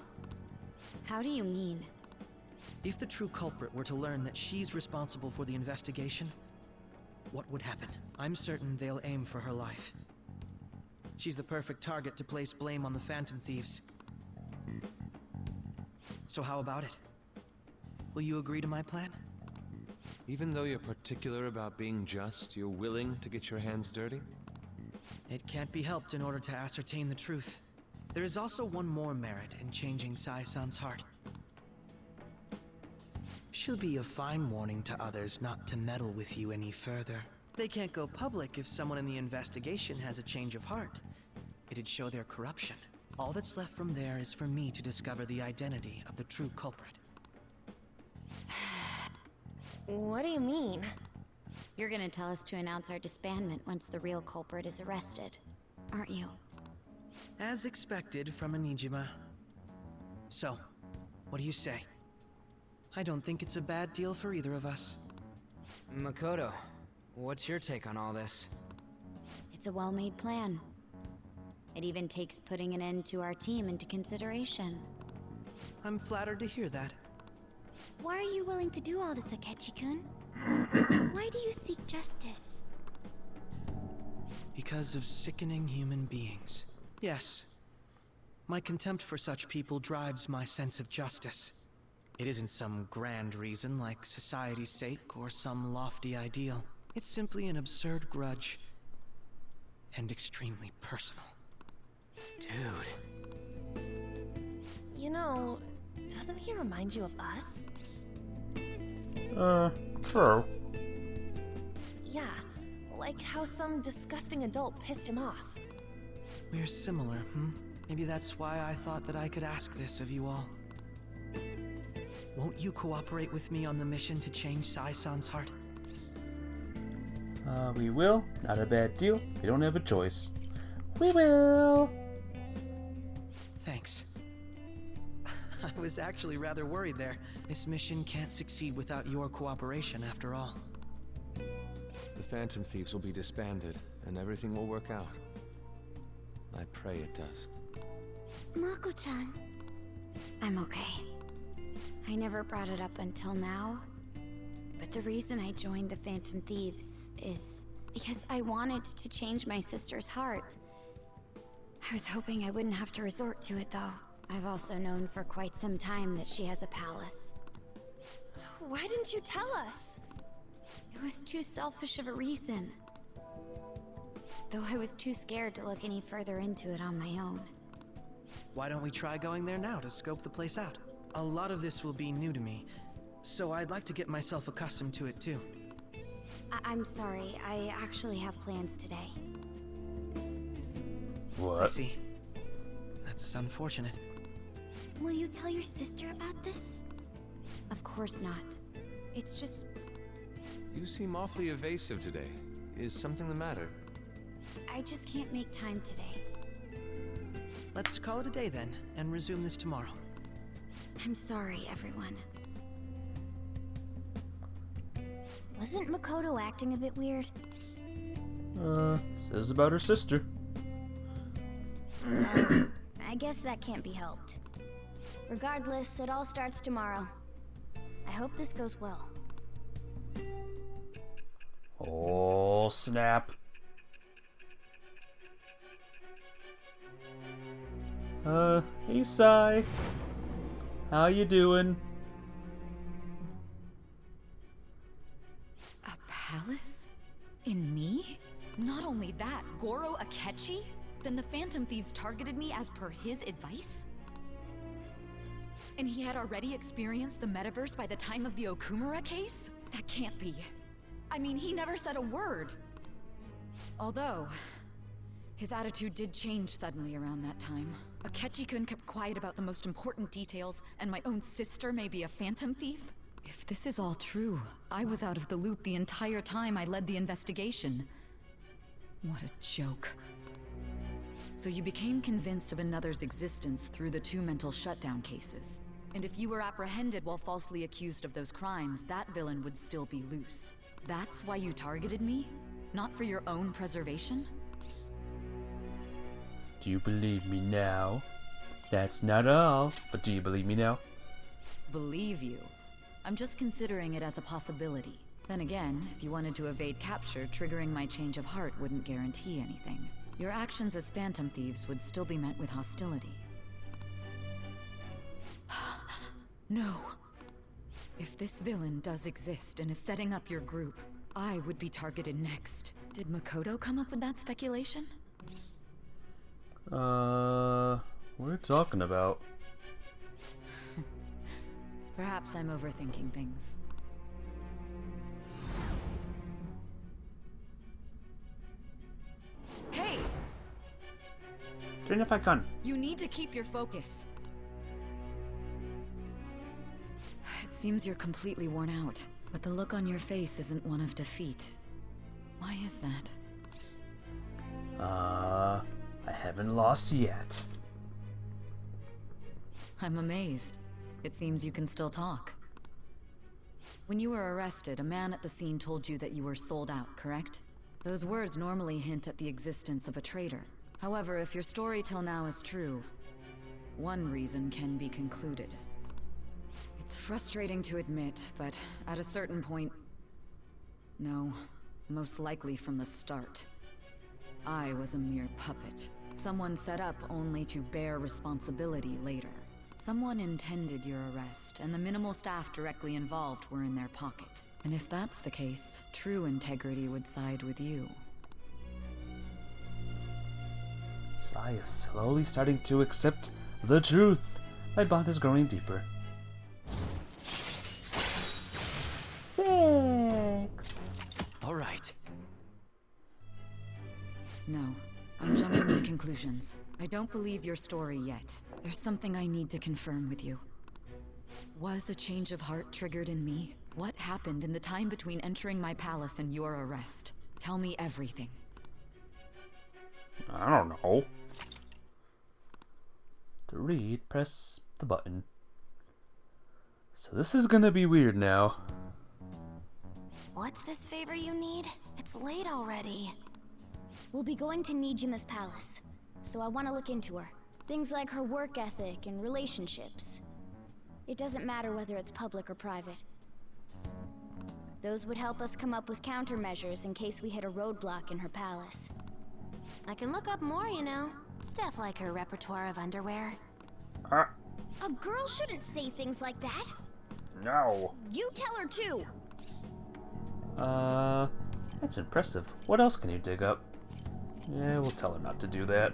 How do you mean? If the true culprit were to learn that she's responsible for the investigation, what would happen? I'm certain they'll aim for her life. She's the perfect target to place blame on the Phantom Thieves. So how about it? Will you agree to my plan? Even though you're particular about being just, you're willing to get your hands dirty? It can't be helped in order to ascertain the truth. There is also one more merit in changing Sai-san's heart. She'll be a fine warning to others not to meddle with you any further. They can't go public if someone in the investigation has a change of heart. It'd show their corruption. All that's left from there is for me to discover the identity of the true culprit. What do you mean? You're gonna tell us to announce our disbandment once the real culprit is arrested, aren't you? As expected from a Nijima. So, what do you say? I don't think it's a bad deal for either of us. Makoto, what's your take on all this? It's a well-made plan. It even takes putting an end to our team into consideration. I'm flattered to hear that. Why are you willing to do all this, Akechi-kun? Why do you seek justice? Because of sickening human beings. Yes. My contempt for such people drives my sense of justice. It isn't some grand reason like society's sake or some lofty ideal. It's simply an absurd grudge. And extremely personal. Dude. You know, doesn't he remind you of us? True. Yeah, like how some disgusting adult pissed him off. We're similar, Maybe that's why I thought that I could ask this of you all. Won't you cooperate with me on the mission to change Sai-san's heart? We will. Not a bad deal. We don't have a choice. We will. Thanks. I was actually rather worried there. This mission can't succeed without your cooperation, after all. The Phantom Thieves will be disbanded, and everything will work out. I pray it does. Mako-chan. I'm okay. I never brought it up until now, but the reason I joined the Phantom Thieves is because I wanted to change my sister's heart. I was hoping I wouldn't have to resort to it, though. I've also known for quite some time that she has a palace. Why didn't you tell us? It was too selfish of a reason. Though I was too scared to look any further into it on my own. Why don't we try going there now to scope the place out? A lot of this will be new to me, so I'd like to get myself accustomed to it too. I'm sorry, I actually have plans today. What? I see. That's unfortunate. Will you tell your sister about this? Of course not. It's just... You seem awfully evasive today. Is something the matter? I just can't make time today. Let's call it a day then, and resume this tomorrow. I'm sorry, everyone. Wasn't Makoto acting a bit weird? Says about her sister. I guess that can't be helped. Regardless, it all starts tomorrow. I hope this goes well. Oh, snap. Hey, Sai. How you doing? A palace? In me? Not only that, Goro Akechi? Then the Phantom Thieves targeted me as per his advice? And he had already experienced the metaverse by the time of the Okumura case? That can't be. I mean, he never said a word. Although, his attitude did change suddenly around that time. Akechi-kun kept quiet about the most important details, and my own sister may be a phantom thief? If this is all true, I was out of the loop the entire time I led the investigation. What a joke. So you became convinced of another's existence through the 2 mental shutdown cases. And if you were apprehended while falsely accused of those crimes, that villain would still be loose. That's why you targeted me? Not for your own preservation? Do you believe me now? That's not all, but do you believe me now? Believe you? I'm just considering it as a possibility. Then again, if you wanted to evade capture, triggering my change of heart wouldn't guarantee anything. Your actions as phantom thieves would still be met with hostility. No. If this villain does exist and is setting up your group, I would be targeted next. Did Makoto come up with that speculation? What are you talking about? Perhaps I'm overthinking things. Hey! Turn if I can. You need to keep your focus. It seems you're completely worn out, but the look on your face isn't one of defeat. Why is that? I haven't lost yet. I'm amazed. It seems you can still talk. When you were arrested, a man at the scene told you that you were sold out, correct? Those words normally hint at the existence of a traitor. However, if your story till now is true, one reason can be concluded. It's frustrating to admit, but at a certain point... No, most likely from the start. I was a mere puppet. Someone set up only to bear responsibility later. Someone intended your arrest, and the minimal staff directly involved were in their pocket. And if that's the case, true integrity would side with you. Sai is slowly starting to accept the truth. My bond is growing deeper. 6. All right. No, I'm jumping to conclusions. I don't believe your story yet. There's something I need to confirm with you. Was a change of heart triggered in me? What happened in the time between entering my palace and your arrest? Tell me everything. I don't know. To read, press the button. So this is gonna be weird now. What's this favor you need? It's late already. We'll be going to Nijima's palace, so I want to look into her. Things like her work ethic and relationships. It doesn't matter whether it's public or private. Those would help us come up with countermeasures in case we hit a roadblock in her palace. I can look up more, you know. Stuff like her repertoire of underwear. A girl shouldn't say things like that. No. You tell her too. That's impressive. What else can you dig up? Yeah, we'll tell her not to do that.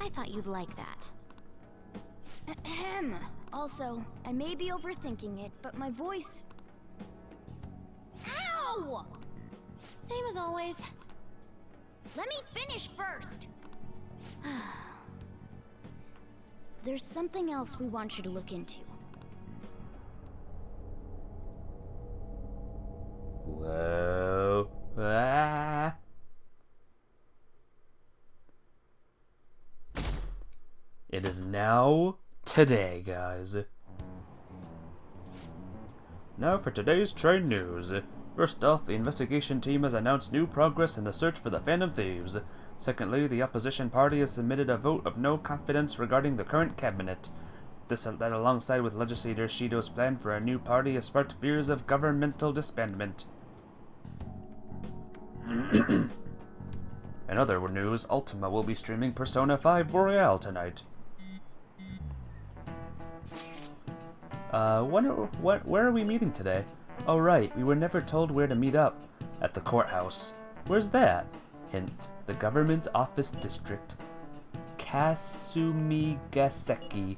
I thought you'd like that. Ahem. Also, I may be overthinking it, but my voice... Ow! Same as always. Let me finish first! There's something else we want you to look into. Whoa. Ah. It is now today, guys. Now for today's train news. First off, the investigation team has announced new progress in the search for the Phantom Thieves. Secondly, the opposition party has submitted a vote of no confidence regarding the current cabinet. That alongside with legislator Shido's plan for a new party has sparked fears of governmental disbandment. In other news, Ultima will be streaming Persona 5 Royale tonight. Where are we meeting today? Oh right, we were never told where to meet up. At the courthouse. Where's that? Hint, the government office district. Kasumigaseki.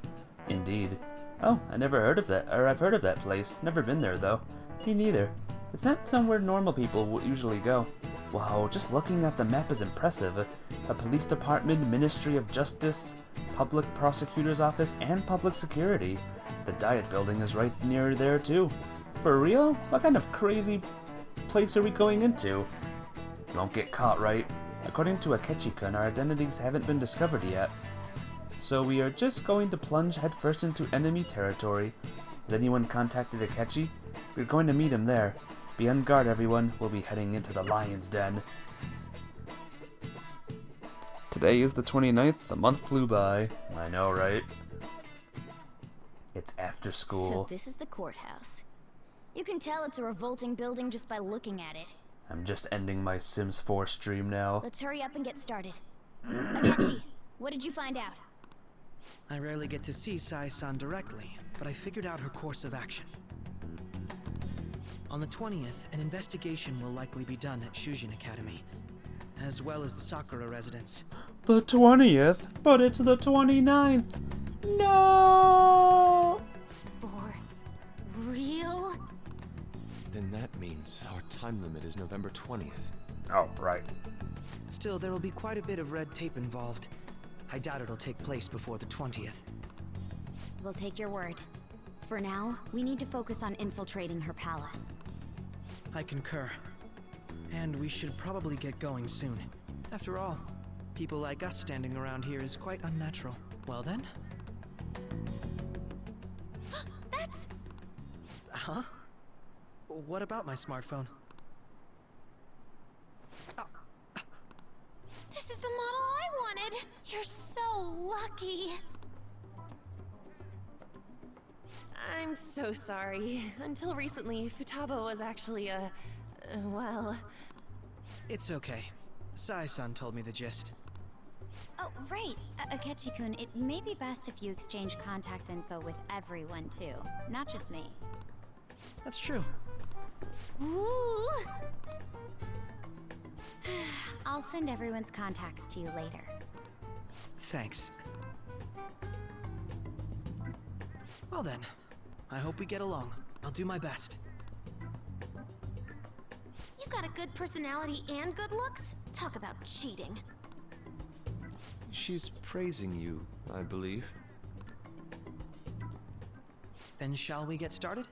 Indeed. Oh, I never heard of that, or I've heard of that place. Never been there though. Me neither. It's not somewhere normal people would usually go. Wow, just looking at the map is impressive. A police department, Ministry of Justice, Public Prosecutor's Office, and Public Security. The Diet Building is right near there too. For real? What kind of crazy place are we going into? Won't get caught, right? According to Akechi-kun, our identities haven't been discovered yet. So we are just going to plunge headfirst into enemy territory. Has anyone contacted Akechi? We're going to meet him there. Be on guard, everyone. We'll be heading into the Lion's Den. Today is the 29th. The month flew by. I know, right? It's after school. So this is the courthouse. You can tell it's a revolting building just by looking at it. I'm just ending my Sims 4 stream now. Let's hurry up and get started. Akechi, what did you find out? I rarely get to see Sai-san directly, but I figured out her course of action. On the 20th, an investigation will likely be done at Shujin Academy, as well as the Sakura residence. The 20th? But it's the 29th! No! For real? Then that means our time limit is November 20th. Oh, right. Still, there will be quite a bit of red tape involved. I doubt it'll take place before the 20th. We'll take your word. For now, we need to focus on infiltrating her palace. I concur. And we should probably get going soon. After all, people like us standing around here is quite unnatural. Well then? That's... Huh? What about my smartphone? This is the model I wanted! You're so lucky! I'm so sorry. Until recently, Futaba was actually well... It's okay. Sai-san told me the gist. Oh, right. Akechi-kun, it may be best if you exchange contact info with everyone, too. Not just me. That's true. Ooh! I'll send everyone's contacts to you later. Thanks. Well then, I hope we get along. I'll do my best. You've got a good personality and good looks? Talk about cheating. She's praising you, I believe. Then shall we get started?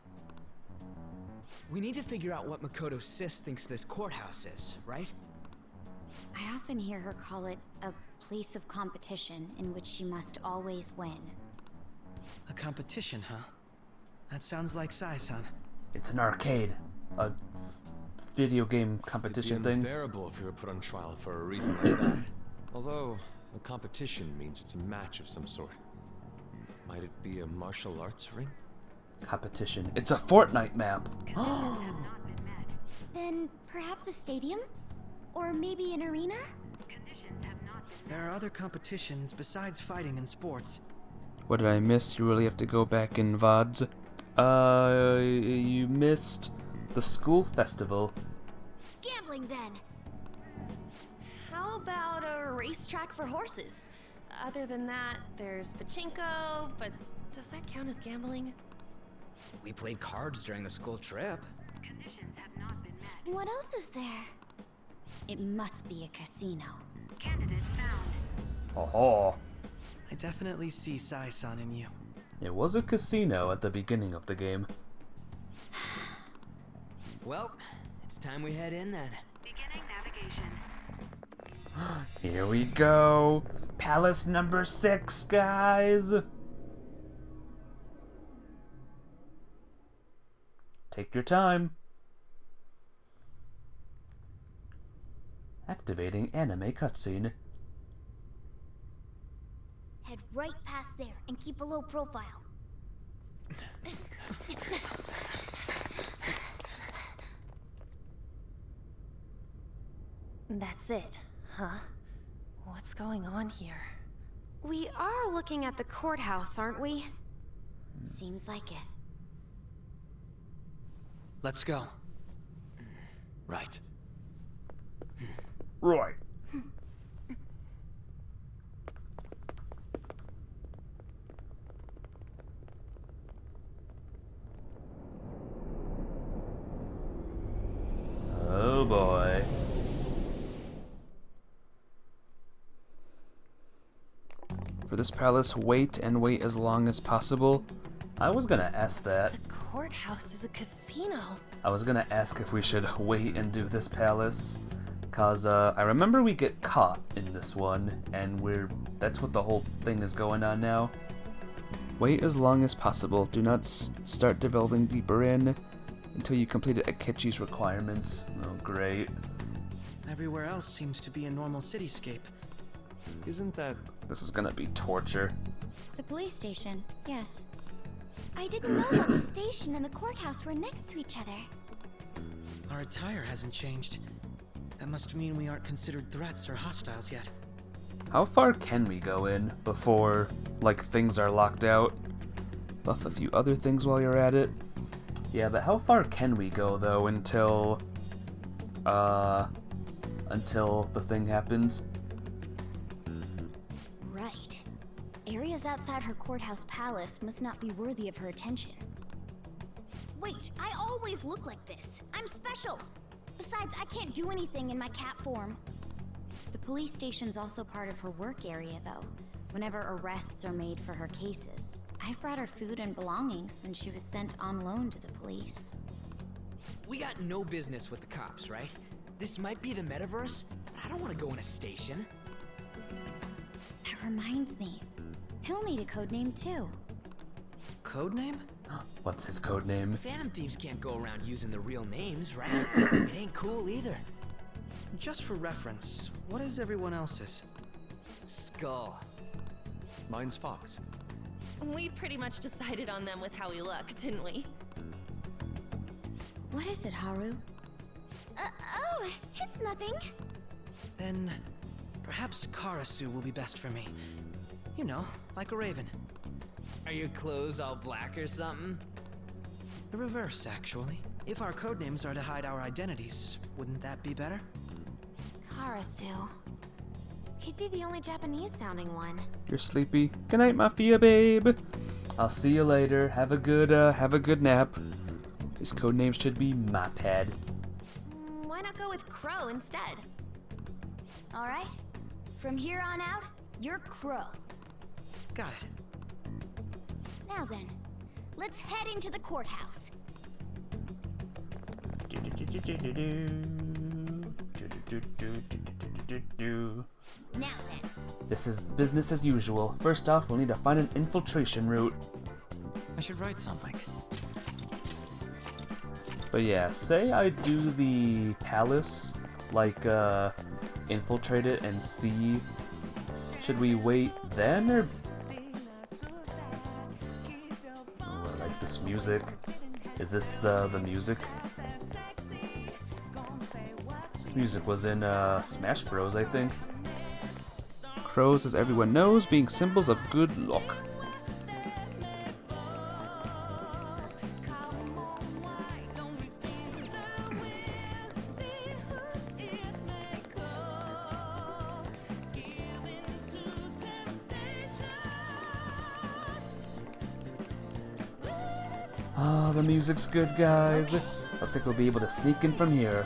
We need to figure out what Makoto Sis thinks this courthouse is, right? I often hear her call it a place of competition in which she must always win. A competition, huh? That sounds like Sai-san. It's an arcade. A video game competition It'd be thing. unbearable if you were put on trial for a reason like that. Although, a competition means it's a match of some sort. Might it be a martial arts ring? Competition. It's a Fortnite map. Then perhaps a stadium? Or maybe an arena? There are other competitions besides fighting and sports. What did I miss? You really have to go back in VODs. You missed the school festival. Gambling, then! How about a racetrack for horses? Other than that, there's pachinko, but does that count as gambling? We played cards during the school trip. What else is there? It must be a casino. Oh, I definitely see Sai-san in you. it was a casino at the beginning of the game. Well, it's time we head in then. Here we go. Palace number 6, guys. Take your time. Activating anime cutscene. Head right past there and keep a low profile. That's it, huh? What's going on here? We are looking at the courthouse, aren't we? Seems like it. Let's go. Right. Right. Oh boy. For this palace, wait and wait as long as possible. I was gonna ask that. The courthouse is a casino. I was gonna ask if we should wait and do this palace. Cause I remember we get caught in this one, and that's what the whole thing is going on now. Wait as long as possible. Do not start delving deeper in until you completed Akechi's requirements. Oh, great. Everywhere else seems to be a normal cityscape. Isn't that... This is gonna be torture. The police station, yes. I didn't know that the station and the courthouse were next to each other. Our attire hasn't changed. That must mean we aren't considered threats or hostiles yet. How far can we go in before, like, things are locked out? Buff a few other things while you're at it. Yeah, but how far can we go, though, until the thing happens? Right. Areas outside her courthouse palace must not be worthy of her attention. Wait, I always look like this. I'm special. Besides, I can't do anything in my cat form. The police station's also part of her work area, though. Whenever arrests are made for her cases. I've brought her food and belongings when she was sent on loan to the police. We got no business with the cops, right? This might be the metaverse, but I don't want to go in a station. That reminds me. He'll need a code name, too. Code name? What's his code name? Phantom thieves can't go around using the real names, right? It ain't cool either. Just for reference, what is everyone else's? Skull. Mine's Fox. We pretty much decided on them with how we look, didn't we? What is it, Haru? Oh, it's nothing. Then, perhaps Karasu will be best for me. You know, like a raven. Are your clothes all black or something? The reverse, actually. If our codenames are to hide our identities, wouldn't that be better? Karasu. He'd be the only Japanese-sounding one. You're sleepy. Good night, Mafia babe. I'll see you later. Have a good nap. His code name should be Mophead. Why not go with Crow instead? All right. From here on out, you're Crow. Got it. Now then, let's head into the courthouse. Now then. This is business as usual. First off, we'll need to find an infiltration route. I should write something. But yeah, say I do the palace, like, infiltrate it and see. Should we wait then, or... Oh, I like this music. Is this the music? This music was in, Smash Bros, I think. Crows, as everyone knows, being symbols of good luck. Ah, the music's good, guys. Looks like we'll be able to sneak in from here.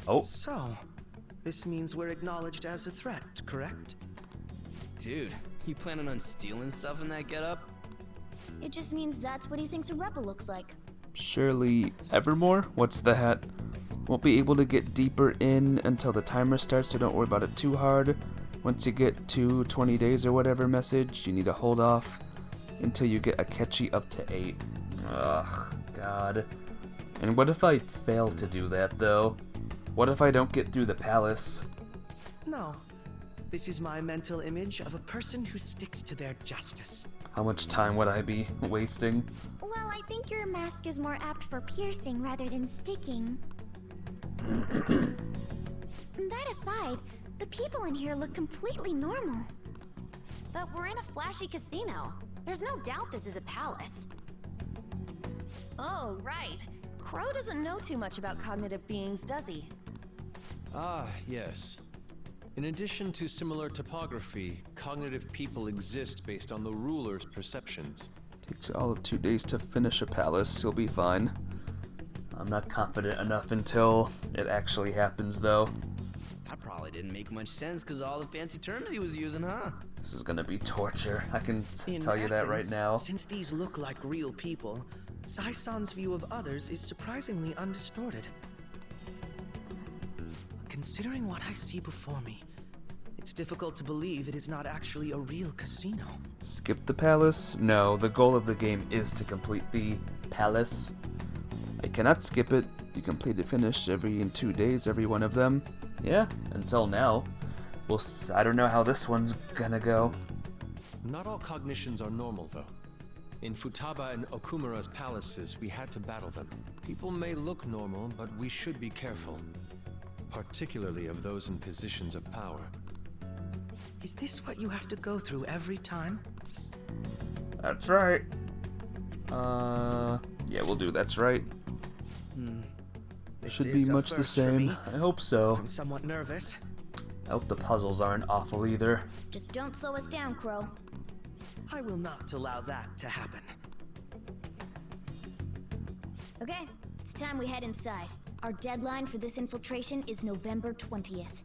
Oh. So, this means we're acknowledged as a threat, correct? Dude, you planning on stealing stuff in that getup? It just means that's what he thinks a rebel looks like. Shirley Evermore? What's that? Won't be able to get deeper in until the timer starts, so don't worry about it too hard. Once you get to 20 days or whatever message, you need to hold off until you get Akechi up to 8. Ugh, God. And what if I fail to do that, though? What if I don't get through the palace? No. This is my mental image of a person who sticks to their justice. How much time would I be wasting? Well, I think your mask is more apt for piercing rather than sticking. That aside, the people in here look completely normal. But we're in a flashy casino. There's no doubt this is a palace. Oh, right. Crow doesn't know too much about cognitive beings, does he? Ah, yes. In addition to similar topography, cognitive people exist based on the ruler's perceptions. Takes you all of 2 days to finish a palace, you'll be fine. I'm not confident enough until it actually happens, though. That probably didn't make much sense because all the fancy terms he was using, huh? This is gonna be torture. I can In tell you that right essence, now. Since these look like real people, Sai-san's view of others is surprisingly undistorted. Considering what I see before me, it's difficult to believe it is not actually a real casino. Skip the palace? No, the goal of the game is to complete the palace. I cannot skip it. You complete it finish in 2 days, every one of them. Yeah, until now. I don't know how this one's gonna go. Not all cognitions are normal, though. In Futaba and Okumura's palaces, we had to battle them. People may look normal, but we should be careful. Particularly of those in positions of power. Is this what you have to go through every time? That's right. Yeah, we'll do that's right. This Should be is a much the first for same. me. I hope so. I'm somewhat nervous. I hope the puzzles aren't awful either. Just don't slow us down, Crow. I will not allow that to happen. Okay, it's time we head inside. Our deadline for this infiltration is November 20th.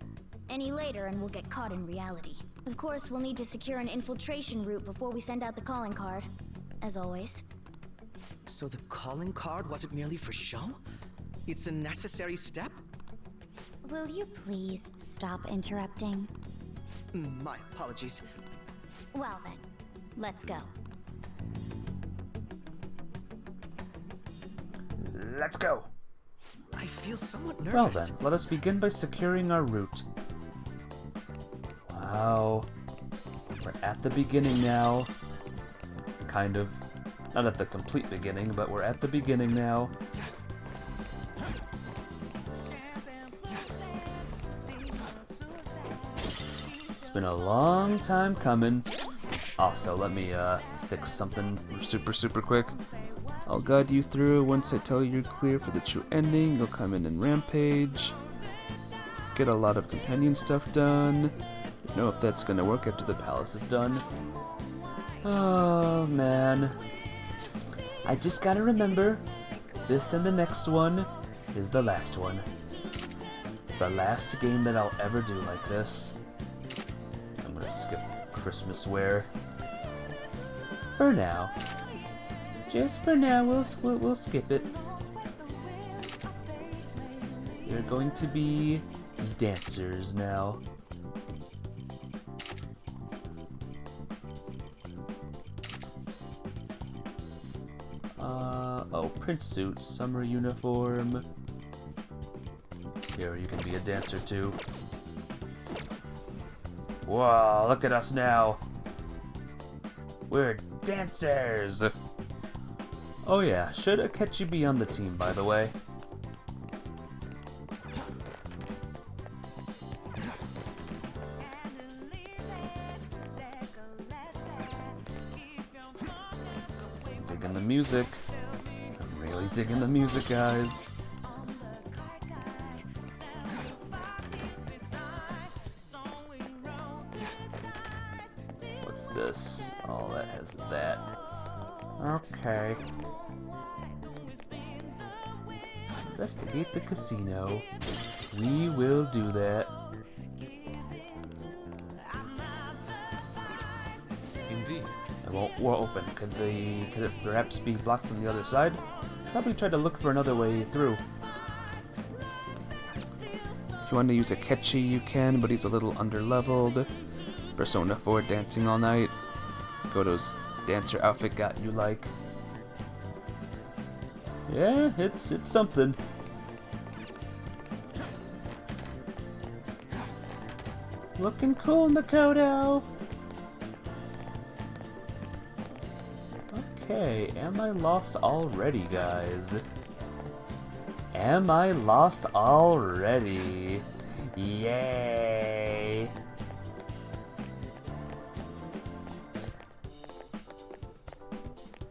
Any later and we'll get caught in reality. Of course, we'll need to secure an infiltration route before we send out the calling card. As always. So the calling card wasn't merely for show? It's a necessary step? Will you please stop interrupting? My apologies. Well then, let's go. Let's go! I feel somewhat nervous. Well then, let us begin by securing our route. Wow. We're at the beginning now. Kind of. Not at the complete beginning, but we're at the beginning now. It's been a long time coming. Also, let me fix something super quick. I'll guide you through. Once I tell you you're clear for the true ending, you'll come in and rampage. Get a lot of companion stuff done. Don't know if that's gonna work after the palace is done. Oh man. I just gotta remember, this and the next one is the last one. The last game that I'll ever do like this. I'm gonna skip Christmas wear. For now. Just for now, we'll skip it. You're going to be dancers now. Oh, print suit, summer uniform. Here, you can be a dancer too. Whoa, look at us now. We're dancers! Oh yeah, should Akechi be on the team, by the way? Digging the music. I'm really digging the music, guys. What's this? Oh, that has that. Okay. Investigate the casino. We will do that. Indeed. It won't open. Could it perhaps be blocked from the other side? Probably try to look for another way through. If you want to use Akechi, you can, but he's a little underleveled. Persona 4 dancing all night. Goto's dancer outfit got you like. Yeah, it's something. Looking cool, Makoto. Okay, am I lost already, guys? Am I lost already? Yay!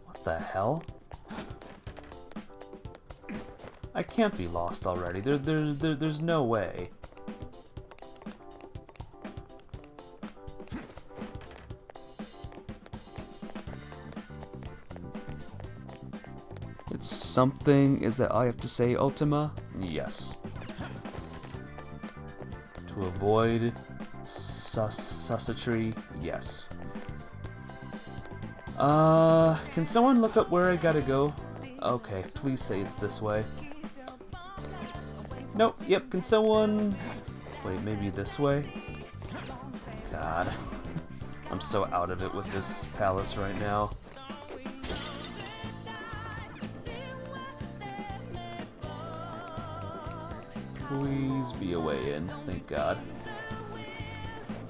What the hell? I can't be lost already. There's no way. It's something is that all I have to say, Ultima? Yes. To avoid sussetry? Yes. Can someone look up where I gotta go? Okay, please say it's this way. Nope, yep, can someone... Wait, maybe this way? God. I'm so out of it with this palace right now. Please be a way in, thank God.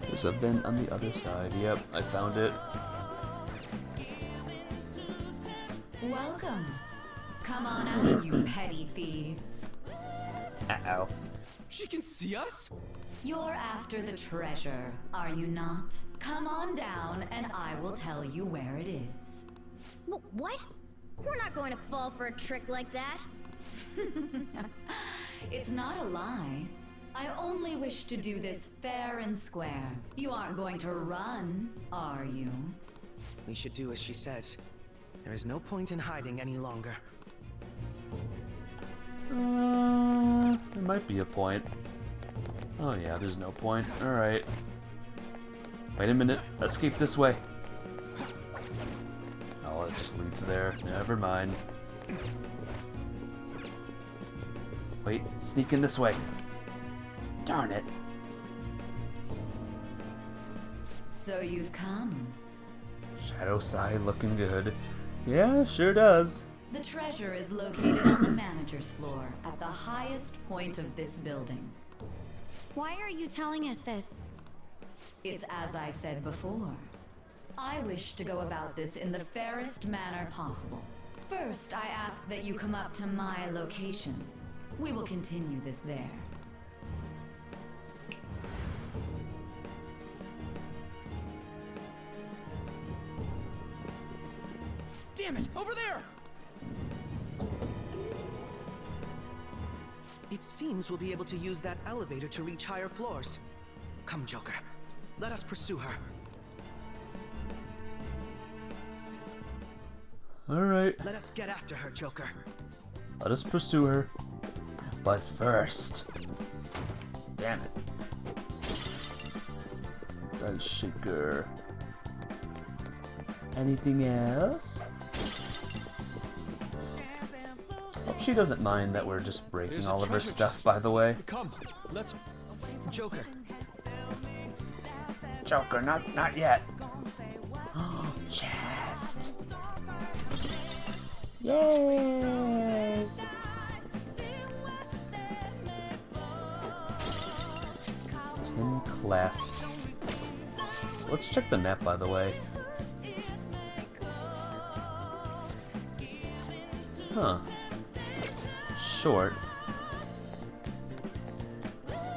There's a vent on the other side. Yep, I found it. Welcome. Come on out, you petty thieves. Uh-oh. She can see us? You're after the treasure, are you not? Come on down and I will tell you where it is. What? We're not going to fall for a trick like that. It's not a lie. I only wish to do this fair and square. You aren't going to run, are you? We should do as she says. There is no point in hiding any longer. There might be a point. Oh yeah, there's no point. Alright. Wait a minute. Escape this way. Oh, it just leads there. Never mind. Wait, sneak in this way. Darn it. So you've come. Shadow Sai looking good. Yeah, sure does. The treasure is located on the manager's floor, at the highest point of this building. Why are you telling us this? It's as I said before. I wish to go about this in the fairest manner possible. First, I ask that you come up to my location. We will continue this there. Damn it! Over there! It seems we'll be able to use that elevator to reach higher floors. Come, Joker. Let us pursue her. Alright. Let us get after her, Joker. Let us pursue her. But first... Damn it. Dice shaker. Anything else? Hope she doesn't mind that we're just breaking all of her stuff, by the way. Come, let's... Joker. Joker, not yet. Chest. Yay! Tin clasp. Let's check the map, by the way. Huh. Short.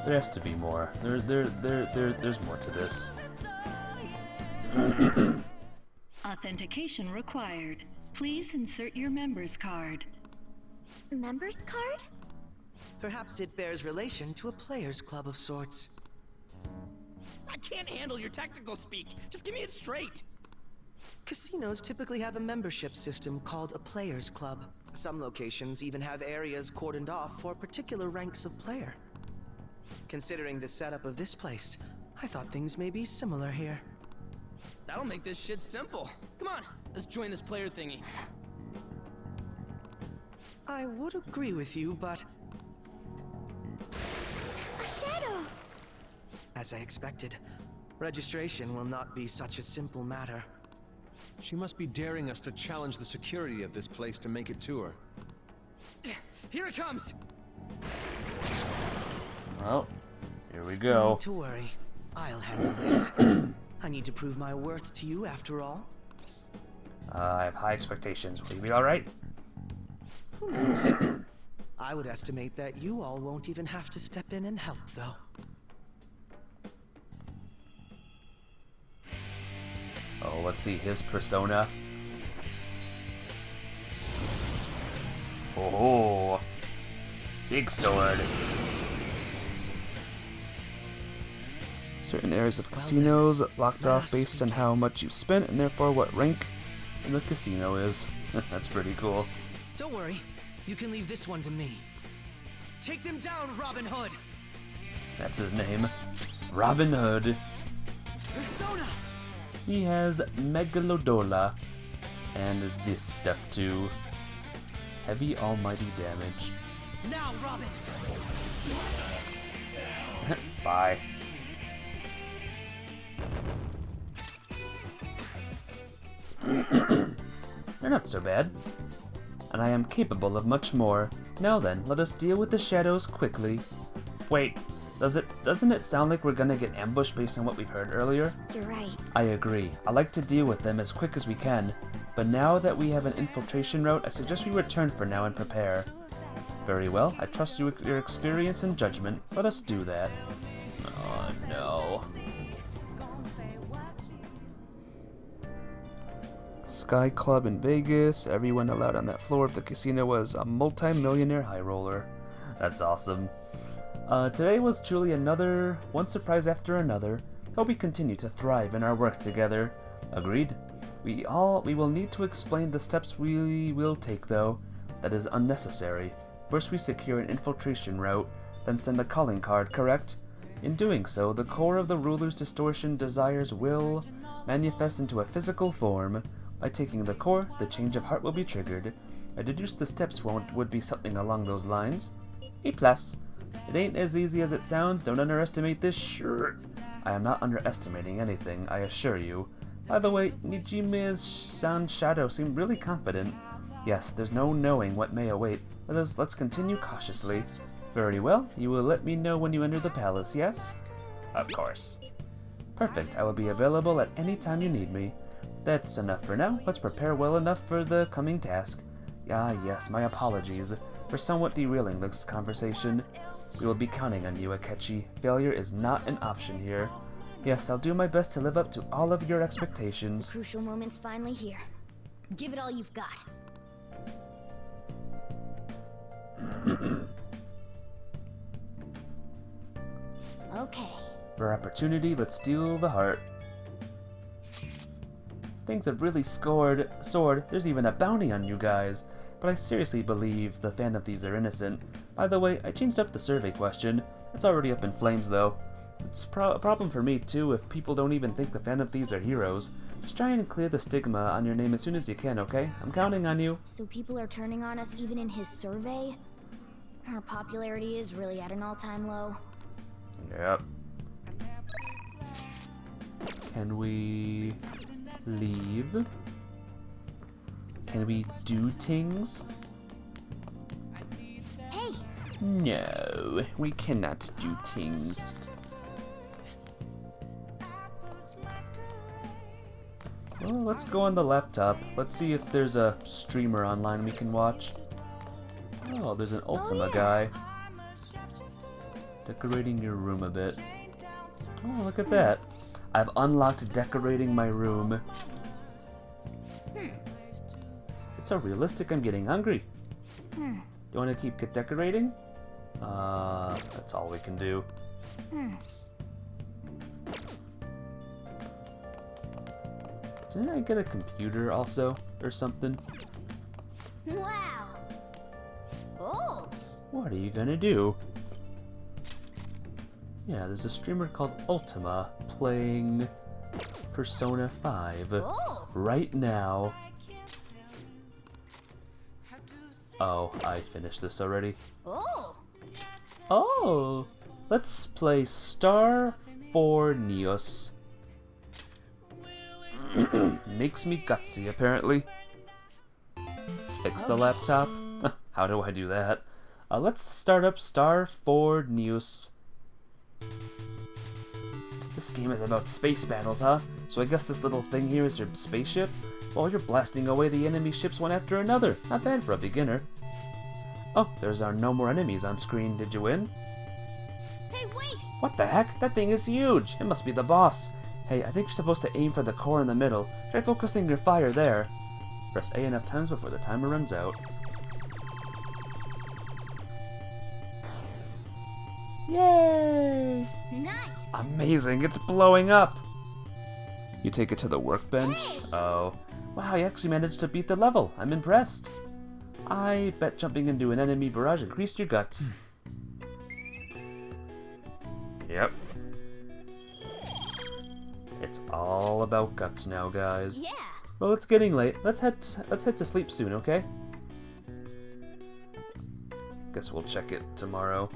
There has to be more. There's more to this. Authentication required. Please insert your member's card. Member's card? Perhaps it bears relation to a player's club of sorts. I can't handle your technical speak. Just give me it straight. Casinos typically have a membership system called a player's club. Some locations even have areas cordoned off for particular ranks of player. Considering the setup of this place, I thought things may be similar here. That'll make this shit simple. Come on, let's join this player thingy. I would agree with you, but... A shadow! As I expected, registration will not be such a simple matter. She must be daring us to challenge the security of this place to make it to her. Here it comes! Well, here we No go. need to worry. I'll handle this. I need to prove my worth to you, after all. I have high expectations. Will you be alright? Who knows? I would estimate that you all won't even have to step in and help, though. Oh, let's see his persona. Oh, big sword. Certain areas of casinos locked off based on how much you've spent and therefore what rank in the casino is. That's pretty cool. Don't worry, You can leave this one to me. Take them down, Robin Hood! That's his name. Robin Hood. Persona! He has Megalodola. And this stuff too. Heavy almighty damage. Now, Robin! Bye. They're not so bad. And I am capable of much more. Now then, let us deal with the shadows quickly. Wait, doesn't it sound like we're gonna get ambushed based on what we've heard earlier? You're right. I agree. I like to deal with them as quick as we can, but now that we have an infiltration route, I suggest we return for now and prepare. Very well, I trust your experience and judgment. Let us do that. Oh no. Sky Club in Vegas. Everyone allowed on that floor of the casino was a multi-millionaire high roller. That's awesome. Today was truly another one surprise after another. Hope we continue to thrive in our work together. Agreed. We will need to explain the steps we will take, though. That is unnecessary. First we secure an infiltration route, then send the calling card, correct? In doing so, the core of the ruler's distortion desires will manifest into a physical form. By taking the core, the change of heart will be triggered. I deduce the steps would be something along those lines. A plus. It ain't as easy as it sounds, don't underestimate this shirt. I am not underestimating anything, I assure you. By the way, Nijime's Sound Shadow seemed really confident. Yes, there's no knowing what may await. Let's continue cautiously. Very well, you will let me know when you enter the palace, yes? Of course. Perfect, I will be available at any time you need me. That's enough for now. Let's prepare well enough for the coming task. Ah, yes, my apologies for somewhat derailing this conversation. We will be counting on you, Akechi. Failure is not an option here. Yes, I'll do my best to live up to all of your expectations. The crucial moment's finally here. Give it all you've got. Okay. For opportunity, let's steal the heart. Things have really soared. There's even a bounty on you guys. But I seriously believe the Phantom Thieves are innocent. By the way, I changed up the survey question. It's already up in flames, though. It's a problem for me, too, if people don't even think the Phantom Thieves are heroes. Just try and clear the stigma on your name as soon as you can, okay? I'm counting on you. So people are turning on us even in his survey? Our popularity is really at an all-time low. Yep. Can we leave? Can we do things? Hey! No, we cannot do things. Well, let's go on the laptop. Let's see if there's a streamer online we can watch. Oh, there's an Ultima guy. Decorating your room a bit. Oh, look at that. I've unlocked decorating my room. It's so realistic, I'm getting hungry. Do you want to keep decorating? That's all we can do. Didn't I get a computer also, or something? Wow! Oh! What are you gonna do? Yeah, there's a streamer called Ultima playing Persona 5 right now. Oh, I finished this already. Oh! Let's play Star 4 Neos. Makes me gutsy, apparently. Fix the laptop? How do I do that? Let's start up Star 4 Neos. This game is about space battles, huh? So I guess this little thing here is your spaceship? Well, you're blasting away the enemy ships one after another. Not bad for a beginner. Oh, there's our no more enemies on screen. Did you win? Hey, wait! What the heck? That thing is huge! It must be the boss. Hey, I think you're supposed to aim for the core in the middle. Try focusing your fire there. Press A enough times before the timer runs out. Yay! Nice! Amazing, it's blowing up! You take it to the workbench? Hey. Oh. Wow, you actually managed to beat the level. I'm impressed. I bet jumping into an enemy barrage increased your guts. Yep. It's all about guts now, guys. Yeah. Well, it's getting late. Let's head to sleep soon, okay? Guess we'll check it tomorrow.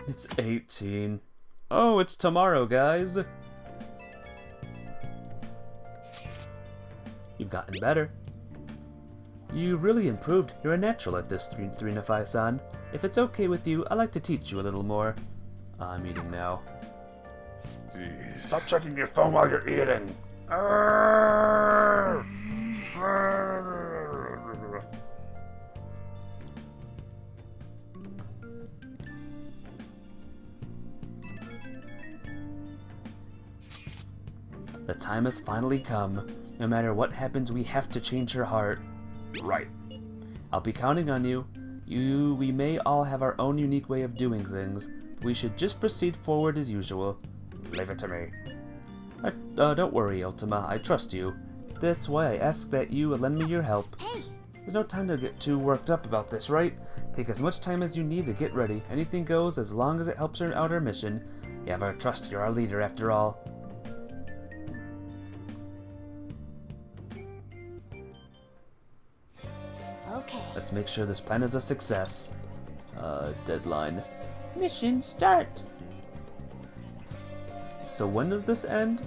It's 18. Oh, it's tomorrow, guys. You've gotten better. You've really improved. You're a natural at this, Threenify-san. If it's okay with you, I'd like to teach you a little more. I'm eating now. Jeez. Stop checking your phone while you're eating. The time has finally come. No matter what happens, we have to change her heart. Right. I'll be counting on you. We may all have our own unique way of doing things. We should just proceed forward as usual. Leave it to me. Don't worry, Ultima. I trust you. That's why I ask that you lend me your help. Hey! There's no time to get too worked up about this, right? Take as much time as you need to get ready. Anything goes as long as it helps her out her mission. You have our trust. You're our leader, after all. Okay. Let's make sure this plan is a success. Deadline. Mission start! So when does this end?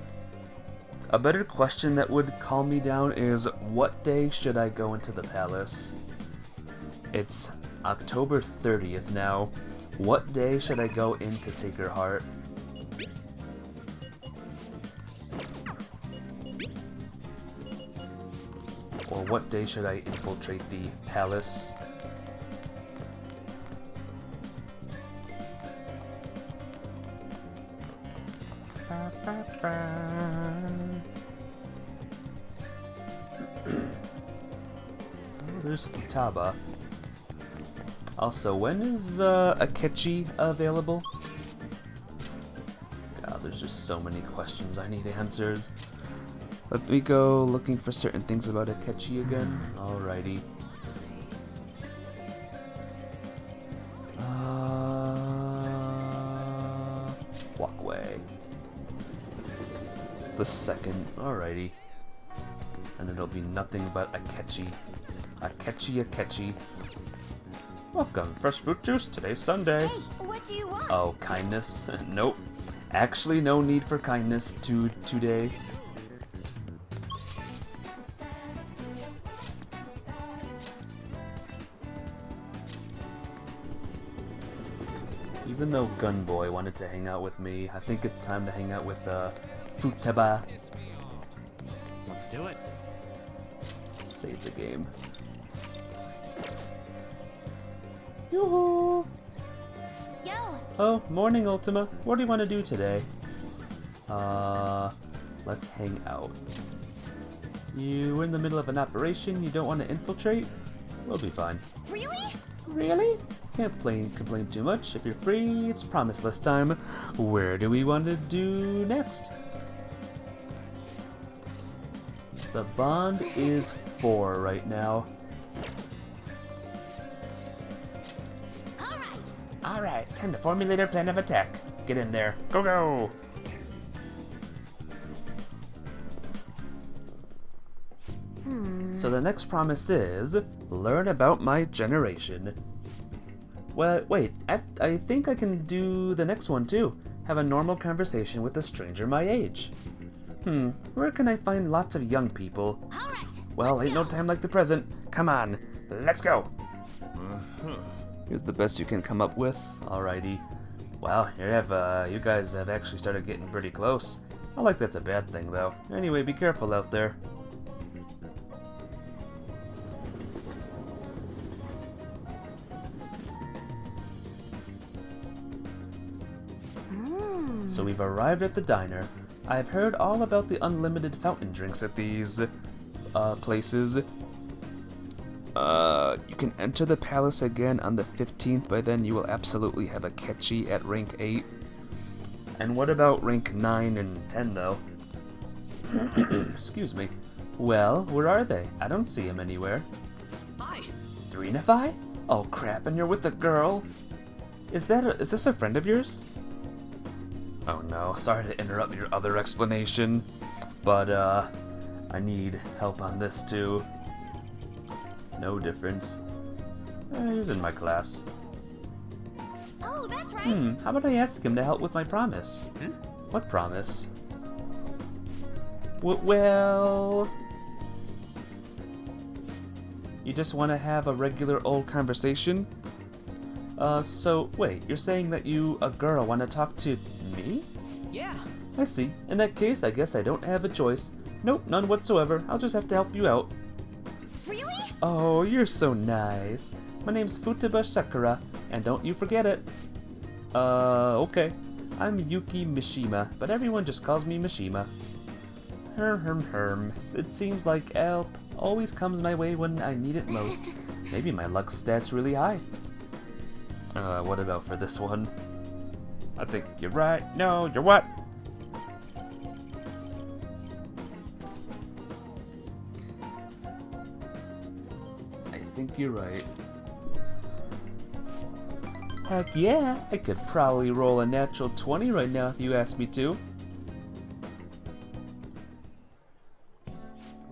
A better question that would calm me down is, what day should I go into the palace? It's October 30th now. What day should I go in to take her heart? Or what day should I infiltrate the palace? Oh, there's Futaba. Also, when is Akechi available? God, there's just so many questions I need answers. Let me go looking for certain things about Akechi again. Alrighty. Walkway. The second. Alrighty. And it'll be nothing but Akechi. Akechi. Welcome. Fresh fruit juice. Today's Sunday. Hey, what do you want? Oh, kindness? Nope. Actually, no need for kindness today. Even though Gunboy wanted to hang out with me, I think it's time to hang out with Futaba. Let's do it. Save the game. Yoo-hoo! Yo! Oh, morning, Ultima. What do you want to do today? Let's hang out. You were in the middle of an operation you don't want to infiltrate? We'll be fine. Really? Really? Can't complain too much. If you're free, it's promiseless time. Where do we want to do next? The bond is 4 right now. Alright, time to formulate our plan of attack. Get in there. Go, go! So the next promise is, learn about my generation. Well, wait, I think I can do the next one too. Have a normal conversation with a stranger my age. Where can I find lots of young people? Alright. Well, ain't no time like the present. Come on, let's go. Here's the best you can come up with. Alrighty. Wow, you guys have actually started getting pretty close. Not like that's a bad thing though. Anyway, be careful out there. So we've arrived at the diner. I've heard all about the unlimited fountain drinks at these places. You can enter the palace again on the 15th. By then you will absolutely have Akechi at rank 8. And what about rank 9 and 10 though? Excuse me. Well, where are they? I don't see them anywhere. Hi. Drenify? Oh crap, and you're with the girl? Is this a friend of yours? Oh no, sorry to interrupt your other explanation, but I need help on this too. No difference. He's in my class. Oh, that's right. How about I ask him to help with my promise? What promise? Well... You just want to have a regular old conversation? So, wait, you're saying that you, a girl, want to talk to me? Yeah. I see. In that case, I guess I don't have a choice. Nope, none whatsoever. I'll just have to help you out. Really? Oh, you're so nice. My name's Futaba Sakura, and don't you forget it. Okay. I'm Yuki Mishima, but everyone just calls me Mishima. Herm. It seems like help always comes my way when I need it most. Maybe my luck stat's really high. What about for this one? I think you're right. No, you're what? I think you're right. Heck yeah, I could probably roll a natural 20 right now if you asked me to.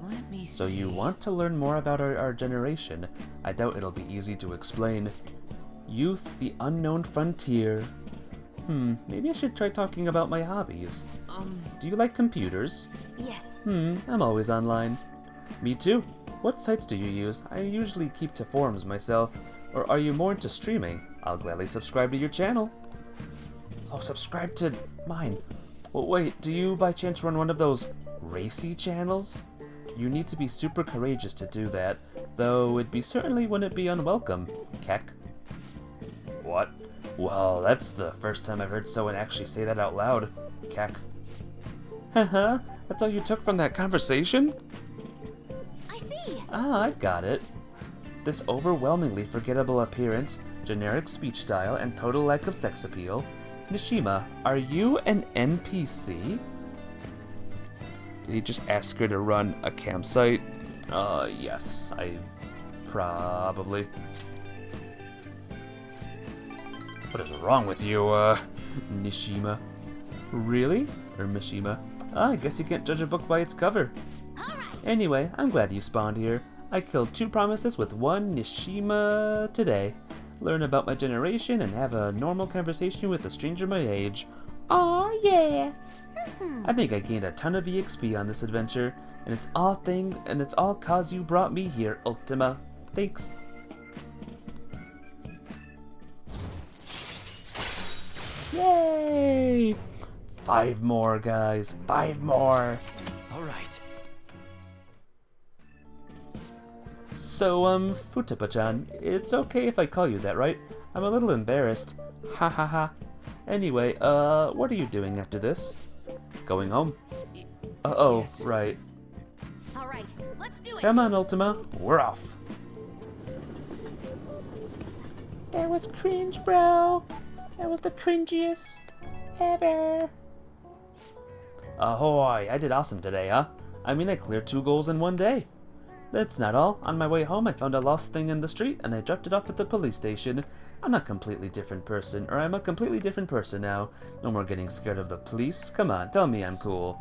Let me see. So you want to learn more about our generation? I doubt it'll be easy to explain. Youth, the unknown frontier. Maybe I should try talking about my hobbies. Do you like computers? Yes. I'm always online. Me too. What sites do you use? I usually keep to forums myself. Or are you more into streaming? I'll gladly subscribe to your channel. Oh, subscribe to mine. Well, wait, do you by chance run one of those racy channels? You need to be super courageous to do that, though it certainly wouldn't be unwelcome. Keck. What? Well, that's the first time I've heard someone actually say that out loud. Keck. Haha, that's all you took from that conversation? I see. Ah, I've got it. This overwhelmingly forgettable appearance, generic speech style, and total lack of sex appeal. Mishima, are you an NPC? Did he just ask her to run a campsite? Yes, probably. What is wrong with you, Nishima? Really? Or Mishima? I guess you can't judge a book by its cover. Anyway, I'm glad you spawned here. I killed 2 promises with 1 Nishima today. Learn about my generation and have a normal conversation with a stranger my age. Aw, yeah! I think I gained a ton of EXP on this adventure, and it's all cause you brought me here, Ultima. Thanks. Yay! 5 more, guys. 5 more. All right. So, Futaba-chan, it's okay if I call you that, right? I'm a little embarrassed. Ha ha ha. Anyway, what are you doing after this? Going home. Oh, right. All right, let's do it. Come on, Ultima. We're off. That was cringe, bro. That was the cringiest ever. Ahoy, I did awesome today, huh? I mean, I cleared 2 goals in 1 day. That's not all. On my way home, I found a lost thing in the street, and I dropped it off at the police station. I'm a completely different person now. No more getting scared of the police. Come on, tell me I'm cool.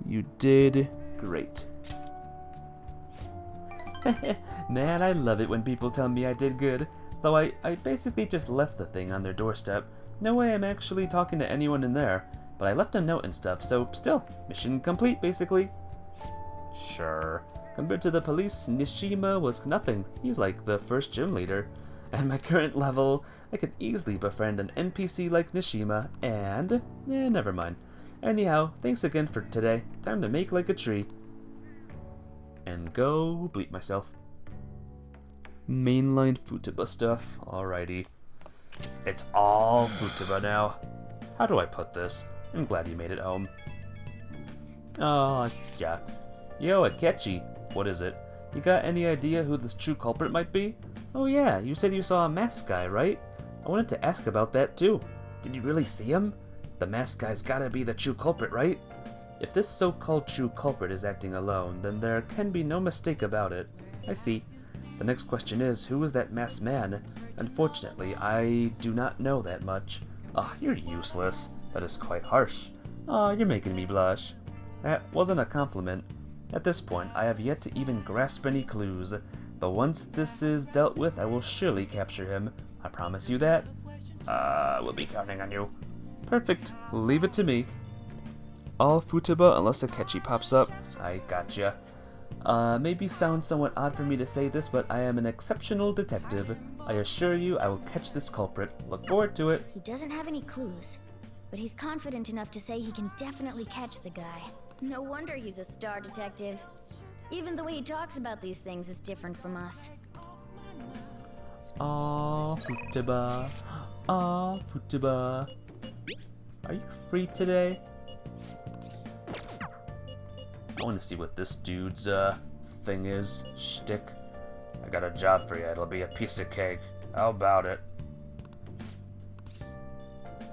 You did great. Man, I love it when people tell me I did good. Though I basically just left the thing on their doorstep. No way I'm actually talking to anyone in there. But I left a note and stuff, so still, mission complete, basically. Sure. Compared to the police, Nishima was nothing. He's like the first gym leader. At my current level, I could easily befriend an NPC like Nishima, and... never mind. Anyhow, thanks again for today. Time to make like a tree. And go bleep myself. Mainline Futaba stuff. Alrighty. It's all Futaba now. How do I put this? I'm glad you made it home. Oh, yeah. Yo, Akechi. What is it? You got any idea who this true culprit might be? Oh yeah, you said you saw a masked guy, right? I wanted to ask about that too. Did you really see him? The masked guy's gotta be the true culprit, right? If this so-called true culprit is acting alone, then there can be no mistake about it. I see. The next question is, who is that masked man? Unfortunately, I do not know that much. Ah, you're useless. That is quite harsh. Ah, you're making me blush. That wasn't a compliment. At this point, I have yet to even grasp any clues, but once this is dealt with, I will surely capture him. I promise you that. We'll be counting on you. Perfect. Leave it to me. All Futaba unless Akechi pops up. I gotcha. Maybe sounds somewhat odd for me to say this, but I am an exceptional detective. I assure you I will catch this culprit. Look forward to it. He doesn't have any clues, but he's confident enough to say he can definitely catch the guy. No wonder he's a star detective. Even the way he talks about these things is different from us. Ah, Futaba. Ah, Futaba. Are you free today? I want to see what this dude's thing is. Shtick. I got a job for you. It'll be a piece of cake. How about it?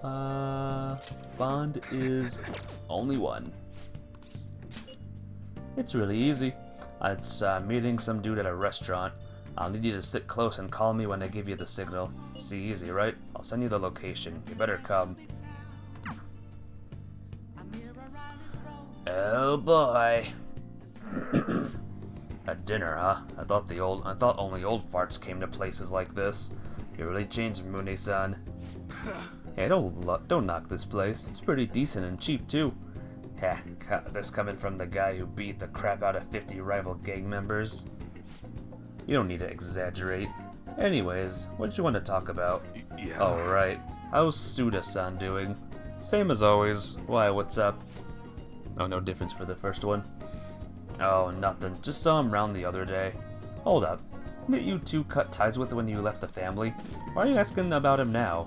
Bond is only one. It's really easy. It's meeting some dude at a restaurant. I'll need you to sit close and call me when I give you the signal. See, easy, right? I'll send you the location. You better come. Oh boy. At dinner, huh? I thought only old farts came to places like this. You really changed, Mune-san. Hey, don't knock this place. It's pretty decent and cheap too. Heh, this coming from the guy who beat the crap out of 50 rival gang members. You don't need to exaggerate. Anyways, what did you want to talk about? Yeah. Oh, right. How's Suda-san doing? Same as always. Why, what's up? Oh, no difference for the first one. Oh, nothing. Just saw him round the other day. Hold up. Didn't you two cut ties with when you left the family? Why are you asking about him now?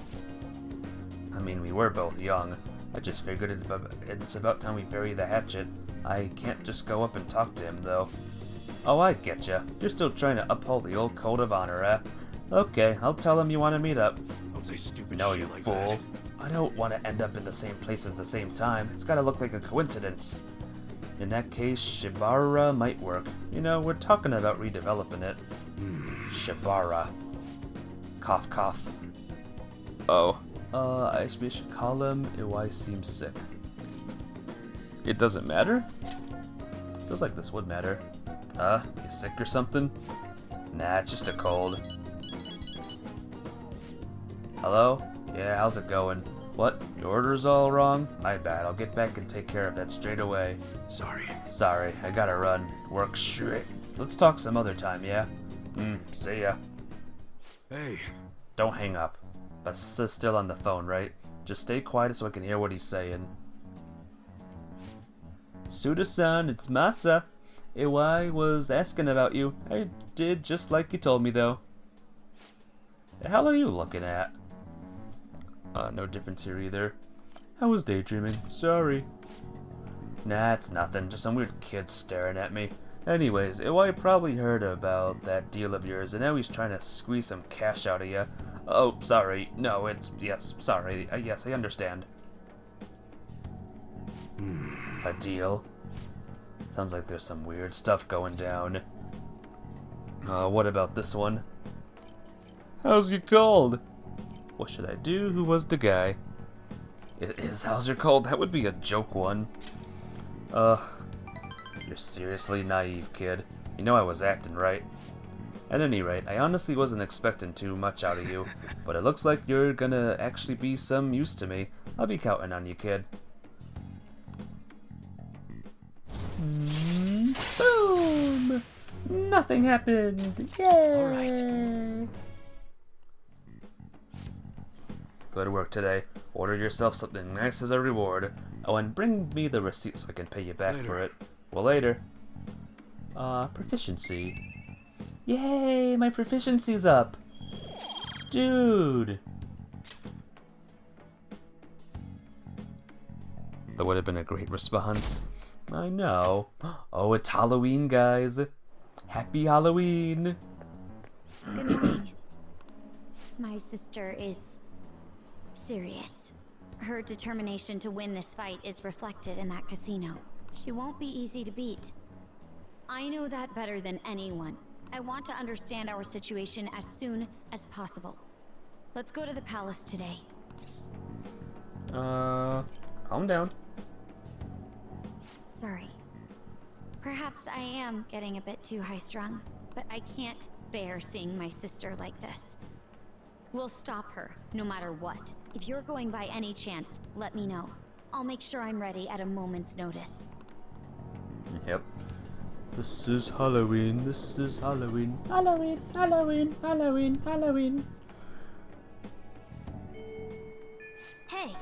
I mean, we were both young. I just figured it's about time we bury the hatchet. I can't just go up and talk to him, though. Oh, I getcha. You're still trying to uphold the old code of honor, eh? Okay, I'll tell him you want to meet up. Don't say stupid No, shit you like fool. that. I don't want to end up in the same place at the same time. It's gotta look like a coincidence. In that case, Shibara might work. You know, we're talking about redeveloping it. Shibara. Cough, cough. Oh. I should call him Iwai seems sick. It doesn't matter? Feels like this would matter. You sick or something? Nah, it's just a cold. Hello? Yeah, how's it going? What? Your order's all wrong? My bad. I'll get back and take care of that straight away. Sorry, I gotta run. Work straight. Let's talk some other time, yeah? See ya. Hey. Don't hang up. But still on the phone, right? Just stay quiet so I can hear what he's saying. Suda-san, it's Masa. Iwai was asking about you. I did just like you told me, though. The hell are you looking at? No difference here either. I was daydreaming. Sorry. Nah, it's nothing. Just some weird kid staring at me. Anyways, Iwai probably heard about that deal of yours, and now he's trying to squeeze some cash out of you. Oh, sorry. No, yes, sorry. Yes, I understand. A deal? Sounds like there's some weird stuff going down. What about this one? How's your cold? What should I do? Who was the guy? How's your cold? That would be a joke one. You're seriously naive, kid. You know I was acting, right? At any rate, I honestly wasn't expecting too much out of you, but it looks like you're gonna actually be some use to me. I'll be counting on you, kid. Boom! Nothing happened! Yay! Alright. Good work today. Order yourself something nice as a reward. Oh, and bring me the receipt so I can pay you back for it. Well, later. Proficiency. Yay, my proficiency's up. Dude. That would have been a great response. I know. Oh, it's Halloween, guys. Happy Halloween. Good morning. My sister is serious. Her determination to win this fight is reflected in that casino. She won't be easy to beat. I know that better than anyone. I want to understand our situation as soon as possible. Let's go to the palace today. Calm down. Sorry. Perhaps I am getting a bit too high-strung, but I can't bear seeing my sister like this. We'll stop her, no matter what. If you're going by any chance, let me know. I'll make sure I'm ready at a moment's notice. Yep. This is Halloween, this is Halloween. Halloween, Halloween, Halloween, Halloween. Hey.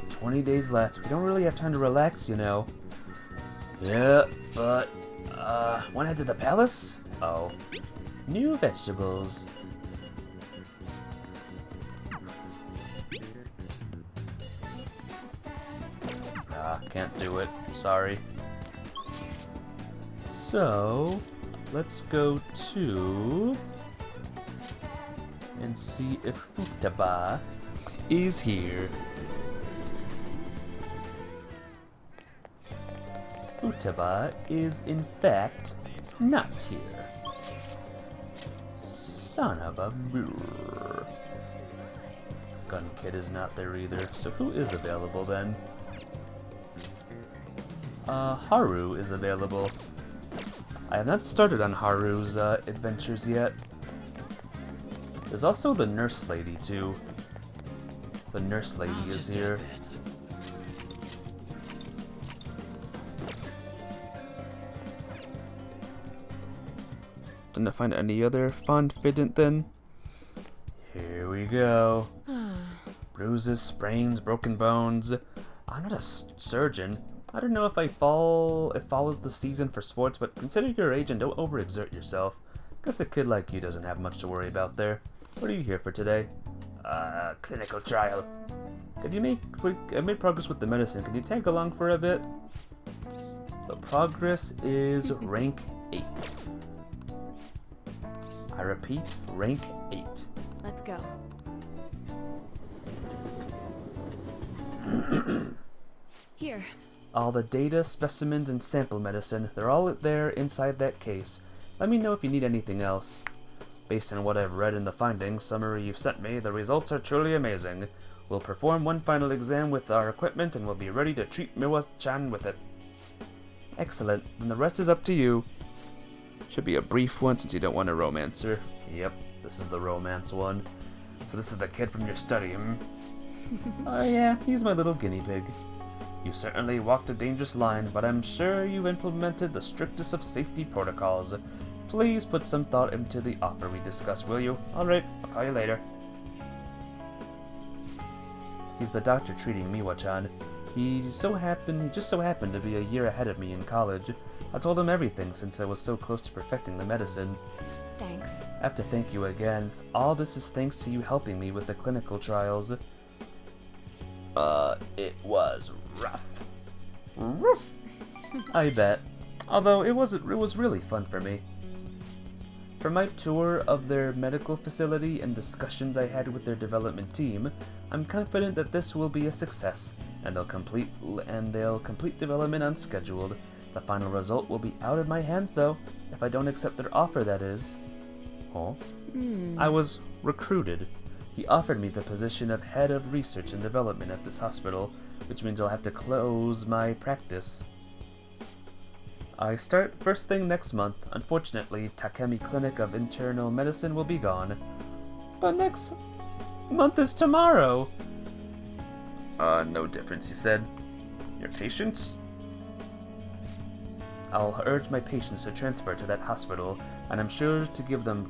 20 days left. We don't really have time to relax, you know. Yeah, but, wanna head to the palace? Oh. New vegetables. Can't do it. Sorry. So, let's go to... and see if Futaba is here. Futaba is, in fact, not here. Son of a brrr. Gun Kid is not there either, so who is available then? Haru is available. I have not started on Haru's adventures yet. There's also the nurse lady too. The nurse lady is here. Didn't find any other fident then? Here we go. Bruises, sprains, broken bones. I'm not a surgeon. I don't know if follows the season for sports, but consider your age and don't overexert yourself. Guess a kid like you doesn't have much to worry about there. What are you here for today? Clinical trial. I made progress with the medicine. Can you tag along for a bit? The progress is rank 8. I repeat, rank 8. Let's go. Here. All the data, specimens, and sample medicine, they're all there inside that case. Let me know if you need anything else. Based on what I've read in the findings summary you've sent me, the results are truly amazing. We'll perform one final exam with our equipment and we'll be ready to treat Miwa-chan with it. Excellent, then the rest is up to you. Should be a brief one since you don't want a romancer. Yep, this is the romance one. So this is the kid from your study, hmm? Oh yeah, he's my little guinea pig. You certainly walked a dangerous line, but I'm sure you've implemented the strictest of safety protocols. Please put some thought into the offer we discussed, will you? Alright, I'll call you later. He's the doctor treating Miwa-chan. He just so happened to be a year ahead of me in college. I told him everything since I was so close to perfecting the medicine. Thanks. I have to thank you again. All this is thanks to you helping me with the clinical trials. It was rough. Rough. I bet. Although it was really fun for me. From my tour of their medical facility and discussions I had with their development team, I'm confident that this will be a success, and they'll complete development unscheduled. The final result will be out of my hands, though, if I don't accept their offer, that is. Oh? I was recruited. He offered me the position of head of research and development at this hospital, which means I'll have to close my practice. I start first thing next month. Unfortunately, Takemi Clinic of Internal Medicine will be gone. But next month is tomorrow! No difference, he said. Your patients? I'll urge my patients to transfer to that hospital, and I'm sure to give them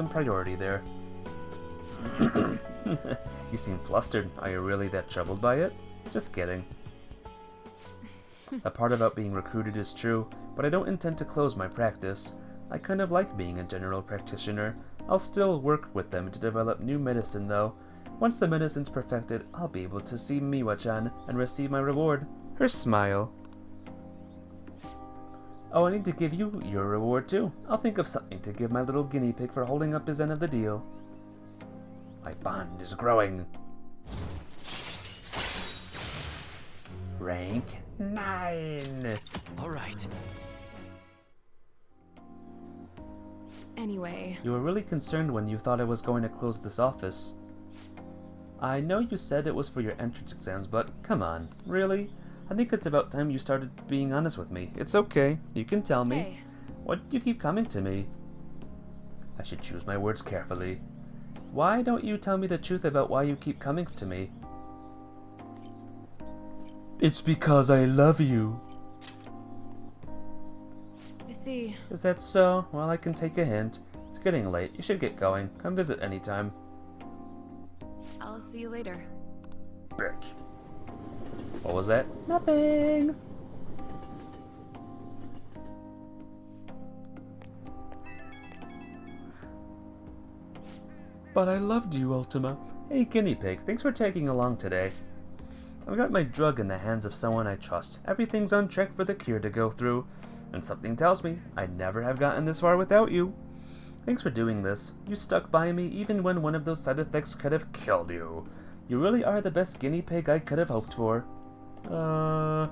priority there. You seem flustered. Are you really that troubled by it? Just kidding. The part about being recruited is true, but I don't intend to close my practice. I kind of like being a general practitioner. I'll still work with them to develop new medicine, though. Once the medicine's perfected, I'll be able to see Miwa-chan and receive my reward. Her smile. Oh, I need to give you your reward, too. I'll think of something to give my little guinea pig for holding up his end of the deal. My bond is growing. Rank 9. Alright. Anyway. You were really concerned when you thought I was going to close this office. I know you said it was for your entrance exams, but come on, really? I think it's about time you started being honest with me. It's okay, you can tell me. Hey. Why do you keep coming to me? I should choose my words carefully. Why don't you tell me the truth about why you keep coming to me? It's because I love you. I see. Is that so? Well, I can take a hint. It's getting late. You should get going. Come visit anytime. I'll see you later. Bitch. What was that? Nothing. But I loved you, Ultima. Hey, guinea pig. Thanks for tagging along today. I've got my drug in the hands of someone I trust. Everything's on track for the cure to go through. And something tells me I'd never have gotten this far without you. Thanks for doing this. You stuck by me even when one of those side effects could have killed you. You really are the best guinea pig I could have hoped for. Oh.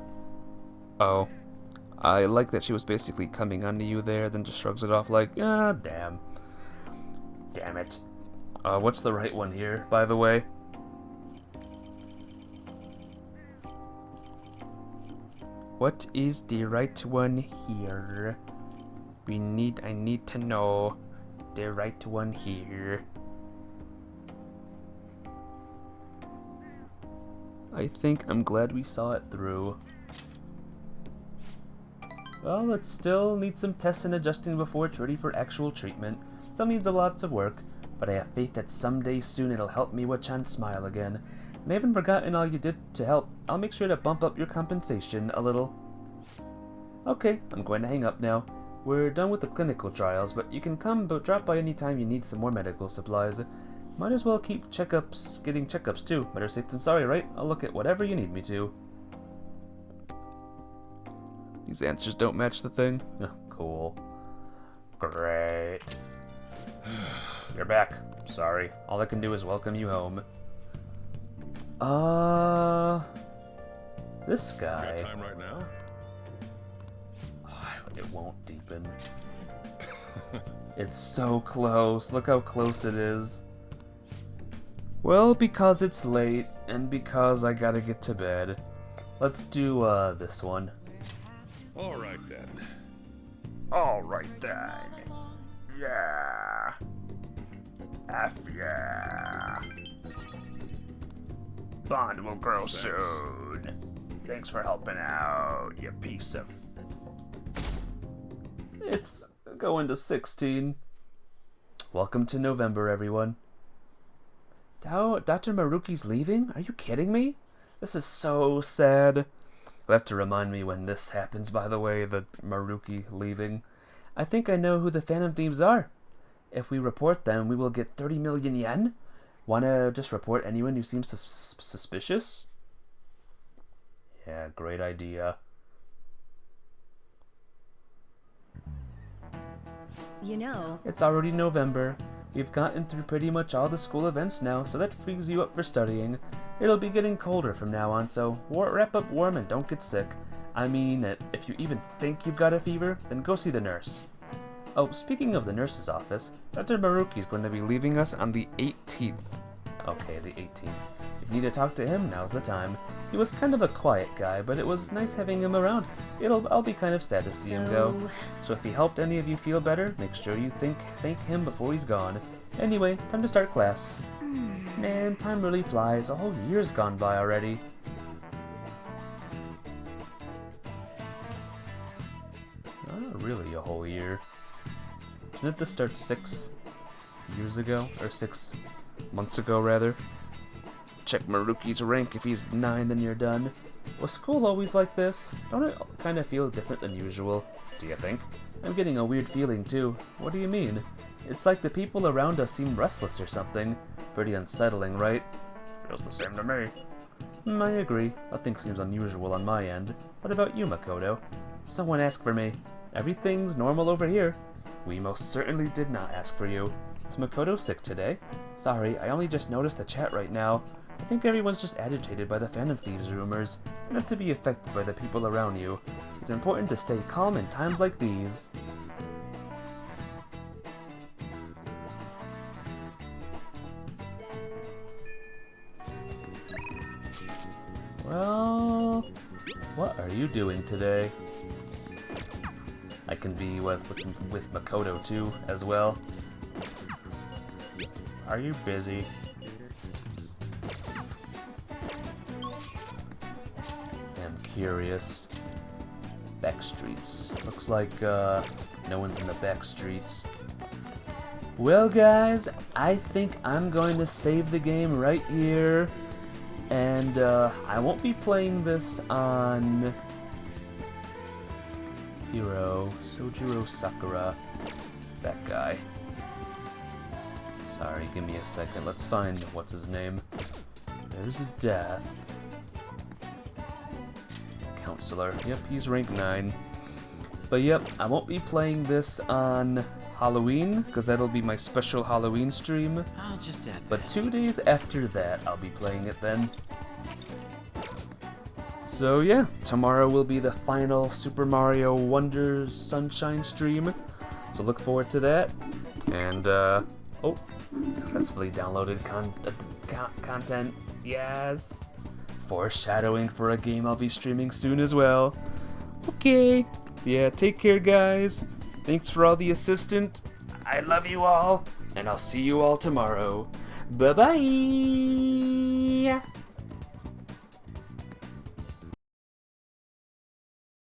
I like that she was basically coming onto you there, then just shrugs it off like, ah, damn. Damn it. What's the right one here, by the way? What is the right one here? I need to know the right one here. I think I'm glad we saw it through. Well, it still needs some tests and adjusting before it's ready for actual treatment. Still needs lots of work, but I have faith that someday soon it'll help me watch Chan smile again. And I haven't forgotten all you did to help. I'll make sure to bump up your compensation a little. Okay, I'm going to hang up now. We're done with the clinical trials, but you can come but drop by anytime you need some more medical supplies. Might as well keep getting checkups too. Better safe than sorry, right? I'll look at whatever you need me to. These answers don't match the thing? Oh, cool. Great. You're back. Sorry. All I can do is welcome you home. This guy. Got time right now? Oh, it won't deepen. It's so close. Look how close it is. Well, because it's late, and because I gotta get to bed, let's do, this one. Alright then. Alright then. Yeah. F yeah. Bond will grow soon. Thanks for helping out, you piece of... It's going to 16. Welcome to November, everyone. Dr. Maruki's leaving? Are you kidding me? This is so sad. You'll have to remind me when this happens, by the way, the Maruki leaving. I think I know who the Phantom Thieves are. If we report them, we will get 30 million yen? Wanna just report anyone who seems suspicious? Yeah, great idea. You know... It's already November. We've gotten through pretty much all the school events now, so that frees you up for studying. It'll be getting colder from now on, so wrap up warm and don't get sick. I mean, if you even think you've got a fever, then go see the nurse. Oh, speaking of the nurse's office, Dr. Maruki's going to be leaving us on the 18th. Okay, the 18th. If you need to talk to him, now's the time. He was kind of a quiet guy, but it was nice having him around. I'll be kind of sad to see him go. So if he helped any of you feel better, make sure you thank him before he's gone. Anyway, time to start class. Man, time really flies. A whole year's gone by already. Not really a whole year. Didn't this start 6 years ago? Or 6 months ago, rather? Check Maruki's rank. If he's 9, then you're done. Was school always like this? Don't it kind of feel different than usual? Do you think? I'm getting a weird feeling, too. What do you mean? It's like the people around us seem restless or something. Pretty unsettling, right? Feels the same to me. I agree. Nothing seems unusual on my end. What about you, Makoto? Someone asked for me. Everything's normal over here. We most certainly did not ask for you. Is Makoto sick today? Sorry, I only just noticed the chat right now. I think everyone's just agitated by the Phantom Thieves rumors, not to be affected by the people around you. It's important to stay calm in times like these. Well, what are you doing today? I can be with Makoto too, as well. Are you busy? I'm curious. Back streets. Looks like no one's in the back streets. Well guys, I think I'm going to save the game right here. And I won't be playing this on Hero, Sojiro Sakura, that guy. Sorry, give me a second. Let's find what's his name. There's a death. Counselor. Yep, he's rank 9. But yep, I won't be playing this on Halloween, because that'll be my special Halloween stream. I'll just add But 2 days after that, I'll be playing it then. So yeah, tomorrow will be the final Super Mario Wonder Sunshine stream. So look forward to that. And, oh, successfully downloaded content. Yes! Foreshadowing for a game I'll be streaming soon as well. Okay. Yeah, take care, guys. Thanks for all the assistant. I love you all. And I'll see you all tomorrow. Bye-bye!